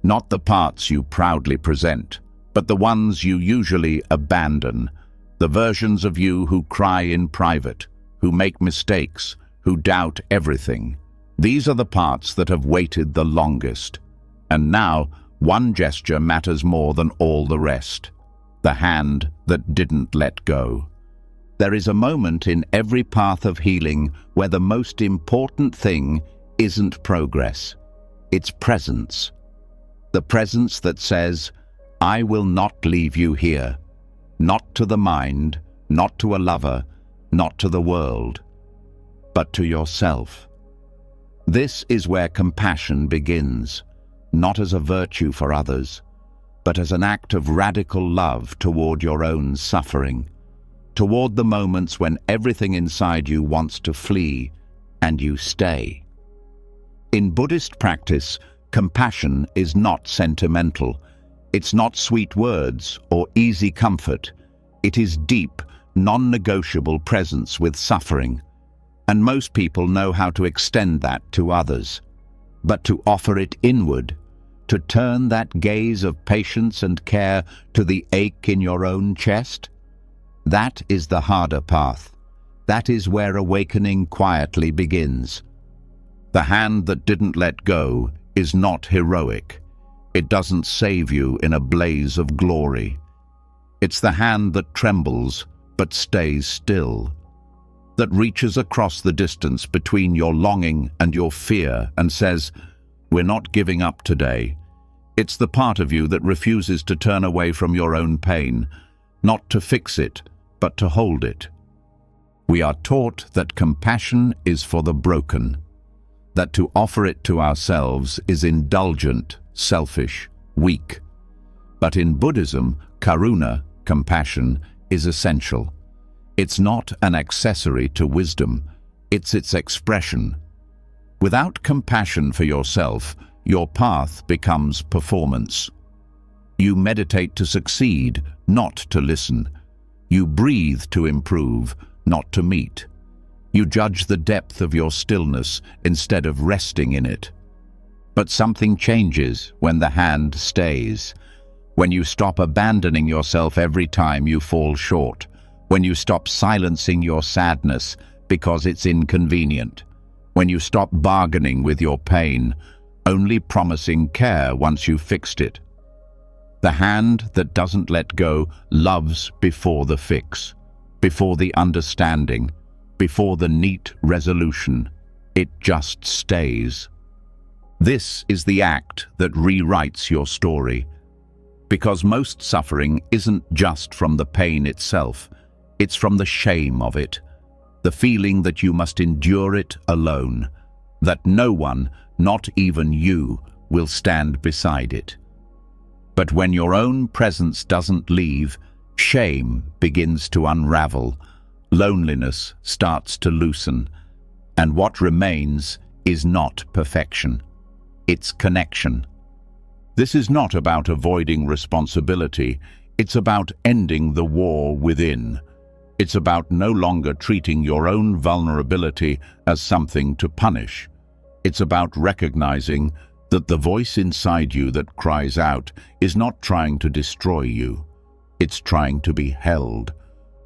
Not the parts you proudly present, but the ones you usually abandon, the versions of you who cry in private, who make mistakes, who doubt everything. These are the parts that have waited the longest. And now, one gesture matters more than all the rest. The hand that didn't let go. There is a moment in every path of healing where the most important thing isn't progress. It's presence. The presence that says, I will not leave you here. Not to the mind, not to a lover, not to the world, but to yourself. This is where compassion begins, not as a virtue for others, but as an act of radical love toward your own suffering, toward the moments when everything inside you wants to flee and you stay. In Buddhist practice, compassion is not sentimental. It's not sweet words or easy comfort. It is deep, non-negotiable presence with suffering. And most people know how to extend that to others. But to offer it inward, to turn that gaze of patience and care to the ache in your own chest, that is the harder path. That is where awakening quietly begins. The hand that didn't let go is not heroic. It doesn't save you in a blaze of glory. It's the hand that trembles but stays still, that reaches across the distance between your longing and your fear and says, we're not giving up today. It's the part of you that refuses to turn away from your own pain, not to fix it, but to hold it. We are taught that compassion is for the broken, that to offer it to ourselves is indulgent, selfish, weak. But in Buddhism, karuna, compassion, is essential. It's not an accessory to wisdom, it's its expression. Without compassion for yourself, your path becomes performance. You meditate to succeed, not to listen. You breathe to improve, not to meet. You judge the depth of your stillness instead of resting in it. But something changes when the hand stays, when you stop abandoning yourself every time you fall short, when you stop silencing your sadness because it's inconvenient, when you stop bargaining with your pain, only promising care once you've fixed it. The hand that doesn't let go loves before the fix, before the understanding, before the neat resolution. It just stays. This is the act that rewrites your story. Because most suffering isn't just from the pain itself, it's from the shame of it, the feeling that you must endure it alone, that no one, not even you, will stand beside it. But when your own presence doesn't leave, shame begins to unravel, loneliness starts to loosen, and what remains is not perfection. It's connection. This is not about avoiding responsibility. It's about ending the war within. It's about no longer treating your own vulnerability as something to punish. It's about recognizing that the voice inside you that cries out is not trying to destroy you. It's trying to be held.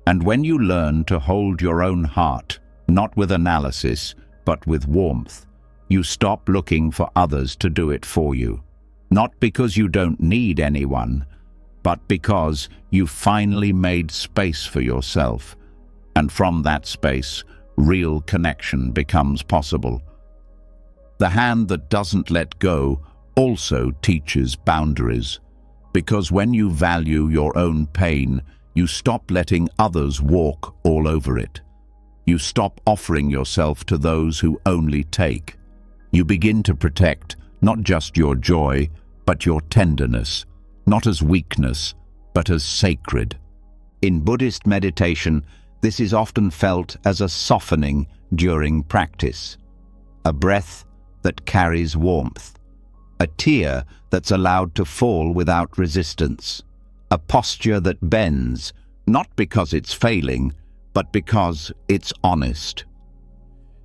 And when you learn to hold your own heart, not with analysis, but with warmth, you stop looking for others to do it for you. Not because you don't need anyone, but because you've finally made space for yourself. And from that space, real connection becomes possible. The hand that doesn't let go also teaches boundaries, because when you value your own pain, you stop letting others walk all over it. You stop offering yourself to those who only take. You begin to protect not just your joy, but your tenderness, not as weakness, but as sacred. In Buddhist meditation, this is often felt as a softening during practice, a breath that carries warmth, a tear that's allowed to fall without resistance, a posture that bends, not because it's failing, but because it's honest.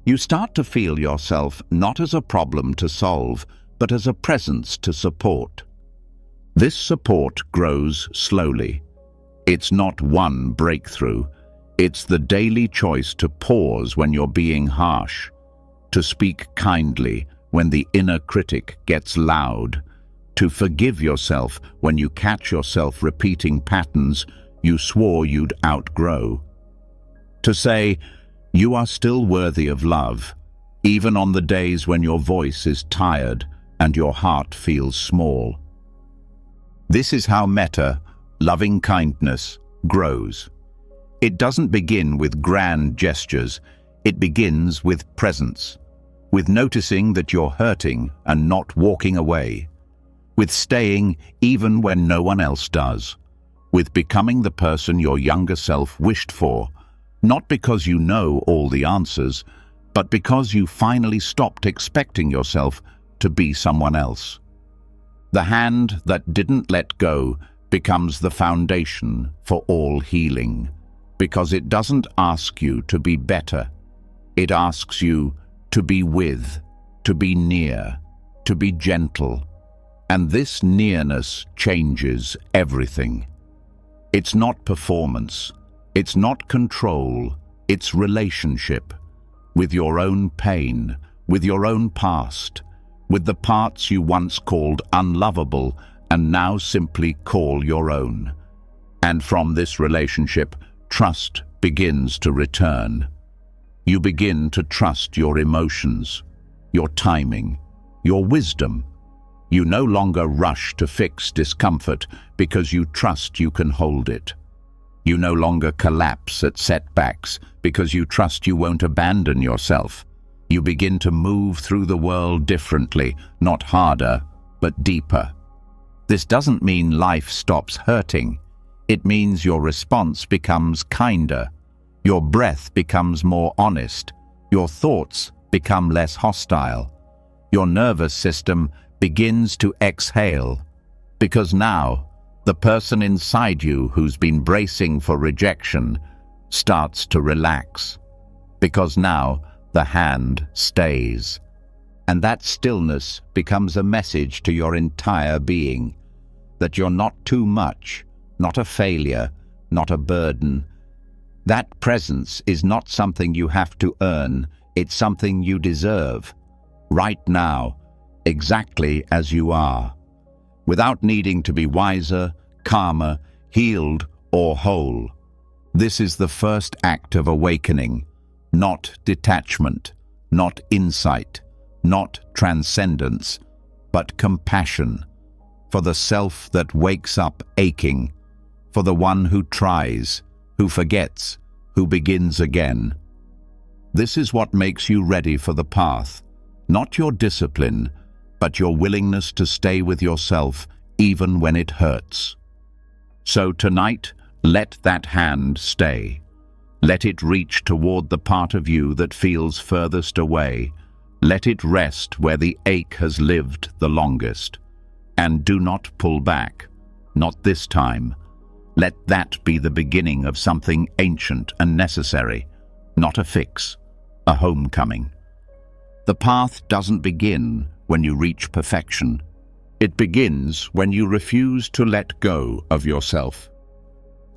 You start to feel yourself not as a problem to solve, but as a presence to support. This support grows slowly. It's not one breakthrough. It's the daily choice to pause when you're being harsh, to speak kindly when the inner critic gets loud, to forgive yourself when you catch yourself repeating patterns you swore you'd outgrow, to say, you are still worthy of love, even on the days when your voice is tired and your heart feels small. This is how metta, loving kindness, grows. It doesn't begin with grand gestures. It begins with presence, with noticing that you're hurting and not walking away, with staying even when no one else does, with becoming the person your younger self wished for, not because you know all the answers, but because you finally stopped expecting yourself to be someone else. The hand that didn't let go becomes the foundation for all healing, because it doesn't ask you to be better. It asks you to be with, to be near, to be gentle. And this nearness changes everything. It's not performance. It's not control. It's relationship with your own pain, with your own past, with the parts you once called unlovable and now simply call your own. And from this relationship, trust begins to return. You begin to trust your emotions, your timing, your wisdom. You no longer rush to fix discomfort because you trust you can hold it. You no longer collapse at setbacks because you trust you won't abandon yourself. You begin to move through the world differently, not harder, but deeper. This doesn't mean life stops hurting. It means your response becomes kinder. Your breath becomes more honest. Your thoughts become less hostile. Your nervous system begins to exhale. Because now, the person inside you who's been bracing for rejection starts to relax. Because now, the hand stays. And that stillness becomes a message to your entire being, that you're not too much, not a failure, not a burden. That presence is not something you have to earn, it's something you deserve, right now, exactly as you are. without needing to be wiser, calmer, healed, or whole. This is the first act of awakening, not detachment, not insight, not transcendence, but compassion, for the self that wakes up aching, for the one who tries, who forgets, who begins again. This is what makes you ready for the path, not your discipline, but your willingness to stay with yourself even when it hurts. So tonight, let that hand stay. Let it reach toward the part of you that feels furthest away. Let it rest where the ache has lived the longest. And do not pull back, not this time. Let that be the beginning of something ancient and necessary, not a fix, a homecoming. The path doesn't begin when you reach perfection. It begins when you refuse to let go of yourself.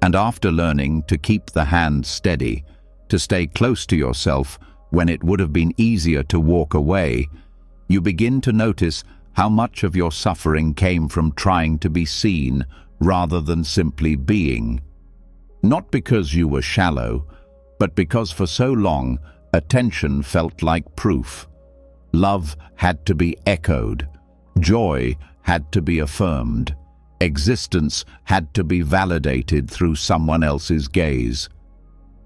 And after learning to keep the hand steady, to stay close to yourself when it would have been easier to walk away, you begin to notice how much of your suffering came from trying to be seen rather than simply being. Not because you were shallow, but because for so long attention felt like proof. Love had to be echoed. Joy had to be affirmed. Existence had to be validated through someone else's gaze.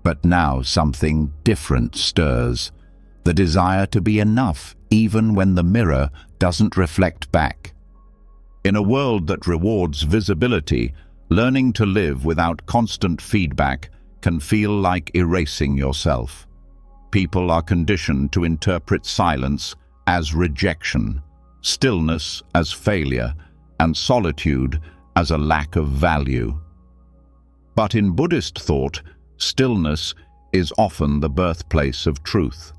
But now something different stirs. The desire to be enough even when the mirror doesn't reflect back. In a world that rewards visibility, learning to live without constant feedback can feel like erasing yourself. People are conditioned to interpret silence as rejection, stillness as failure, and solitude as a lack of value. But in Buddhist thought, stillness is often the birthplace of truth.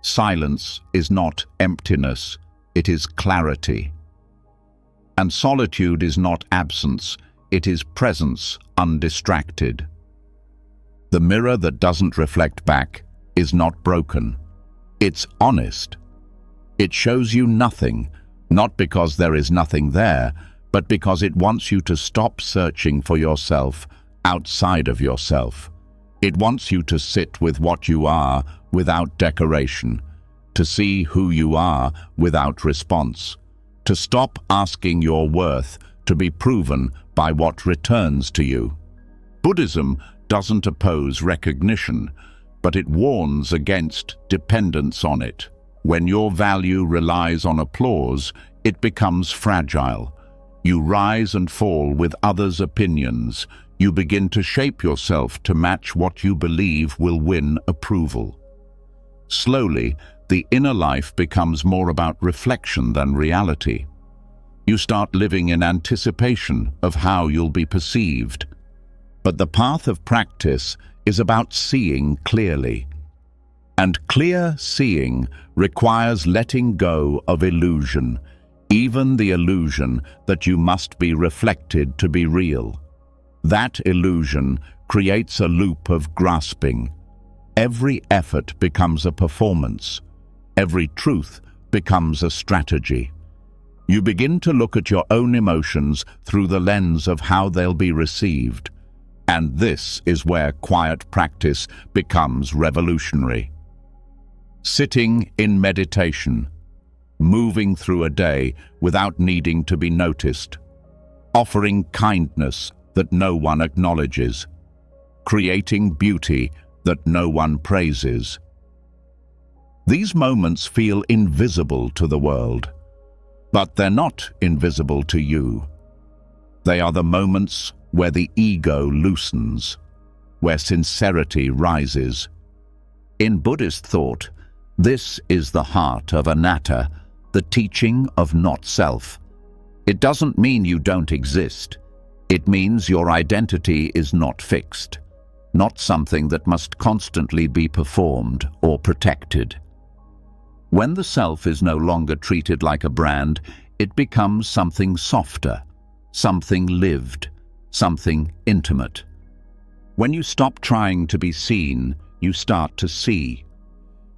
Silence is not emptiness, it is clarity. And solitude is not absence, it is presence undistracted. The mirror that doesn't reflect back is not broken. It's honest. It shows you nothing, not because there is nothing there, but because it wants you to stop searching for yourself outside of yourself. It wants you to sit with what you are without decoration, to see who you are without response, to stop asking your worth to be proven by what returns to you. Buddhism doesn't oppose recognition, but it warns against dependence on it. When your value relies on applause, it becomes fragile. You rise and fall with others' opinions. You begin to shape yourself to match what you believe will win approval. Slowly, the inner life becomes more about reflection than reality. You start living in anticipation of how you'll be perceived. But the path of practice is about seeing clearly. And clear seeing requires letting go of illusion, even the illusion that you must be reflected to be real. That illusion creates a loop of grasping. Every effort becomes a performance. Every truth becomes a strategy. You begin to look at your own emotions through the lens of how they'll be received. And this is where quiet practice becomes revolutionary. Sitting in meditation, moving through a day without needing to be noticed, offering kindness that no one acknowledges, creating beauty that no one praises. These moments feel invisible to the world, but they're not invisible to you. They are the moments where the ego loosens, where sincerity rises. In Buddhist thought, this is the heart of anatta, the teaching of not self. It doesn't mean you don't exist. It means your identity is not fixed, not something that must constantly be performed or protected. When the self is no longer treated like a brand, it becomes something softer, something lived, something intimate. When you stop trying to be seen, you start to see.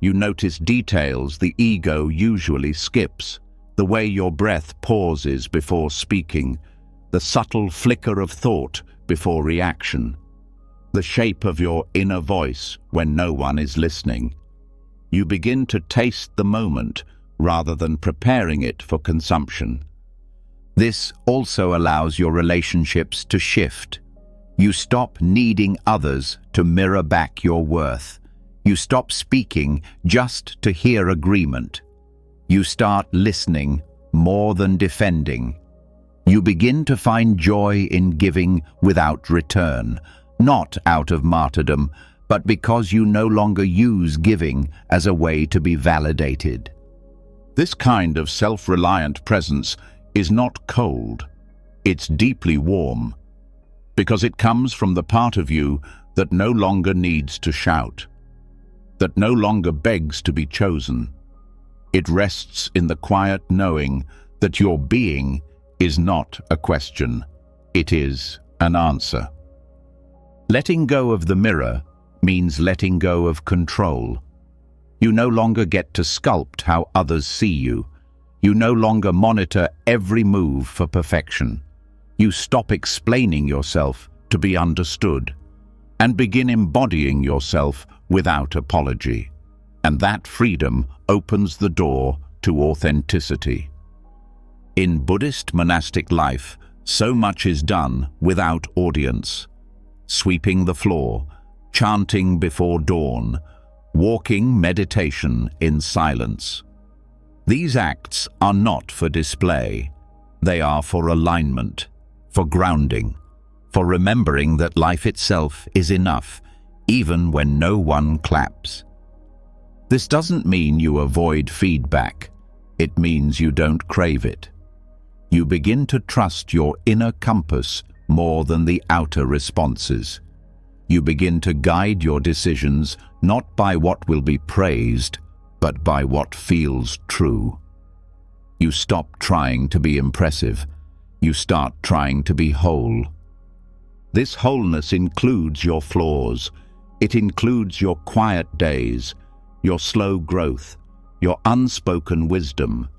You notice details the ego usually skips, the way your breath pauses before speaking, the subtle flicker of thought before reaction, the shape of your inner voice when no one is listening. You begin to taste the moment rather than preparing it for consumption. This also allows your relationships to shift. You stop needing others to mirror back your worth. You stop speaking just to hear agreement. You start listening more than defending. You begin to find joy in giving without return, not out of martyrdom, but because you no longer use giving as a way to be validated. This kind of self-reliant presence is not cold, it's deeply warm, because it comes from the part of you that no longer needs to shout, that no longer begs to be chosen. It rests in the quiet knowing that your being is not a question, it is an answer. Letting go of the mirror means letting go of control. You no longer get to sculpt how others see you. You no longer monitor every move for perfection. You stop explaining yourself to be understood and begin embodying yourself without apology. And that freedom opens the door to authenticity. In Buddhist monastic life, so much is done without audience. Sweeping the floor, chanting before dawn, walking meditation in silence. These acts are not for display. They are for alignment, for grounding, for remembering that life itself is enough, even when no one claps. This doesn't mean you avoid feedback. It means you don't crave it. You begin to trust your inner compass more than the outer responses. You begin to guide your decisions not by what will be praised, but by what feels true. You stop trying to be impressive. You start trying to be whole. This wholeness includes your flaws. It includes your quiet days, your slow growth, your unspoken wisdom.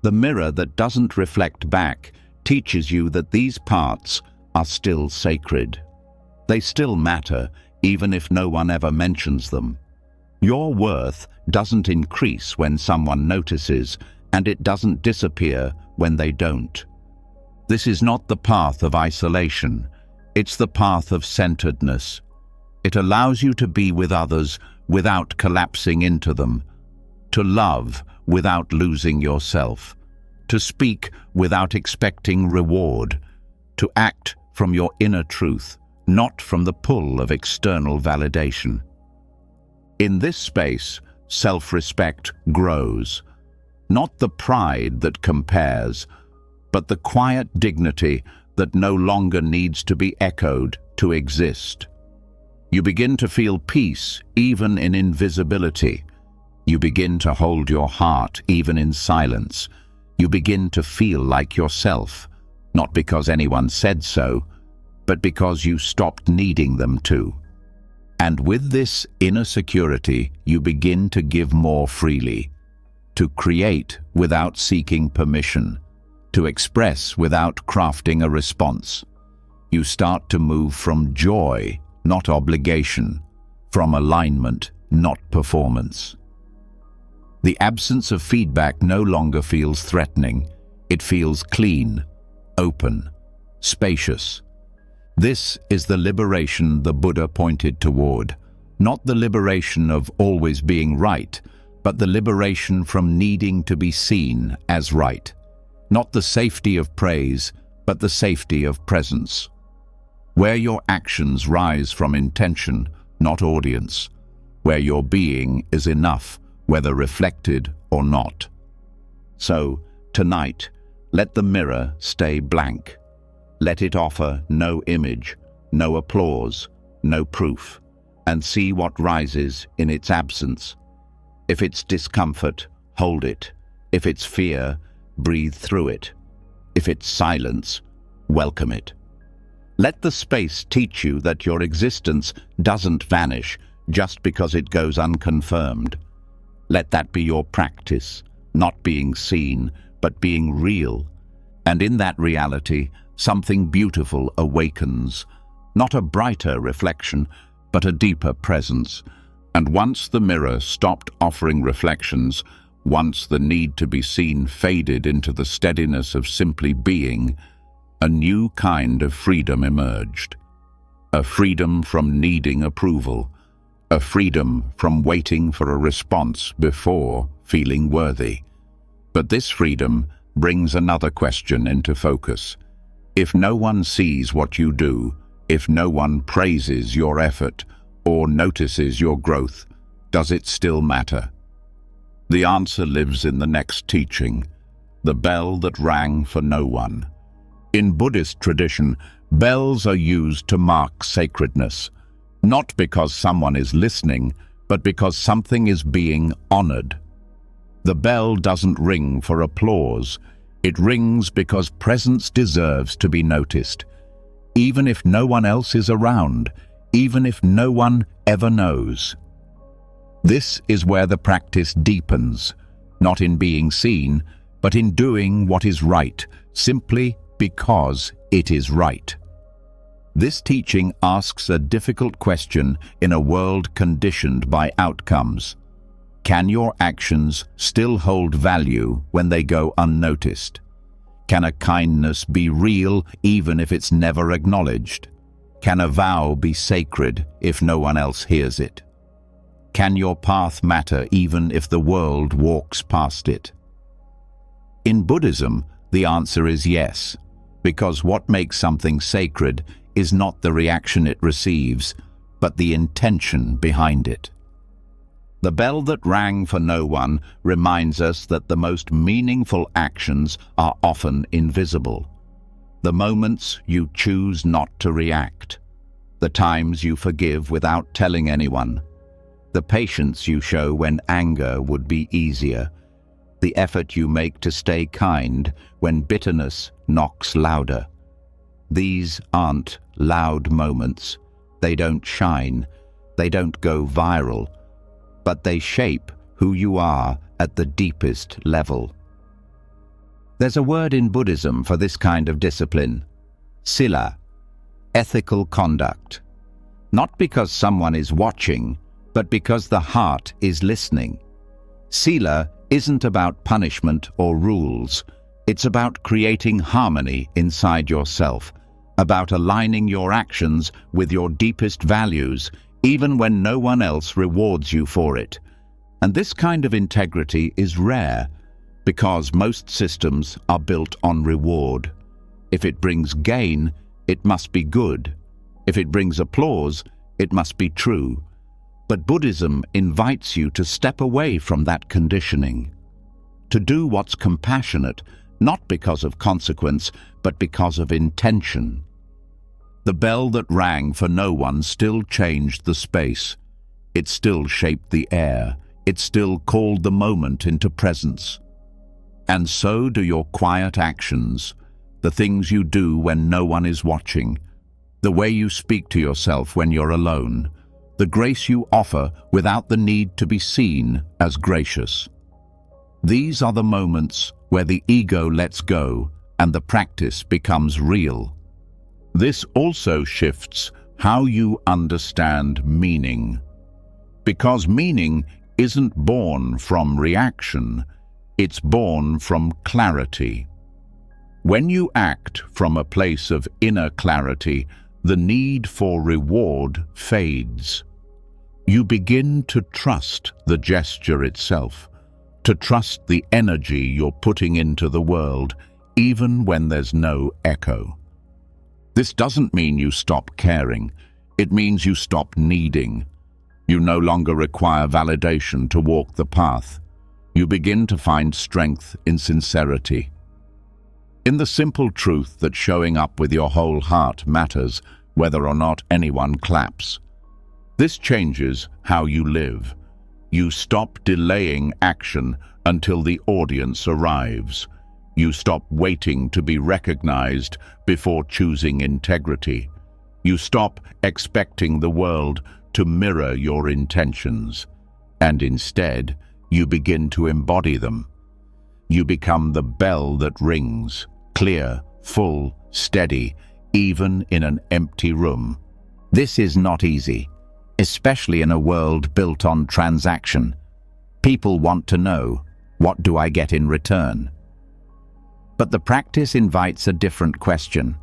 The mirror that doesn't reflect back teaches you that these parts are still sacred. They still matter, even if no one ever mentions them. Your worth doesn't increase when someone notices, and it doesn't disappear when they don't. This is not the path of isolation. It's the path of centeredness. It allows you to be with others without collapsing into them, to love without losing yourself, to speak without expecting reward, to act from your inner truth, not from the pull of external validation. In this space, self-respect grows, not the pride that compares, but the quiet dignity that no longer needs to be echoed to exist. You begin to feel peace even in invisibility. You begin to hold your heart even in silence. You begin to feel like yourself, not because anyone said so, but because you stopped needing them to. And with this inner security, you begin to give more freely, to create without seeking permission, to express without crafting a response. You start to move from joy, not obligation, from alignment, not performance. The absence of feedback no longer feels threatening. It feels clean, open, spacious. This is the liberation the Buddha pointed toward, not the liberation of always being right, but the liberation from needing to be seen as right, not the safety of praise, but the safety of presence. Where your actions rise from intention, not audience, where your being is enough, whether reflected or not. So, tonight, let the mirror stay blank. Let it offer no image, no applause, no proof, and see what rises in its absence. If it's discomfort, hold it. If it's fear, breathe through it. If it's silence, welcome it. Let the space teach you that your existence doesn't vanish just because it goes unconfirmed. Let that be your practice, not being seen, but being real. And in that reality, something beautiful awakens, not a brighter reflection, but a deeper presence. And once the mirror stopped offering reflections, once the need to be seen faded into the steadiness of simply being, a new kind of freedom emerged. A freedom from needing approval, a freedom from waiting for a response before feeling worthy. But this freedom brings another question into focus. If no one sees what you do, if no one praises your effort or notices your growth, does it still matter? The answer lives in the next teaching, the bell that rang for no one. In Buddhist tradition, bells are used to mark sacredness, not because someone is listening, but because something is being honored. The bell doesn't ring for applause. It rings because presence deserves to be noticed, even if no one else is around, even if no one ever knows. This is where the practice deepens, not in being seen, but in doing what is right, simply because it is right. This teaching asks a difficult question in a world conditioned by outcomes. Can your actions still hold value when they go unnoticed? Can a kindness be real even if it's never acknowledged? Can a vow be sacred if no one else hears it? Can your path matter even if the world walks past it? In Buddhism, the answer is yes, because what makes something sacred is not the reaction it receives, but the intention behind it. The bell that rang for no one reminds us that the most meaningful actions are often invisible. The moments you choose not to react, the times you forgive without telling anyone, the patience you show when anger would be easier, the effort you make to stay kind when bitterness knocks louder. These aren't loud moments. They don't shine. They don't go viral. But they shape who you are at the deepest level. There's a word in Buddhism for this kind of discipline: sila, ethical conduct. Not because someone is watching, but because the heart is listening. Sila isn't about punishment or rules. It's about creating harmony inside yourself, about aligning your actions with your deepest values, even when no one else rewards you for it. And this kind of integrity is rare, because most systems are built on reward. If it brings gain, it must be good. If it brings applause, it must be true. But Buddhism invites you to step away from that conditioning, to do what's compassionate, not because of consequence, but because of intention. The bell that rang for no one still changed the space. It still shaped the air. It still called the moment into presence. And so do your quiet actions, the things you do when no one is watching, the way you speak to yourself when you're alone, the grace you offer without the need to be seen as gracious. These are the moments where the ego lets go and the practice becomes real. This also shifts how you understand meaning. Because meaning isn't born from reaction, it's born from clarity. When you act from a place of inner clarity, the need for reward fades. You begin to trust the gesture itself, to trust the energy you're putting into the world, even when there's no echo. This doesn't mean you stop caring. It means you stop needing. You no longer require validation to walk the path. You begin to find strength in sincerity, in the simple truth that showing up with your whole heart matters, whether or not anyone claps. This changes how you live. You stop delaying action until the audience arrives. You stop waiting to be recognized before choosing integrity. You stop expecting the world to mirror your intentions, and instead, you begin to embody them. You become the bell that rings, clear, full, steady, even in an empty room. This is not easy, especially in a world built on transaction. People want to know, what do I get in return? But the practice invites a different question.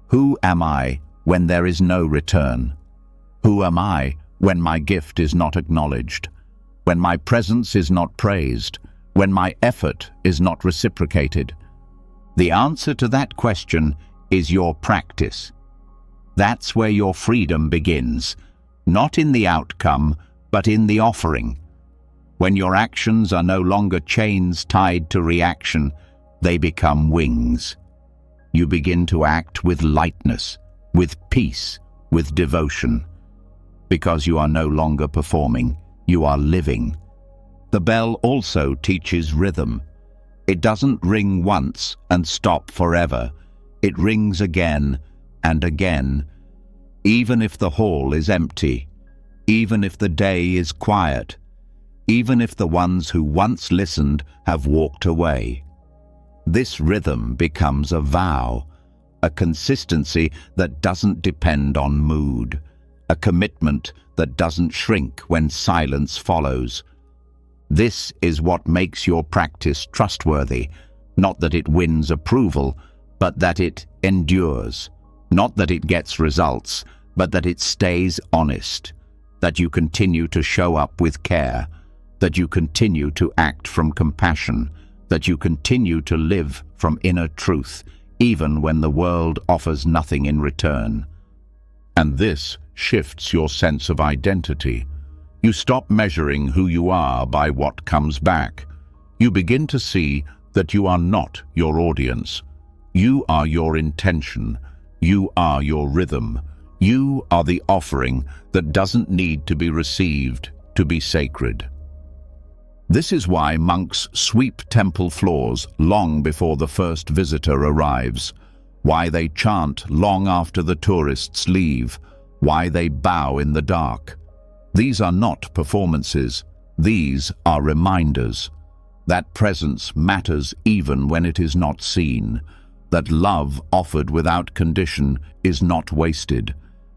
Who am I when there is no return? Who am I when my gift is not acknowledged? When my presence is not praised? When my effort is not reciprocated? The answer to that question is your practice. That's where your freedom begins, not in the outcome, but in the offering. When your actions are no longer chains tied to reaction, they become wings. You begin to act with lightness, with peace, with devotion. Because you are no longer performing, you are living. The bell also teaches rhythm. It doesn't ring once and stop forever. It rings again and again, even if the hall is empty, even if the day is quiet, even if the ones who once listened have walked away. This rhythm becomes a vow, a consistency that doesn't depend on mood, a commitment that doesn't shrink when silence follows. This is what makes your practice trustworthy, not that it wins approval, but that it endures, not that it gets results, but that it stays honest, that you continue to show up with care, that you continue to act from compassion, that you continue to live from inner truth, even when the world offers nothing in return. And this shifts your sense of identity. You stop measuring who you are by what comes back. You begin to see that you are not your audience. You are your intention. You are your rhythm. You are the offering that doesn't need to be received to be sacred. This is why monks sweep temple floors long before the first visitor arrives, why they chant long after the tourists leave, why they bow in the dark. These are not performances. These are reminders. That presence matters even when it is not seen. That love offered without condition is not wasted.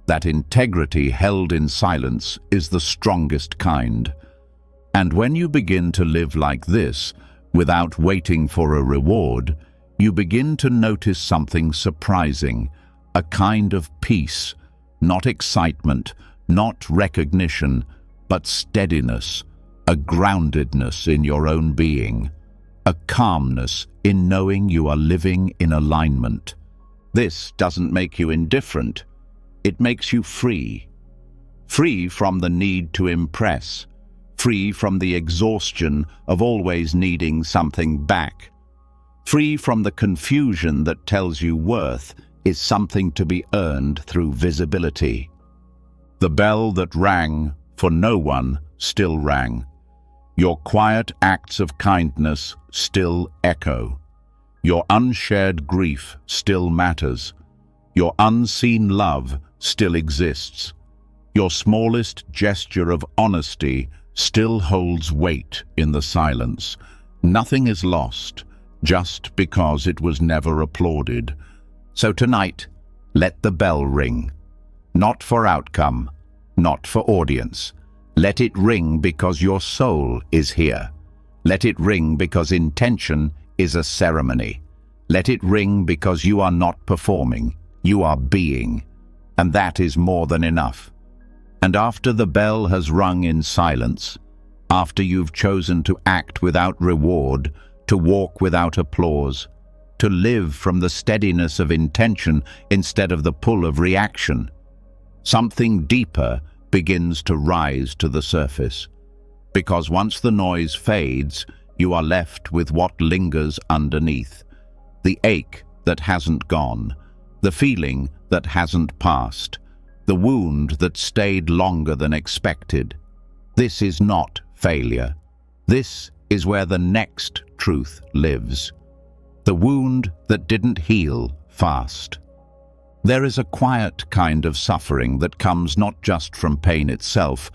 That integrity held in silence is the strongest kind. And when you begin to live like this, without waiting for a reward, you begin to notice something surprising, a kind of peace, not excitement, not recognition, but steadiness, a groundedness in your own being, a calmness in knowing you are living in alignment. This doesn't make you indifferent. It makes you free. Free from the need to impress. Free from the exhaustion of always needing something back. Free from the confusion that tells you worth is something to be earned through visibility. The bell that rang for no one still rang. Your quiet acts of kindness still echo. Your unshared grief still matters. Your unseen love still exists. Your smallest gesture of honesty still holds weight in the silence. Nothing is lost just because it was never applauded. So tonight, let the bell ring. Not for outcome, not for audience. Let it ring because your soul is here. Let it ring because intention is a ceremony. Let it ring because you are not performing, you are being. And that is more than enough. And after the bell has rung in silence, after you've chosen to act without reward, to walk without applause, to live from the steadiness of intention instead of the pull of reaction, something deeper begins to rise to the surface. Because once the noise fades, you are left with what lingers underneath. The ache that hasn't gone, the feeling that hasn't passed, the wound that stayed longer than expected. This is not failure. This is where the next truth lives. The wound that didn't heal fast. There is a quiet kind of suffering that comes not just from pain itself,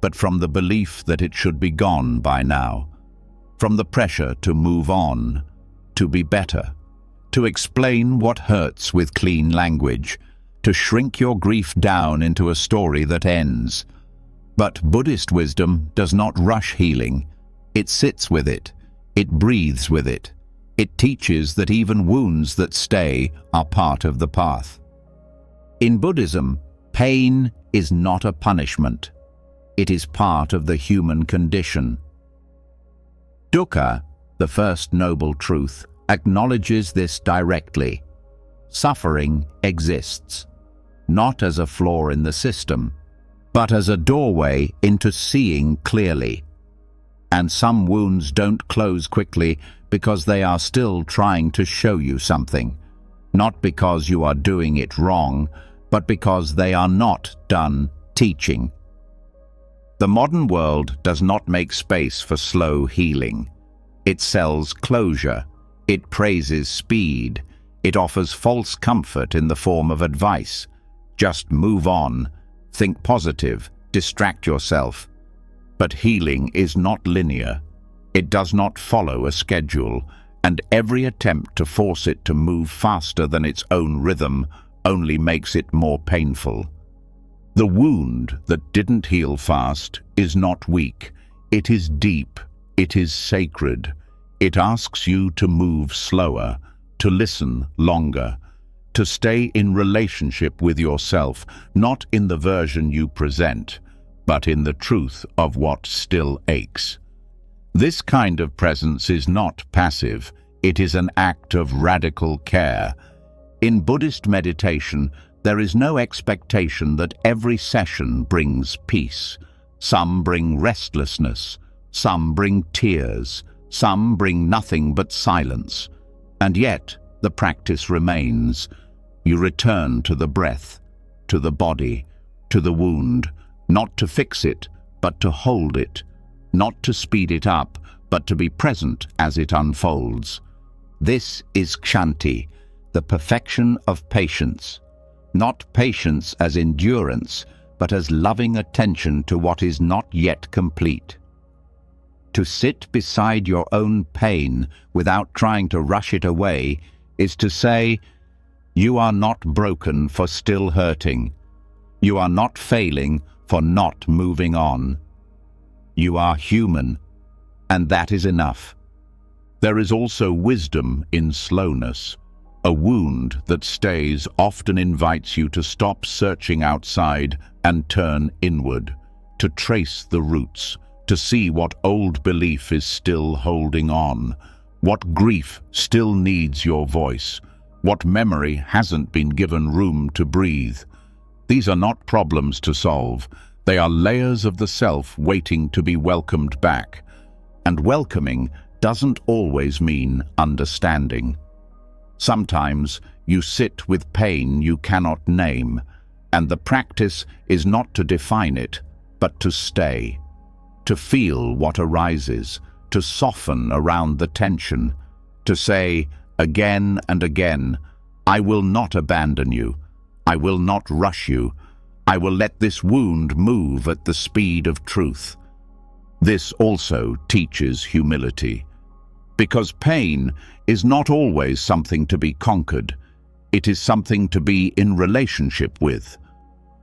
but from the belief that it should be gone by now. from the pressure to move on, to be better, to explain what hurts with clean language, to shrink your grief down into a story that ends. But Buddhist wisdom does not rush healing. It sits with it. It breathes with it. It teaches that even wounds that stay are part of the path. In Buddhism, pain is not a punishment. It is part of the human condition. Dukkha, the first noble truth, acknowledges this directly. Suffering exists, not as a flaw in the system, but as a doorway into seeing clearly. And some wounds don't close quickly because they are still trying to show you something, not because you are doing it wrong, but because they are not done teaching. The modern world does not make space for slow healing. It sells closure. It praises speed. It offers false comfort in the form of advice. Just move on. Think positive. Distract yourself. But healing is not linear. It does not follow a schedule, and every attempt to force it to move faster than its own rhythm only makes it more painful. The wound that didn't heal fast is not weak. It is deep. It is sacred. It asks you to move slower, to listen longer, to stay in relationship with yourself, not in the version you present, but in the truth of what still aches. This kind of presence is not passive. It is an act of radical care. In Buddhist meditation, there is no expectation that every session brings peace. Some bring restlessness, some bring tears, some bring nothing but silence. And yet, the practice remains. You return to the breath, to the body, to the wound, not to fix it, but to hold it, not to speed it up, but to be present as it unfolds. This is kshanti, the perfection of patience. Not patience as endurance, but as loving attention to what is not yet complete. To sit beside your own pain without trying to rush it away is to say, you are not broken for still hurting. You are not failing for not moving on. You are human, and that is enough. There is also wisdom in slowness. A wound that stays often invites you to stop searching outside and turn inward, to trace the roots, to see what old belief is still holding on, what grief still needs your voice, what memory hasn't been given room to breathe. These are not problems to solve. They are layers of the self waiting to be welcomed back. And welcoming doesn't always mean understanding. Sometimes you sit with pain you cannot name, and the practice is not to define it, but to stay, to feel what arises, to soften around the tension, to say again and again, I will not abandon you, I will not rush you, I will let this wound move at the speed of truth. This also teaches humility. Because pain is not always something to be conquered. It is something to be in relationship with.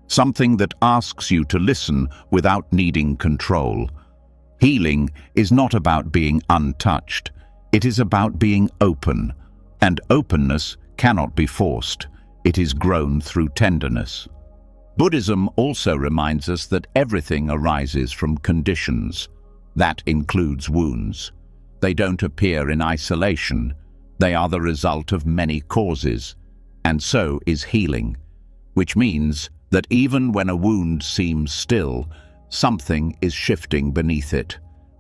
Something that asks you to listen without needing control. Healing is not about being untouched. It is about being open. And openness cannot be forced. It is grown through tenderness. Buddhism also reminds us that everything arises from conditions. That includes wounds. They don't appear in isolation. They are the result of many causes. And so is healing, which means that even when a wound seems still, something is shifting beneath it.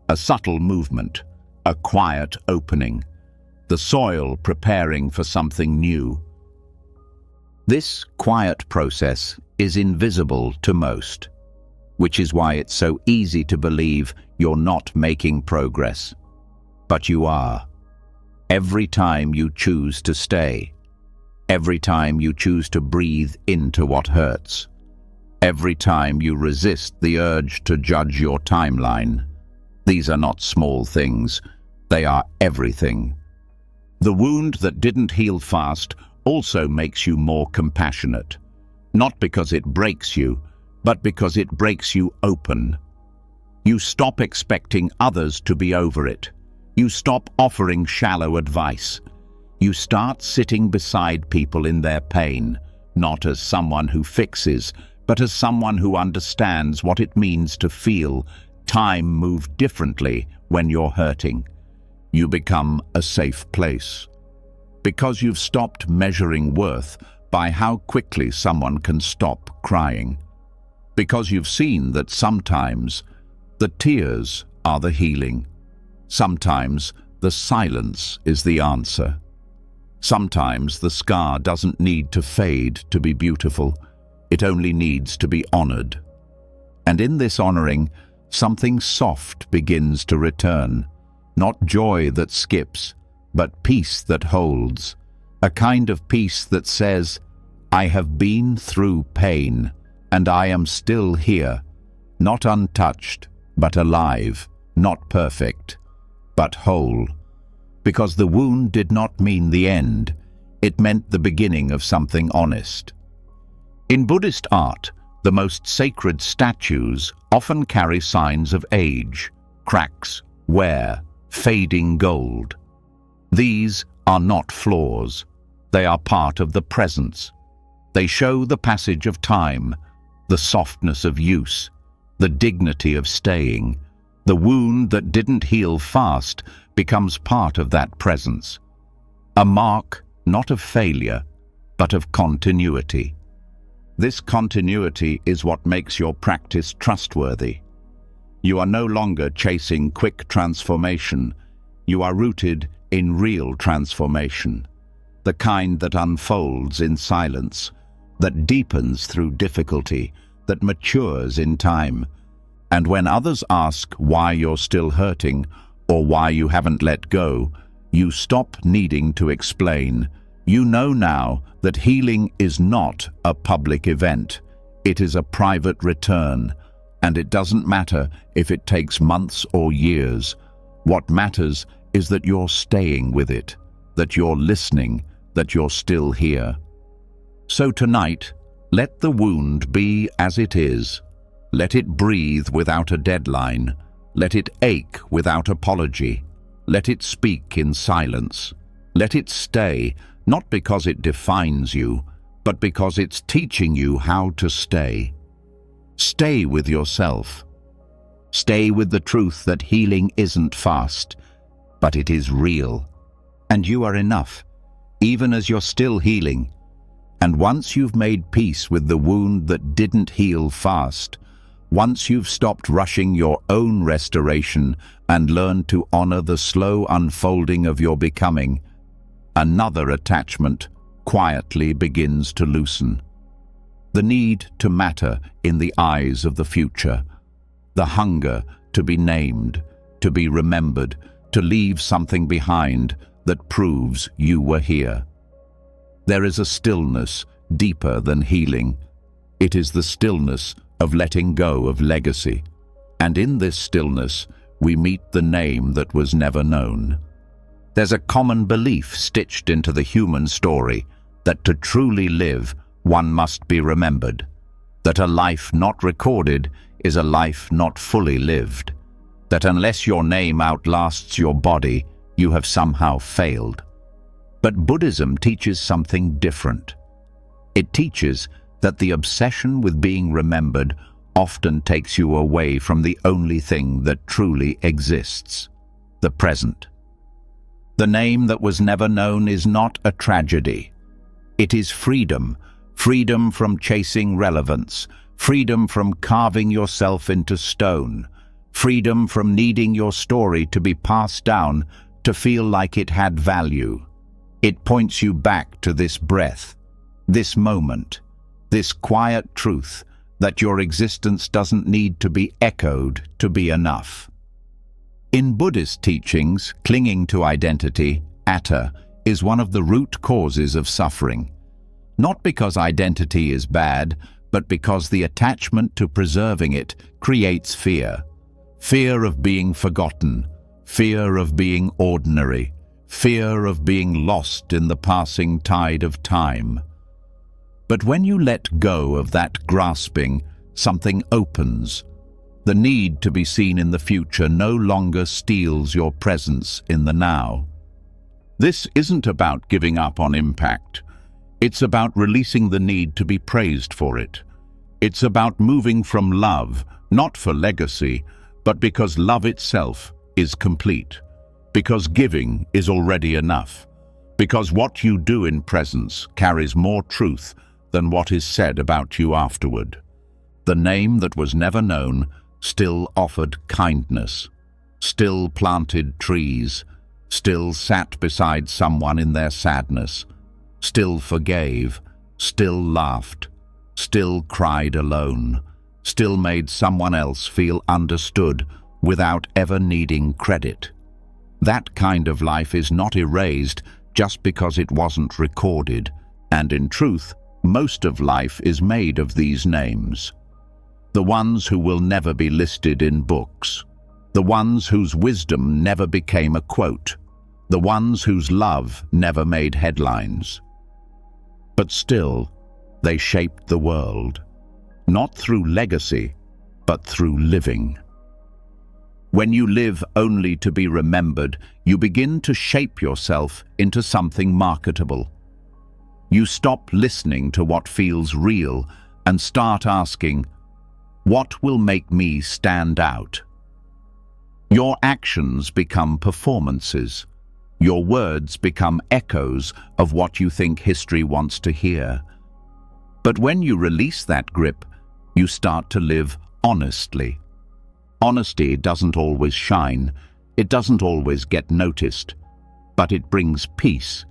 A subtle movement, a quiet opening, the soil preparing for something new. This quiet process is invisible to most, which is why it's so easy to believe you're not making progress. But you are. Every time you choose to stay, every time you choose to breathe into what hurts, every time you resist the urge to judge your timeline. These are not small things. They are everything. The wound that didn't heal fast also makes you more compassionate. Not because it breaks you, but because it breaks you open. You stop expecting others to be over it. You stop offering shallow advice. You start sitting beside people in their pain, not as someone who fixes, but as someone who understands what it means to feel time move differently when you're hurting. You become a safe place. Because you've stopped measuring worth by how quickly someone can stop crying. Because you've seen that sometimes the tears are the healing. Sometimes the silence is the answer. Sometimes the scar doesn't need to fade to be beautiful. It only needs to be honored. And in this honoring, something soft begins to return. Not joy that skips, but peace that holds. A kind of peace that says, I have been through pain, and I am still here, not untouched, but alive, not perfect, but whole. Because the wound did not mean the end, it meant the beginning of something honest. In Buddhist art, the most sacred statues often carry signs of age, cracks, wear, fading gold. These are not flaws. They are part of the presence. They show the passage of time, the softness of use, the dignity of staying. The wound that didn't heal fast becomes part of that presence. A mark not of failure, but of continuity. This continuity is what makes your practice trustworthy. You are no longer chasing quick transformation. You are rooted in real transformation, the kind that unfolds in silence, that deepens through difficulty, that matures in time. And when others ask why you're still hurting or why you haven't let go, you stop needing to explain. You know now that healing is not a public event. It is a private return, and it doesn't matter if it takes months or years. What matters is that you're staying with it, that you're listening, that you're still here. So tonight, let the wound be as it is. Let it breathe without a deadline. Let it ache without apology. Let it speak in silence. Let it stay, not because it defines you, but because it's teaching you how to stay. Stay with yourself. Stay with the truth that healing isn't fast, but it is real. And you are enough, even as you're still healing. And once you've made peace with the wound that didn't heal fast, once you've stopped rushing your own restoration and learned to honor the slow unfolding of your becoming, another attachment quietly begins to loosen. The need to matter in the eyes of the future, the hunger to be named, to be remembered, to leave something behind that proves you were here. There is a stillness deeper than healing. It is the stillness of letting go of legacy. And in this stillness, we meet the name that was never known. There's a common belief stitched into the human story that to truly live, one must be remembered. That a life not recorded is a life not fully lived. That unless your name outlasts your body, you have somehow failed. But Buddhism teaches something different. It teaches that the obsession with being remembered often takes you away from the only thing that truly exists, the present. The name that was never known is not a tragedy. It is freedom, freedom from chasing relevance, freedom from carving yourself into stone, freedom from needing your story to be passed down to feel like it had value. It points you back to this breath, this moment, this quiet truth that your existence doesn't need to be echoed to be enough. In Buddhist teachings, clinging to identity, atta, is one of the root causes of suffering. Not because identity is bad, but because the attachment to preserving it creates fear. Fear of being forgotten, fear of being ordinary, fear of being lost in the passing tide of time. But when you let go of that grasping, something opens. The need to be seen in the future no longer steals your presence in the now. This isn't about giving up on impact. It's about releasing the need to be praised for it. It's about moving from love, not for legacy, but because love itself is complete. Because giving is already enough. Because what you do in presence carries more truth than what is said about you afterward. The name that was never known still offered kindness, still planted trees, still sat beside someone in their sadness, still forgave, still laughed, still cried alone, still made someone else feel understood without ever needing credit. That kind of life is not erased just because it wasn't recorded, and in truth, most of life is made of these names. The ones who will never be listed in books, the ones whose wisdom never became a quote, the ones whose love never made headlines. But still, they shaped the world, not through legacy, but through living. When you live only to be remembered, you begin to shape yourself into something marketable. You stop listening to what feels real and start asking, what will make me stand out? Your actions become performances. Your words become echoes of what you think history wants to hear. But when you release that grip, you start to live honestly. Honesty doesn't always shine. It doesn't always get noticed. But it brings peace.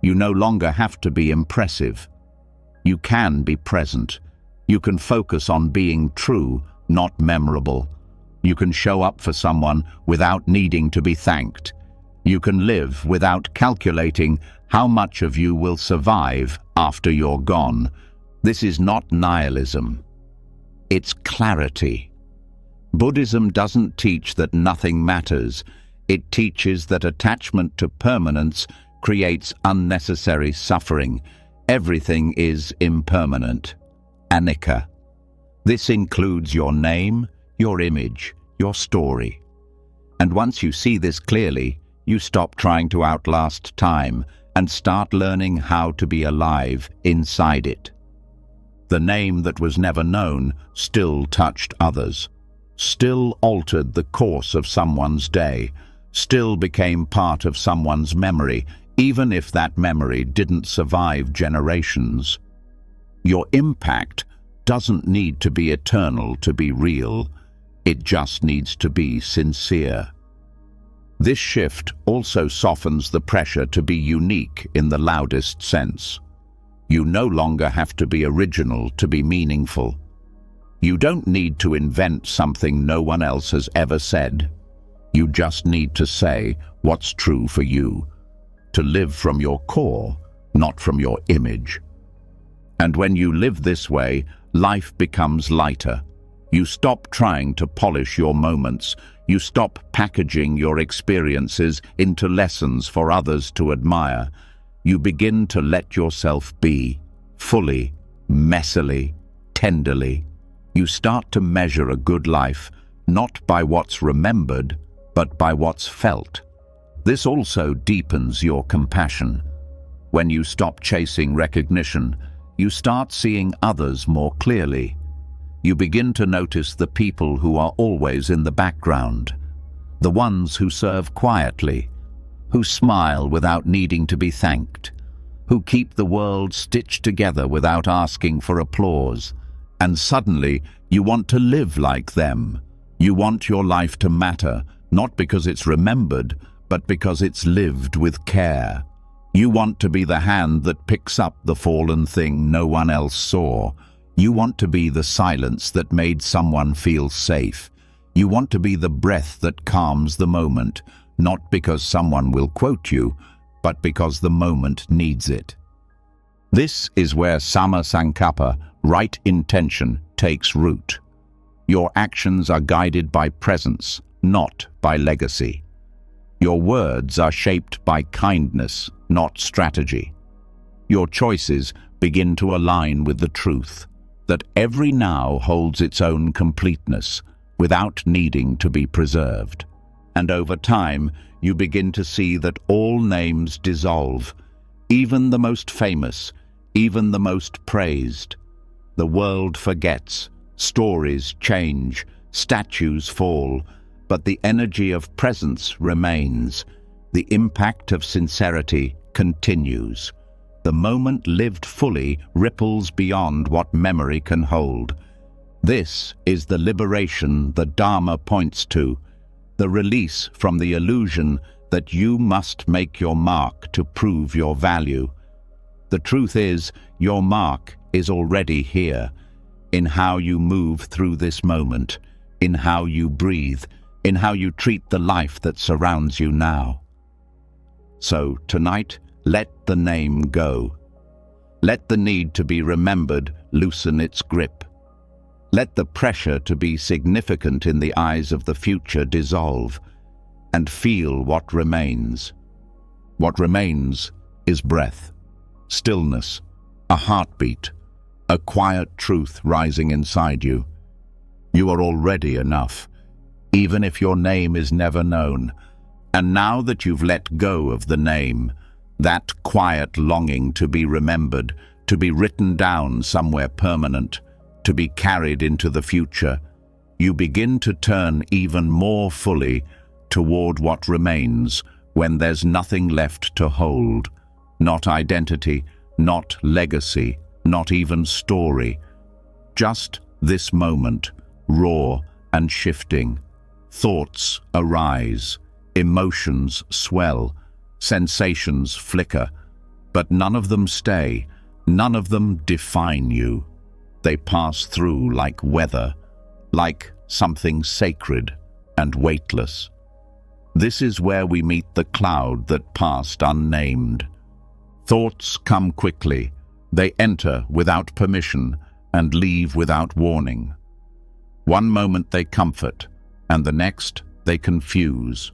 You no longer have to be impressive. You can be present. You can focus on being true, not memorable. You can show up for someone without needing to be thanked. You can live without calculating how much of you will survive after you're gone. This is not nihilism. It's clarity. Buddhism doesn't teach that nothing matters. It teaches that attachment to permanence creates unnecessary suffering. Everything is impermanent. Anicca. This includes your name, your image, your story. And once you see this clearly, you stop trying to outlast time and start learning how to be alive inside it. The name that was never known still touched others, still altered the course of someone's day, still became part of someone's memory, even if that memory didn't survive generations. Your impact doesn't need to be eternal to be real. It just needs to be sincere. This shift also softens the pressure to be unique in the loudest sense. You no longer have to be original to be meaningful. You don't need to invent something no one else has ever said. You just need to say what's true for you, to live from your core, not from your image. And when you live this way, life becomes lighter. You stop trying to polish your moments. You stop packaging your experiences into lessons for others to admire. You begin to let yourself be, fully, messily, tenderly. You start to measure a good life, not by what's remembered, but by what's felt. This also deepens your compassion. When you stop chasing recognition, you start seeing others more clearly. You begin to notice the people who are always in the background, the ones who serve quietly, who smile without needing to be thanked, who keep the world stitched together without asking for applause. And suddenly, you want to live like them. You want your life to matter, not because it's remembered, but because it's lived with care. You want to be the hand that picks up the fallen thing no one else saw. You want to be the silence that made someone feel safe. You want to be the breath that calms the moment, not because someone will quote you, but because the moment needs it. This is where Sama Sankappa, right intention, takes root. Your actions are guided by presence, not by legacy. Your words are shaped by kindness, not strategy. Your choices begin to align with the truth that every now holds its own completeness without needing to be preserved. And over time, you begin to see that all names dissolve, even the most famous, even the most praised. The world forgets, stories change, statues fall, but the energy of presence remains. The impact of sincerity continues. The moment lived fully ripples beyond what memory can hold. This is the liberation the Dharma points to, the release from the illusion that you must make your mark to prove your value. The truth is, your mark is already here, in how you move through this moment, in how you breathe, in how you treat the life that surrounds you now. So tonight, let the name go. Let the need to be remembered loosen its grip. Let the pressure to be significant in the eyes of the future dissolve, and feel what remains. What remains is breath, stillness, a heartbeat, a quiet truth rising inside you. You are already enough, even if your name is never known. And now that you've let go of the name, that quiet longing to be remembered, to be written down somewhere permanent, to be carried into the future, you begin to turn even more fully toward what remains when there's nothing left to hold. Not identity, not legacy, not even story. Just this moment, raw and shifting. Thoughts arise, emotions swell, sensations flicker, but none of them stay, none of them define you. They pass through like weather, like something sacred and weightless. This is where we meet the cloud that passed unnamed. Thoughts come quickly, they enter without permission and leave without warning. One moment they comfort, and the next they confuse.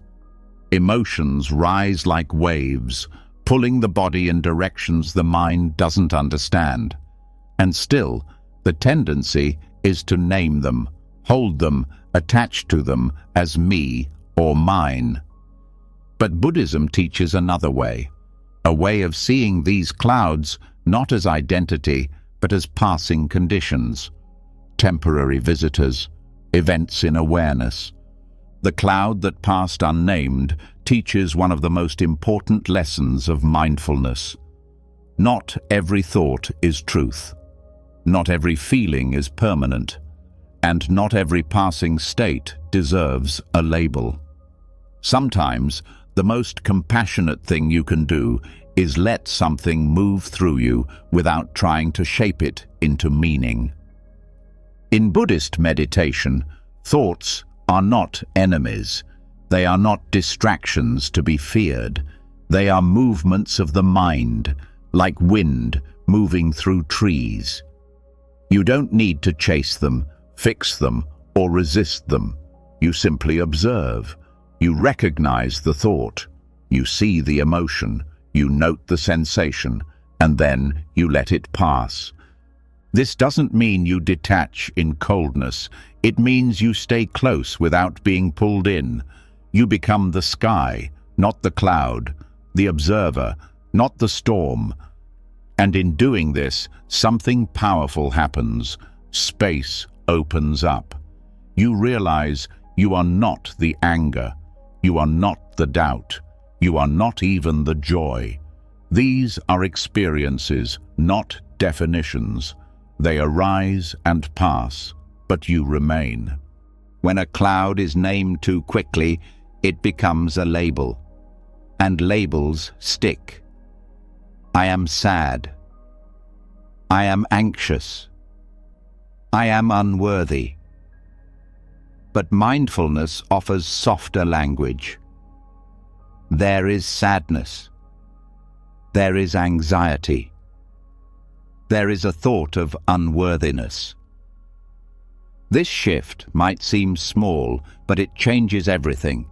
Emotions rise like waves, pulling the body in directions the mind doesn't understand. And still, the tendency is to name them, hold them, attach to them as me or mine. But Buddhism teaches another way, a way of seeing these clouds not as identity, but as passing conditions, temporary visitors, events in awareness. The cloud that passed unnamed teaches one of the most important lessons of mindfulness. Not every thought is truth. Not every feeling is permanent. And not every passing state deserves a label. Sometimes, the most compassionate thing you can do is let something move through you without trying to shape it into meaning. In Buddhist meditation, thoughts are not enemies. They are not distractions to be feared. They are movements of the mind, like wind moving through trees. You don't need to chase them, fix them, or resist them. You simply observe. You recognize the thought. You see the emotion. You note the sensation, and then you let it pass. This doesn't mean you detach in coldness. It means you stay close without being pulled in. You become the sky, not the cloud, the observer, not the storm. And in doing this, something powerful happens. Space opens up. You realize you are not the anger. You are not the doubt. You are not even the joy. These are experiences, not definitions. They arise and pass, but you remain. When a cloud is named too quickly, it becomes a label. And labels stick. I am sad. I am anxious. I am unworthy. But mindfulness offers softer language. There is sadness. There is anxiety. There is a thought of unworthiness. This shift might seem small, but it changes everything.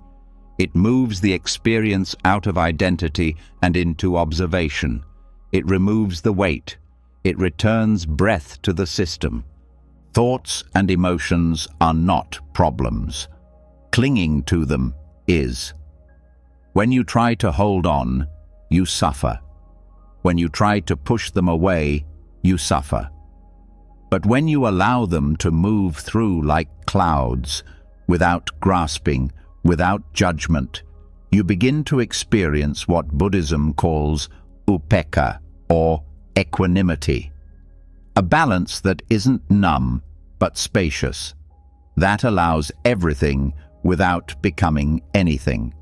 It moves the experience out of identity and into observation. It removes the weight. It returns breath to the system. Thoughts and emotions are not problems. Clinging to them is. When you try to hold on, you suffer. When you try to push them away, you suffer. But when you allow them to move through like clouds, without grasping, without judgment, you begin to experience what Buddhism calls upekkha, or equanimity. A balance that isn't numb, but spacious. That allows everything without becoming anything.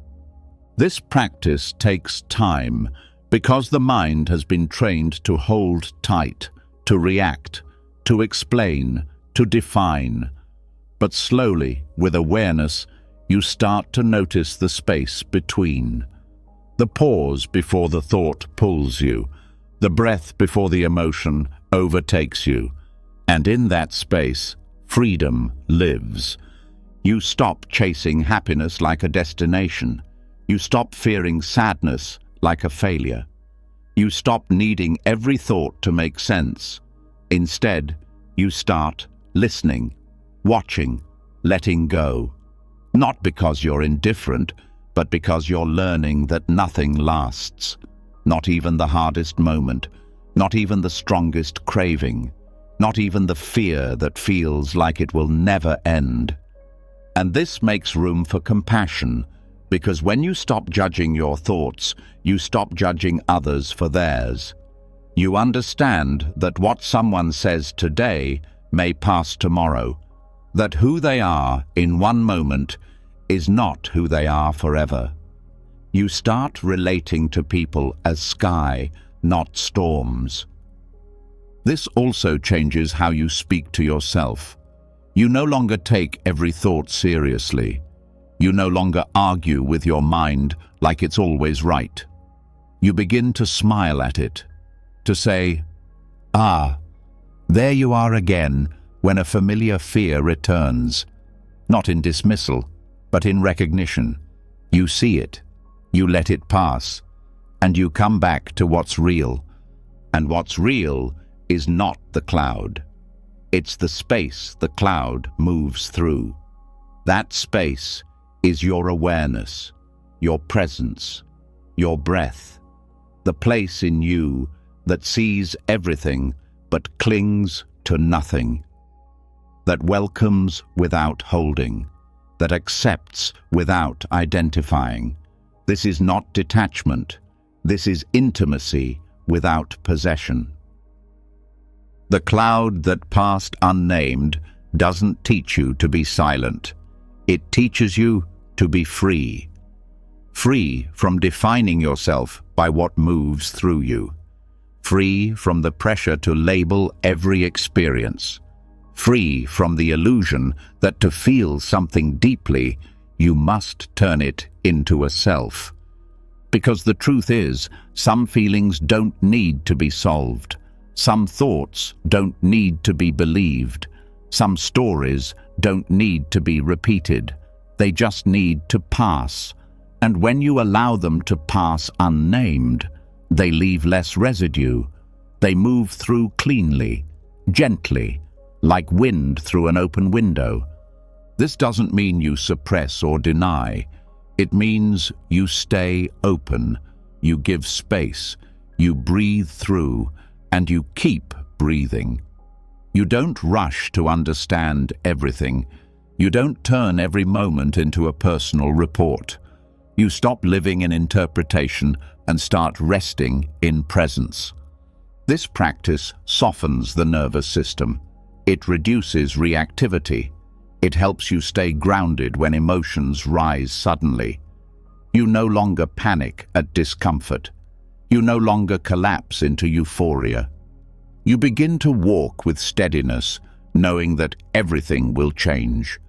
This practice takes time because the mind has been trained to hold tight, to react, to explain, to define. But slowly, with awareness, you start to notice the space between. The pause before the thought pulls you, the breath before the emotion overtakes you, and in that space, freedom lives. You stop chasing happiness like a destination. You stop fearing sadness like a failure. You stop needing every thought to make sense. Instead, you start listening, watching, letting go. Not because you're indifferent, but because you're learning that nothing lasts. Not even the hardest moment, not even the strongest craving, not even the fear that feels like it will never end. And this makes room for compassion, because when you stop judging your thoughts, you stop judging others for theirs. You understand that what someone says today may pass tomorrow, that who they are in one moment is not who they are forever. You start relating to people as sky, not storms. This also changes how you speak to yourself. You no longer take every thought seriously. You no longer argue with your mind like it's always right. You begin to smile at it, to say, "Ah, there you are again," when a familiar fear returns. Not in dismissal, but in recognition. You see it, you let it pass, and you come back to what's real. And what's real is not the cloud. It's the space the cloud moves through. That space is your awareness, your presence, your breath, the place in you that sees everything but clings to nothing, that welcomes without holding, that accepts without identifying. This is not detachment. This is intimacy without possession. The cloud that passed unnamed doesn't teach you to be silent. It teaches you to be free. Free from defining yourself by what moves through you. Free from the pressure to label every experience. Free from the illusion that to feel something deeply, you must turn it into a self. Because the truth is, some feelings don't need to be solved. Some thoughts don't need to be believed. Some stories don't need to be repeated. They just need to pass. And when you allow them to pass unnamed, they leave less residue. They move through cleanly, gently, like wind through an open window. This doesn't mean you suppress or deny. It means you stay open, you give space, you breathe through, and you keep breathing. You don't rush to understand everything. You don't turn every moment into a personal report. You stop living in interpretation and start resting in presence. This practice softens the nervous system. It reduces reactivity. It helps you stay grounded when emotions rise suddenly. You no longer panic at discomfort. You no longer collapse into euphoria. You begin to walk with steadiness, knowing that everything will change,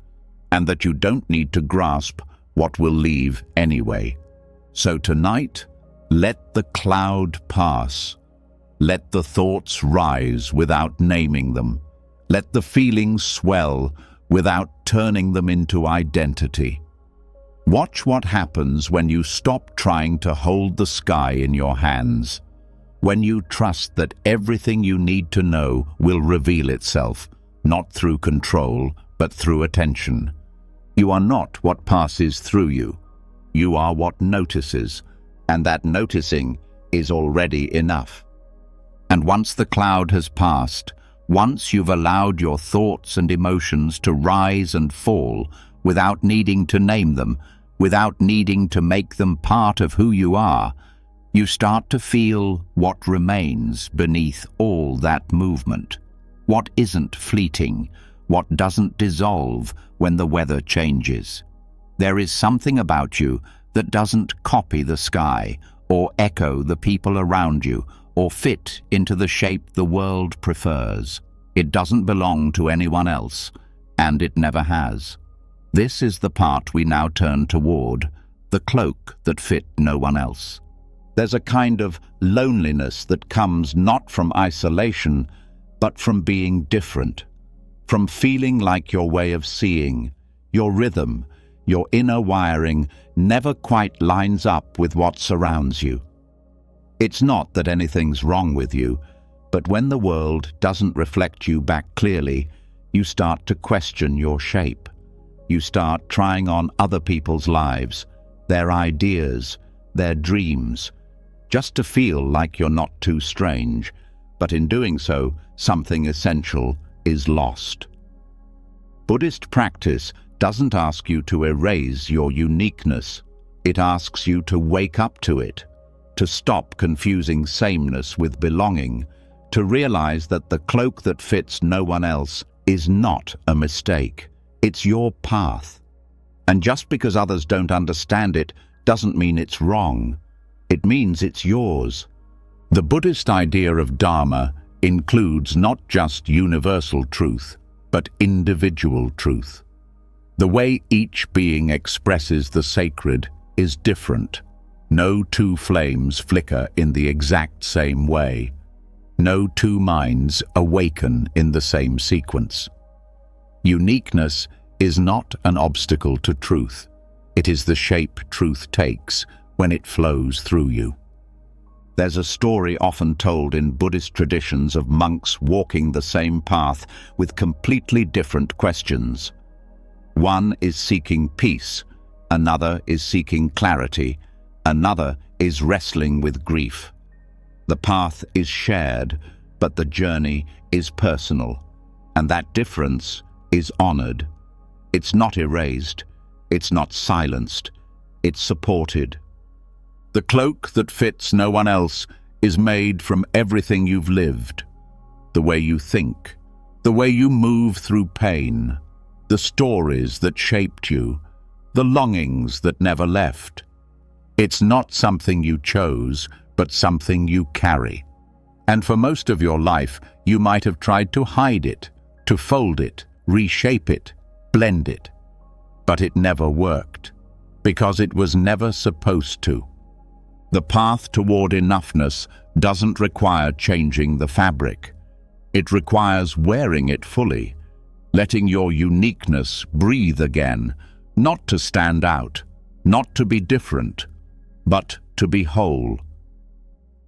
and that you don't need to grasp what will leave anyway. So tonight, let the cloud pass. Let the thoughts rise without naming them. Let the feelings swell without turning them into identity. Watch what happens when you stop trying to hold the sky in your hands, when you trust that everything you need to know will reveal itself, not through control, but through attention. You are not what passes through you. You are what notices, and that noticing is already enough. And once the cloud has passed, once you've allowed your thoughts and emotions to rise and fall without needing to name them, without needing to make them part of who you are, you start to feel what remains beneath all that movement, what isn't fleeting, what doesn't dissolve when the weather changes. There is something about you that doesn't copy the sky or echo the people around you or fit into the shape the world prefers. It doesn't belong to anyone else, and it never has. This is the part we now turn toward, the cloak that fit no one else. There's a kind of loneliness that comes not from isolation, but from being different, from feeling like your way of seeing, your rhythm, your inner wiring never quite lines up with what surrounds you. It's not that anything's wrong with you, but when the world doesn't reflect you back clearly, you start to question your shape. You start trying on other people's lives, their ideas, their dreams, just to feel like you're not too strange, but in doing so, something essential is lost. Buddhist practice doesn't ask you to erase your uniqueness. It asks you to wake up to it, to stop confusing sameness with belonging, to realize that the cloak that fits no one else is not a mistake. It's your path. And just because others don't understand it doesn't mean it's wrong. It means it's yours. The Buddhist idea of Dharma includes not just universal truth, but individual truth. The way each being expresses the sacred is different. No two flames flicker in the exact same way. No two minds awaken in the same sequence. Uniqueness is not an obstacle to truth. It is the shape truth takes when it flows through you. There's a story often told in Buddhist traditions of monks walking the same path with completely different questions. One is seeking peace, another is seeking clarity, another is wrestling with grief. The path is shared, but the journey is personal, and that difference is honored. It's not erased, it's not silenced, it's supported. The cloak that fits no one else is made from everything you've lived, the way you think, the way you move through pain, the stories that shaped you, the longings that never left. It's not something you chose, but something you carry. And for most of your life, you might have tried to hide it, to fold it, reshape it, blend it. But it never worked, because it was never supposed to. The path toward enoughness doesn't require changing the fabric. It requires wearing it fully, letting your uniqueness breathe again, not to stand out, not to be different, but to be whole.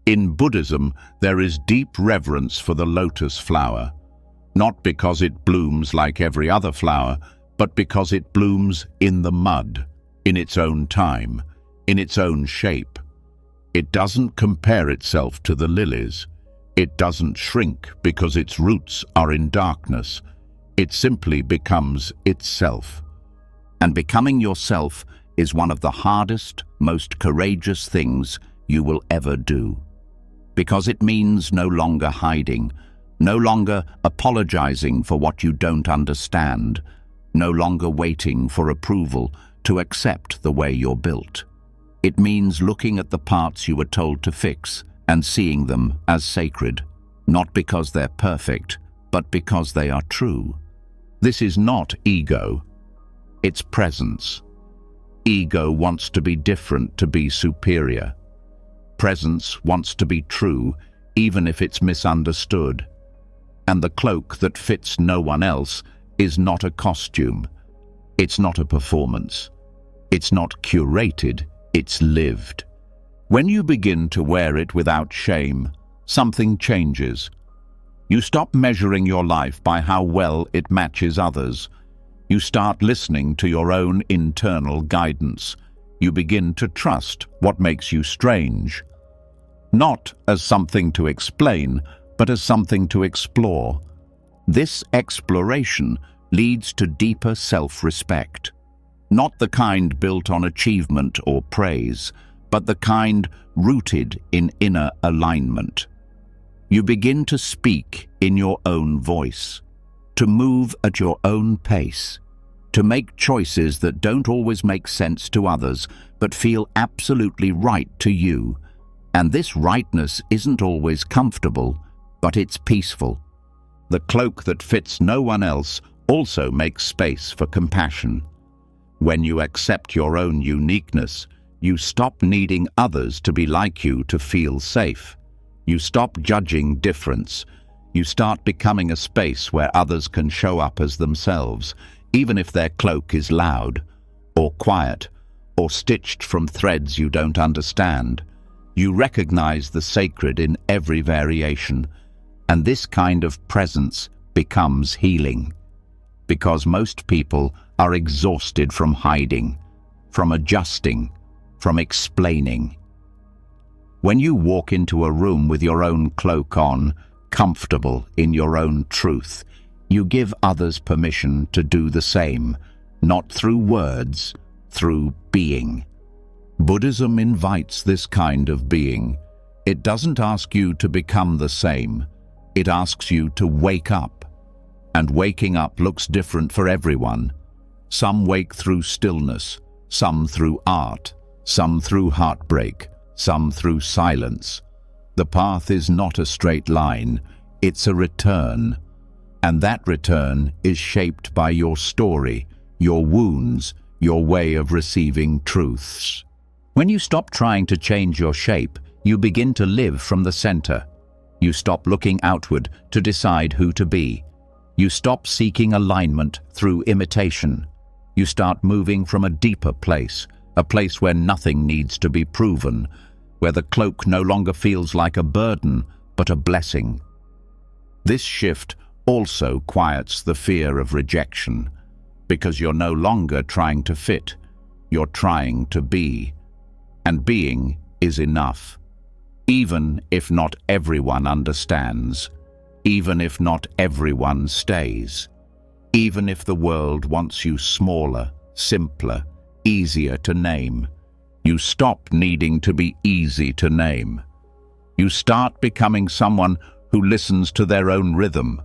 In Buddhism, there is deep reverence for the lotus flower, not because it blooms like every other flower, but because it blooms in the mud, in its own time, in its own shape. It doesn't compare itself to the lilies. It doesn't shrink because its roots are in darkness. It simply becomes itself. And becoming yourself is one of the hardest, most courageous things you will ever do. Because it means no longer hiding, no longer apologizing for what you don't understand, no longer waiting for approval to accept the way you're built. It means looking at the parts you were told to fix and seeing them as sacred, not because they're perfect, but because they are true. This is not ego, it's presence. Ego wants to be different, to be superior. Presence wants to be true, even if it's misunderstood. And the cloak that fits no one else is not a costume. It's not a performance. It's not curated, it's lived. When you begin to wear it without shame, something changes. You stop measuring your life by how well it matches others. You start listening to your own internal guidance. You begin to trust what makes you strange. Not as something to explain, but as something to explore. This exploration leads to deeper self-respect. Not the kind built on achievement or praise, but the kind rooted in inner alignment. You begin to speak in your own voice, to move at your own pace, to make choices that don't always make sense to others, but feel absolutely right to you. And this rightness isn't always comfortable, but it's peaceful. The cloak that fits no one else also makes space for compassion. When you accept your own uniqueness, you stop needing others to be like you to feel safe. You stop judging difference. You start becoming a space where others can show up as themselves, even if their cloak is loud, or quiet, or stitched from threads you don't understand. You recognize the sacred in every variation, and this kind of presence becomes healing. Because most people are exhausted from hiding, from adjusting, from explaining. When you walk into a room with your own cloak on, comfortable in your own truth, you give others permission to do the same, not through words, through being. Buddhism invites this kind of being. It doesn't ask you to become the same. It asks you to wake up. And waking up looks different for everyone. Some wake through stillness, some through art, some through heartbreak, some through silence. The path is not a straight line, it's a return. And that return is shaped by your story, your wounds, your way of receiving truths. When you stop trying to change your shape, you begin to live from the center. You stop looking outward to decide who to be. You stop seeking alignment through imitation. You start moving from a deeper place, a place where nothing needs to be proven, where the cloak no longer feels like a burden, but a blessing. This shift also quiets the fear of rejection, because you're no longer trying to fit, you're trying to be. And being is enough. Even if not everyone understands, even if not everyone stays, even if the world wants you smaller, simpler, easier to name, you stop needing to be easy to name. You start becoming someone who listens to their own rhythm,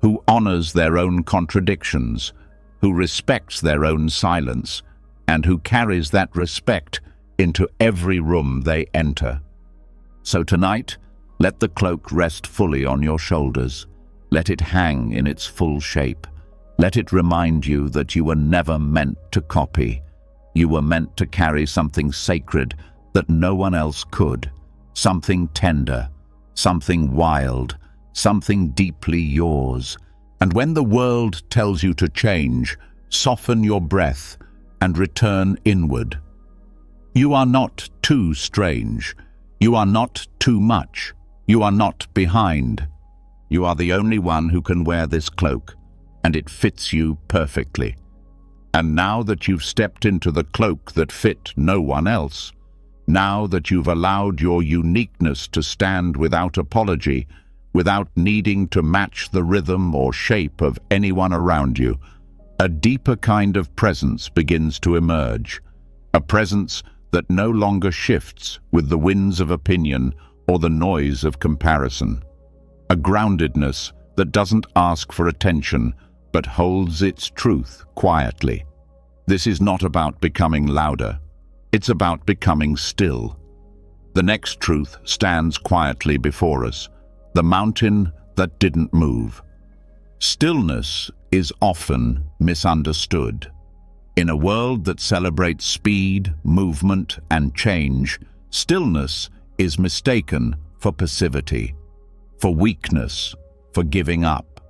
who honors their own contradictions, who respects their own silence, and who carries that respect into every room they enter. So tonight, let the cloak rest fully on your shoulders. Let it hang in its full shape. Let it remind you that you were never meant to copy. You were meant to carry something sacred that no one else could, something tender, something wild, something deeply yours. And when the world tells you to change, soften your breath and return inward. You are not too strange. You are not too much. You are not behind. You are the only one who can wear this cloak, and it fits you perfectly. And now that you've stepped into the cloak that fit no one else, now that you've allowed your uniqueness to stand without apology, without needing to match the rhythm or shape of anyone around you, a deeper kind of presence begins to emerge, a presence that no longer shifts with the winds of opinion or the noise of comparison, a groundedness that doesn't ask for attention but holds its truth quietly. This is not about becoming louder, it's about becoming still. The next truth stands quietly before us, the mountain that didn't move. Stillness is often misunderstood. In a world that celebrates speed, movement, and change, stillness is mistaken for passivity, for weakness, for giving up.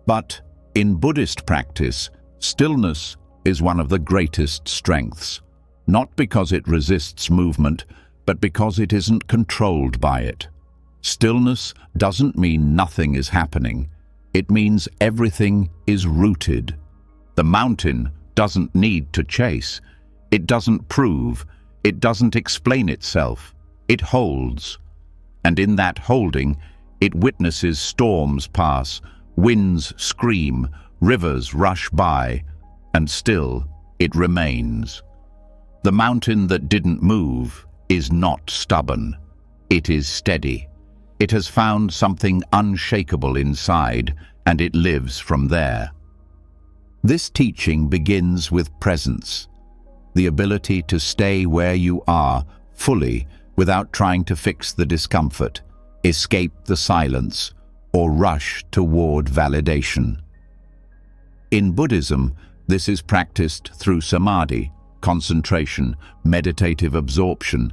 But in Buddhist practice, stillness is one of the greatest strengths, not because it resists movement, but because it isn't controlled by it. Stillness doesn't mean nothing is happening. It means everything is rooted. The mountain doesn't need to chase. It doesn't prove. It doesn't explain itself. It holds. And in that holding, it witnesses storms pass, winds scream, rivers rush by, and still it remains. The mountain that didn't move is not stubborn. It is steady. It has found something unshakable inside, and it lives from there. This teaching begins with presence, the ability to stay where you are fully without trying to fix the discomfort, escape the silence, or rush toward validation. In Buddhism, this is practiced through samadhi, concentration, meditative absorption.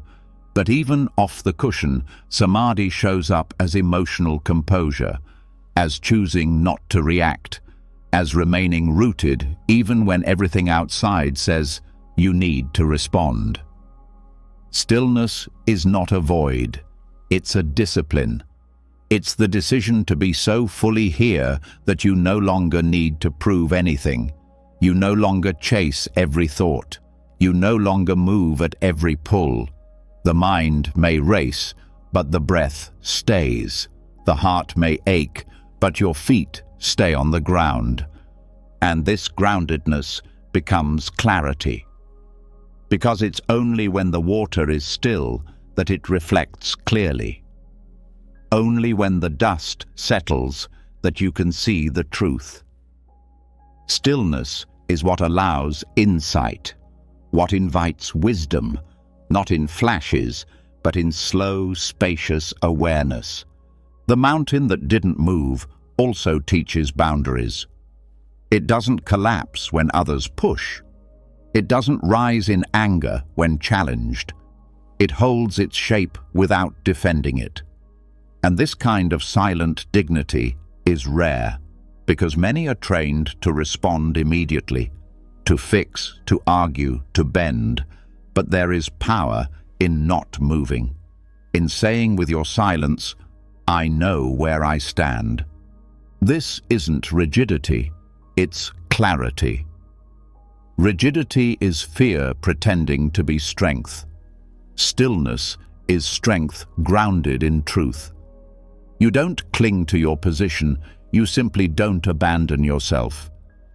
But even off the cushion, samadhi shows up as emotional composure, as choosing not to react, as remaining rooted even when everything outside says you need to respond. Stillness is not a void, it's a discipline. It's the decision to be so fully here that you no longer need to prove anything. You no longer chase every thought. You no longer move at every pull. The mind may race, but the breath stays. The heart may ache, but your feet stay on the ground. And this groundedness becomes clarity. Because it's only when the water is still that it reflects clearly. Only when the dust settles that you can see the truth. Stillness is what allows insight, what invites wisdom, not in flashes, but in slow, spacious awareness. The mountain that didn't move also teaches boundaries. It doesn't collapse when others push. It doesn't rise in anger when challenged. It holds its shape without defending it. And this kind of silent dignity is rare, because many are trained to respond immediately, to fix, to argue, to bend. But there is power in not moving, in saying with your silence, I know where I stand. This isn't rigidity, it's clarity. Rigidity is fear pretending to be strength. Stillness is strength grounded in truth. You don't cling to your position, you simply don't abandon yourself.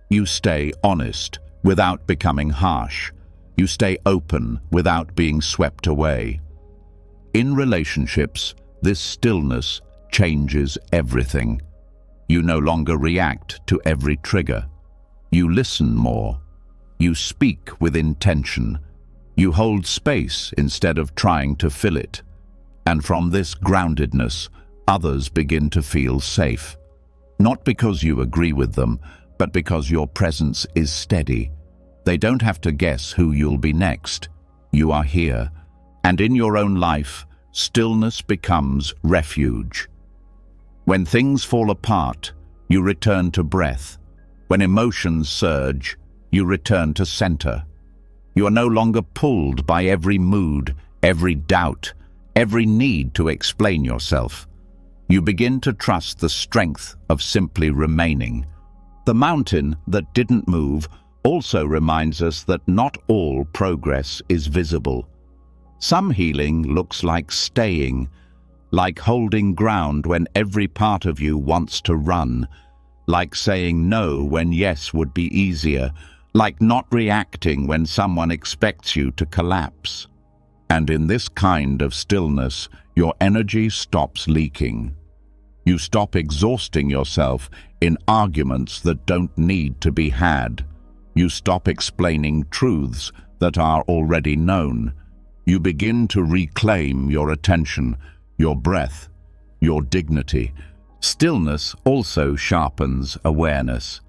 You stay honest without becoming harsh. You stay open without being swept away. In relationships, this stillness changes everything. You no longer react to every trigger. You listen more. You speak with intention. You hold space instead of trying to fill it. And from this groundedness, others begin to feel safe. Not because you agree with them, but because your presence is steady. They don't have to guess who you'll be next. You are here. And in your own life, stillness becomes refuge. When things fall apart, you return to breath. When emotions surge, you return to center. You are no longer pulled by every mood, every doubt, every need to explain yourself. You begin to trust the strength of simply remaining. The mountain that didn't move also reminds us that not all progress is visible. Some healing looks like staying, like holding ground when every part of you wants to run, like saying no when yes would be easier, like not reacting when someone expects you to collapse. And in this kind of stillness, your energy stops leaking. You stop exhausting yourself in arguments that don't need to be had. You stop explaining truths that are already known. You begin to reclaim your attention, your breath, your dignity. Stillness also sharpens awareness,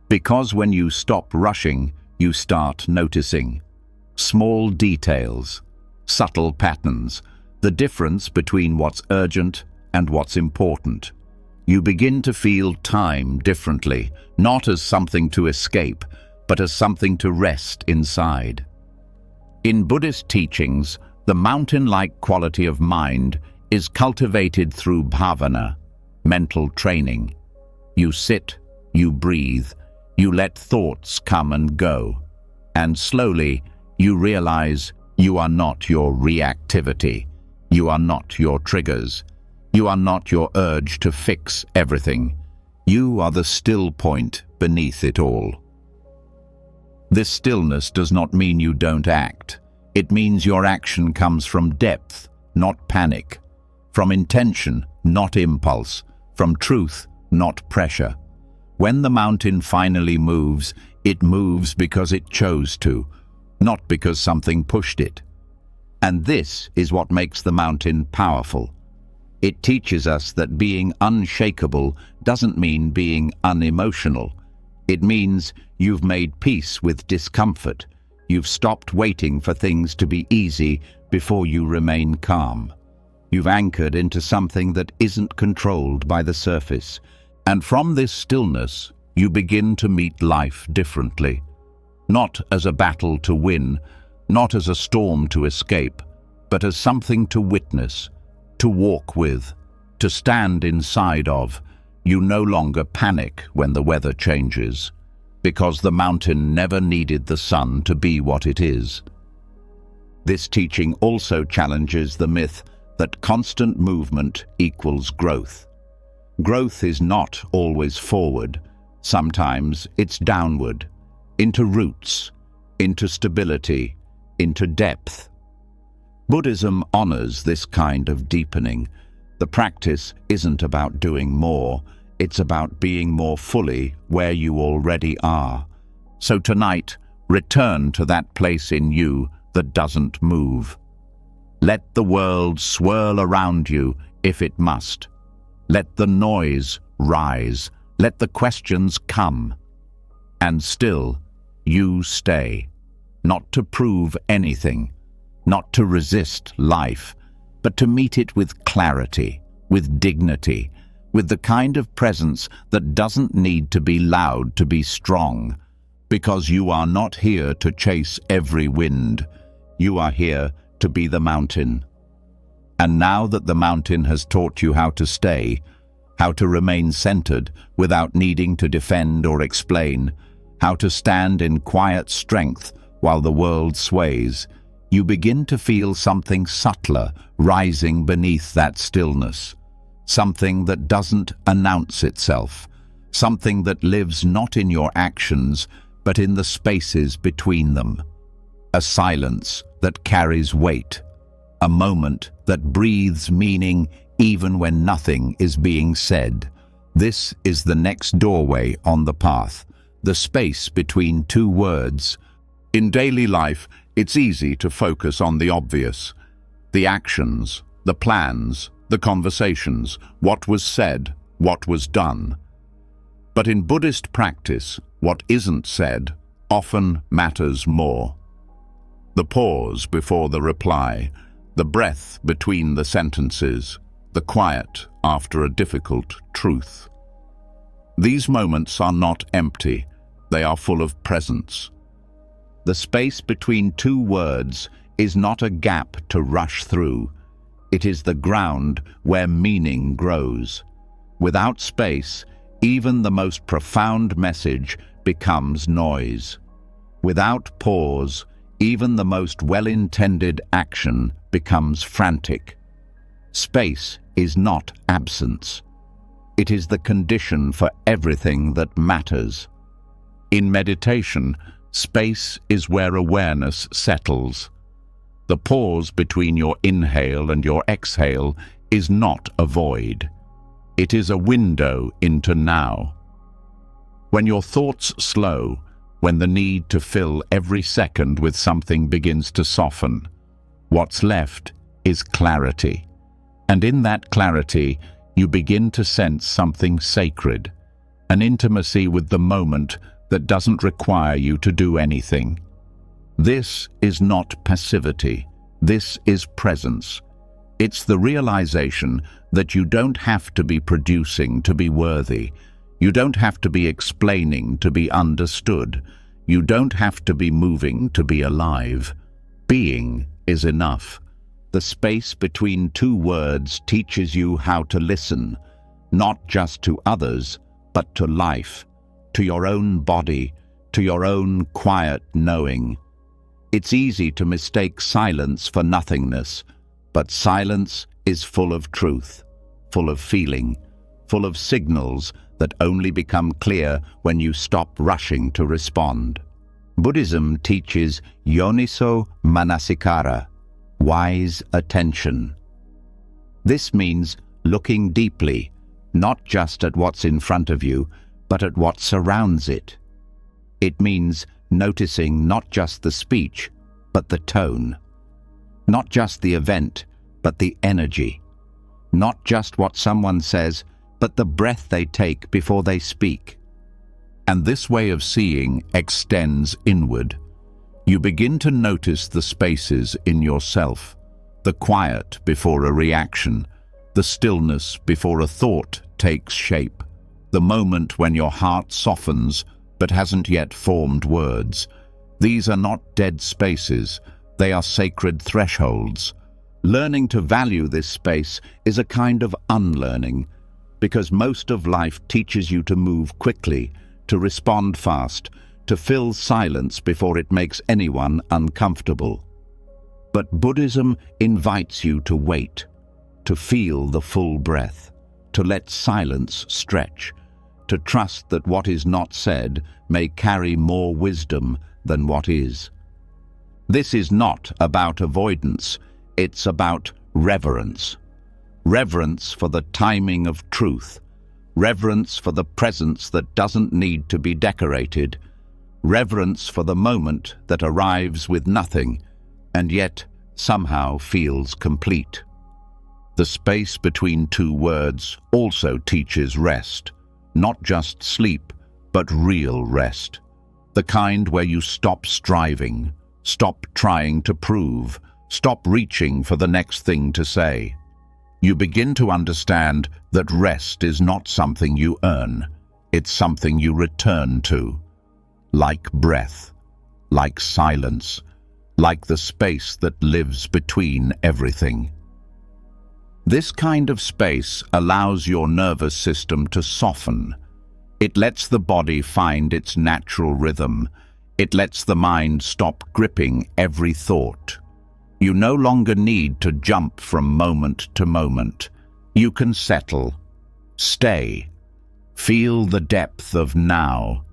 because when you stop rushing, you start noticing small details, subtle patterns, the difference between what's urgent and what's important. You begin to feel time differently, not as something to escape, but as something to rest inside. In Buddhist teachings, the mountain-like quality of mind is cultivated through bhavana, mental training. You sit, you breathe, you let thoughts come and go, and slowly you realize you are not your reactivity, you are not your triggers, you are not your urge to fix everything. You are the still point beneath it all. This stillness does not mean you don't act. It means your action comes from depth, not panic, from intention, not impulse, from truth, not pressure. When the mountain finally moves, it moves because it chose to, not because something pushed it. And this is what makes the mountain powerful. It teaches us that being unshakable doesn't mean being unemotional. It means you've made peace with discomfort. You've stopped waiting for things to be easy before you remain calm. You've anchored into something that isn't controlled by the surface. And from this stillness, you begin to meet life differently. Not as a battle to win, not as a storm to escape, but as something to witness, to walk with, to stand inside of. You no longer panic when the weather changes, because the mountain never needed the sun to be what it is. This teaching also challenges the myth that constant movement equals growth. Growth is not always forward. Sometimes it's downward, into roots, into stability, into depth. Buddhism honors this kind of deepening. The practice isn't about doing more, it's about being more fully where you already are. So tonight, return to that place in you that doesn't move. Let the world swirl around you if it must. Let the noise rise. Let the questions come. And still, you stay. Not to prove anything, not to resist life, but to meet it with clarity, with dignity, with the kind of presence that doesn't need to be loud to be strong, because you are not here to chase every wind. You are here to be the mountain. And now that the mountain has taught you how to stay, how to remain centered without needing to defend or explain, how to stand in quiet strength while the world sways, you begin to feel something subtler rising beneath that stillness. Something that doesn't announce itself. Something that lives not in your actions, but in the spaces between them. A silence that carries weight. A moment that breathes meaning even when nothing is being said. This is the next doorway on the path, the space between two words. In daily life, it's easy to focus on the obvious, the actions, the plans, the conversations, what was said, what was done. But in Buddhist practice, what isn't said often matters more. The pause before the reply, the breath between the sentences, the quiet after a difficult truth. These moments are not empty, they are full of presence. The space between two words is not a gap to rush through. It is the ground where meaning grows. Without space, even the most profound message becomes noise. Without pause, even the most well-intended action becomes frantic. Space is not absence. It is the condition for everything that matters. In meditation, space is where awareness settles. The pause between your inhale and your exhale is not a void. It is a window into now. When your thoughts slow, when the need to fill every second with something begins to soften, what's left is clarity. And in that clarity, you begin to sense something sacred, an intimacy with the moment that doesn't require you to do anything. This is not passivity. This is presence. It's the realization that you don't have to be producing to be worthy. You don't have to be explaining to be understood. You don't have to be moving to be alive. Being is enough. The space between two words teaches you how to listen, not just to others, but to life, to your own body, to your own quiet knowing. It's easy to mistake silence for nothingness, but silence is full of truth, full of feeling, full of signals that only become clear when you stop rushing to respond. Buddhism teaches yoniso manasikara, wise attention. This means looking deeply, not just at what's in front of you, but at what surrounds it. It means noticing not just the speech, but the tone. Not just the event, but the energy. Not just what someone says, but the breath they take before they speak. And this way of seeing extends inward. You begin to notice the spaces in yourself, the quiet before a reaction, the stillness before a thought takes shape, the moment when your heart softens but hasn't yet formed words. These are not dead spaces, they are sacred thresholds. Learning to value this space is a kind of unlearning, because most of life teaches you to move quickly, to respond fast, to fill silence before it makes anyone uncomfortable. But Buddhism invites you to wait, to feel the full breath, to let silence stretch, to trust that what is not said may carry more wisdom than what is. This is not about avoidance, it's about reverence. Reverence for the timing of truth, reverence for the presence that doesn't need to be decorated, reverence for the moment that arrives with nothing and yet somehow feels complete. The space between two words also teaches rest, not just sleep, but real rest. The kind where you stop striving, stop trying to prove, stop reaching for the next thing to say. You begin to understand that rest is not something you earn, it's something you return to. Like breath, like silence, like the space that lives between everything. This kind of space allows your nervous system to soften. It lets the body find its natural rhythm. It lets the mind stop gripping every thought. You no longer need to jump from moment to moment. You can settle, stay, feel the depth of now.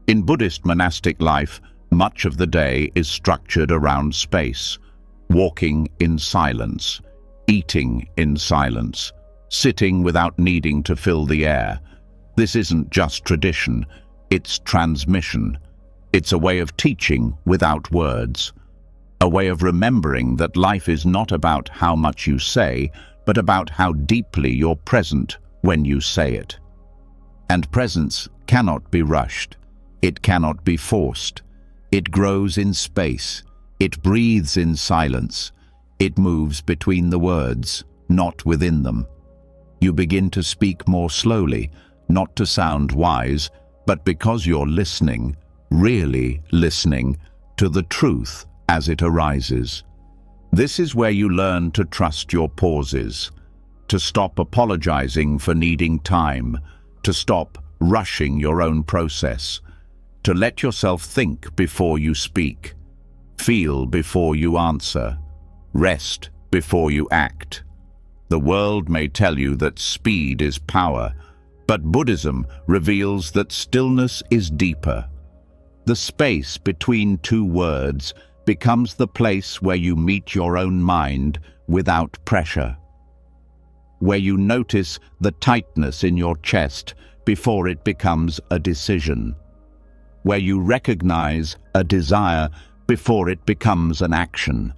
In Buddhist monastic life, much of the day is structured around space, walking in silence, eating in silence, sitting without needing to fill the air. This isn't just tradition, it's transmission. It's a way of teaching without words, a way of remembering that life is not about how much you say, but about how deeply you're present when you say it. And presence cannot be rushed. It cannot be forced. It grows in space. It breathes in silence. It moves between the words, not within them. You begin to speak more slowly, not to sound wise, but because you're listening, really listening, to the truth as it arises. This is where you learn to trust your pauses, to stop apologizing for needing time, to stop rushing your own process, to let yourself think before you speak, feel before you answer, rest before you act. The world may tell you that speed is power, but Buddhism reveals that stillness is deeper. The space between two words becomes the place where you meet your own mind without pressure, where you notice the tightness in your chest before it becomes a decision, where you recognize a desire before it becomes an action,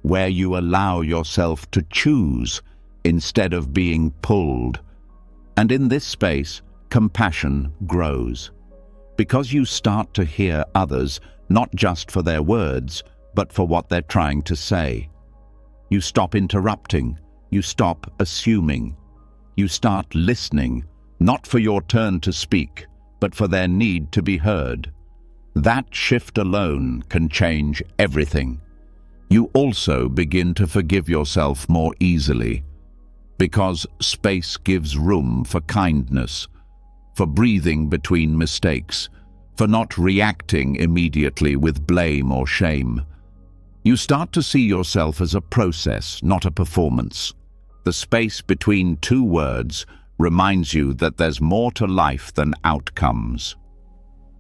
where you allow yourself to choose instead of being pulled. And in this space, compassion grows, because you start to hear others not just for their words, but for what they're trying to say. You stop interrupting, you stop assuming, you start listening, not for your turn to speak, but for their need to be heard. That shift alone can change everything. You also begin to forgive yourself more easily, because space gives room for kindness, for breathing between mistakes, for not reacting immediately with blame or shame. You start to see yourself as a process, not a performance. The space between two words reminds you that there's more to life than outcomes,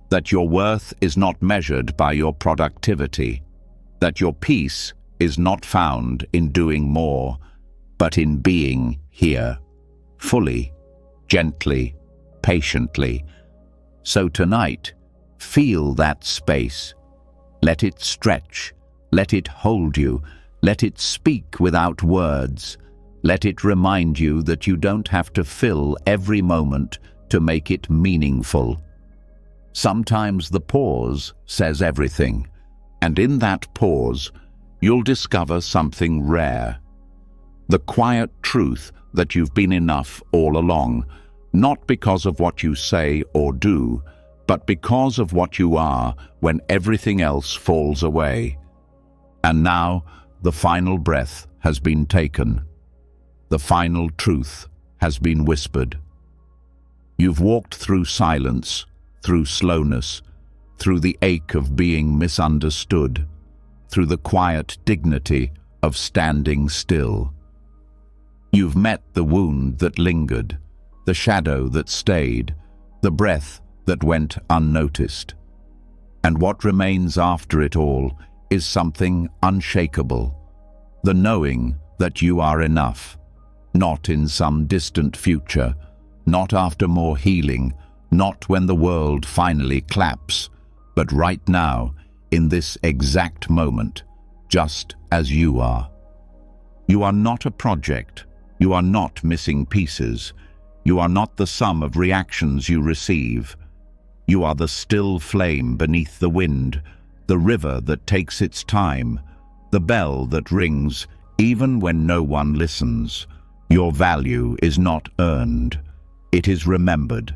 that your worth is not measured by your productivity, that your peace is not found in doing more, but in being here, fully, gently, patiently. So tonight, feel that space. Let it stretch. Let it hold you. Let it speak without words. Let it remind you that you don't have to fill every moment to make it meaningful. Sometimes the pause says everything, and in that pause, you'll discover something rare. The quiet truth that you've been enough all along, not because of what you say or do, but because of what you are when everything else falls away. And now, the final breath has been taken. The final truth has been whispered. You've walked through silence, through slowness, through the ache of being misunderstood, through the quiet dignity of standing still. You've met the wound that lingered, the shadow that stayed, the breath that went unnoticed. And what remains after it all is something unshakable, the knowing that you are enough, not in some distant future, not after more healing, not when the world finally claps, but right now, in this exact moment, just as you are. You are not a project. You are not missing pieces. You are not the sum of reactions you receive. You are the still flame beneath the wind, the river that takes its time, the bell that rings even when no one listens. Your value is not earned. It is remembered.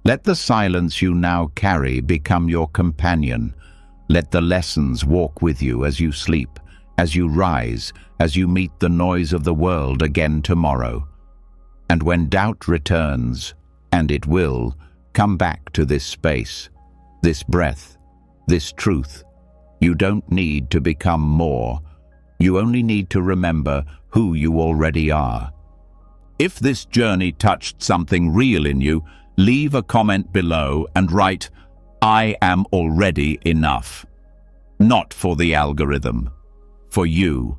Let the silence you now carry become your companion. Let the lessons walk with you as you sleep, as you rise, as you meet the noise of the world again tomorrow. And when doubt returns, and it will, come back to this space, this breath, this truth. You don't need to become more. You only need to remember who you already are. If this journey touched something real in you, leave a comment below and write, "I am already enough." Not for the algorithm, for you.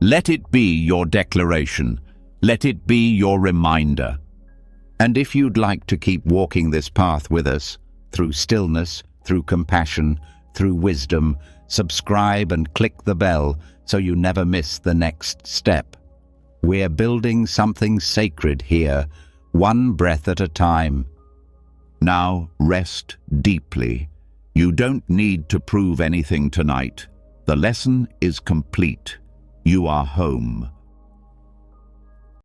Let it be your declaration. Let it be your reminder. And if you'd like to keep walking this path with us, through stillness, through compassion, through wisdom, subscribe and click the bell so you never miss the next step. We're building something sacred here, one breath at a time. Now rest deeply. You don't need to prove anything tonight. The lesson is complete. You are home.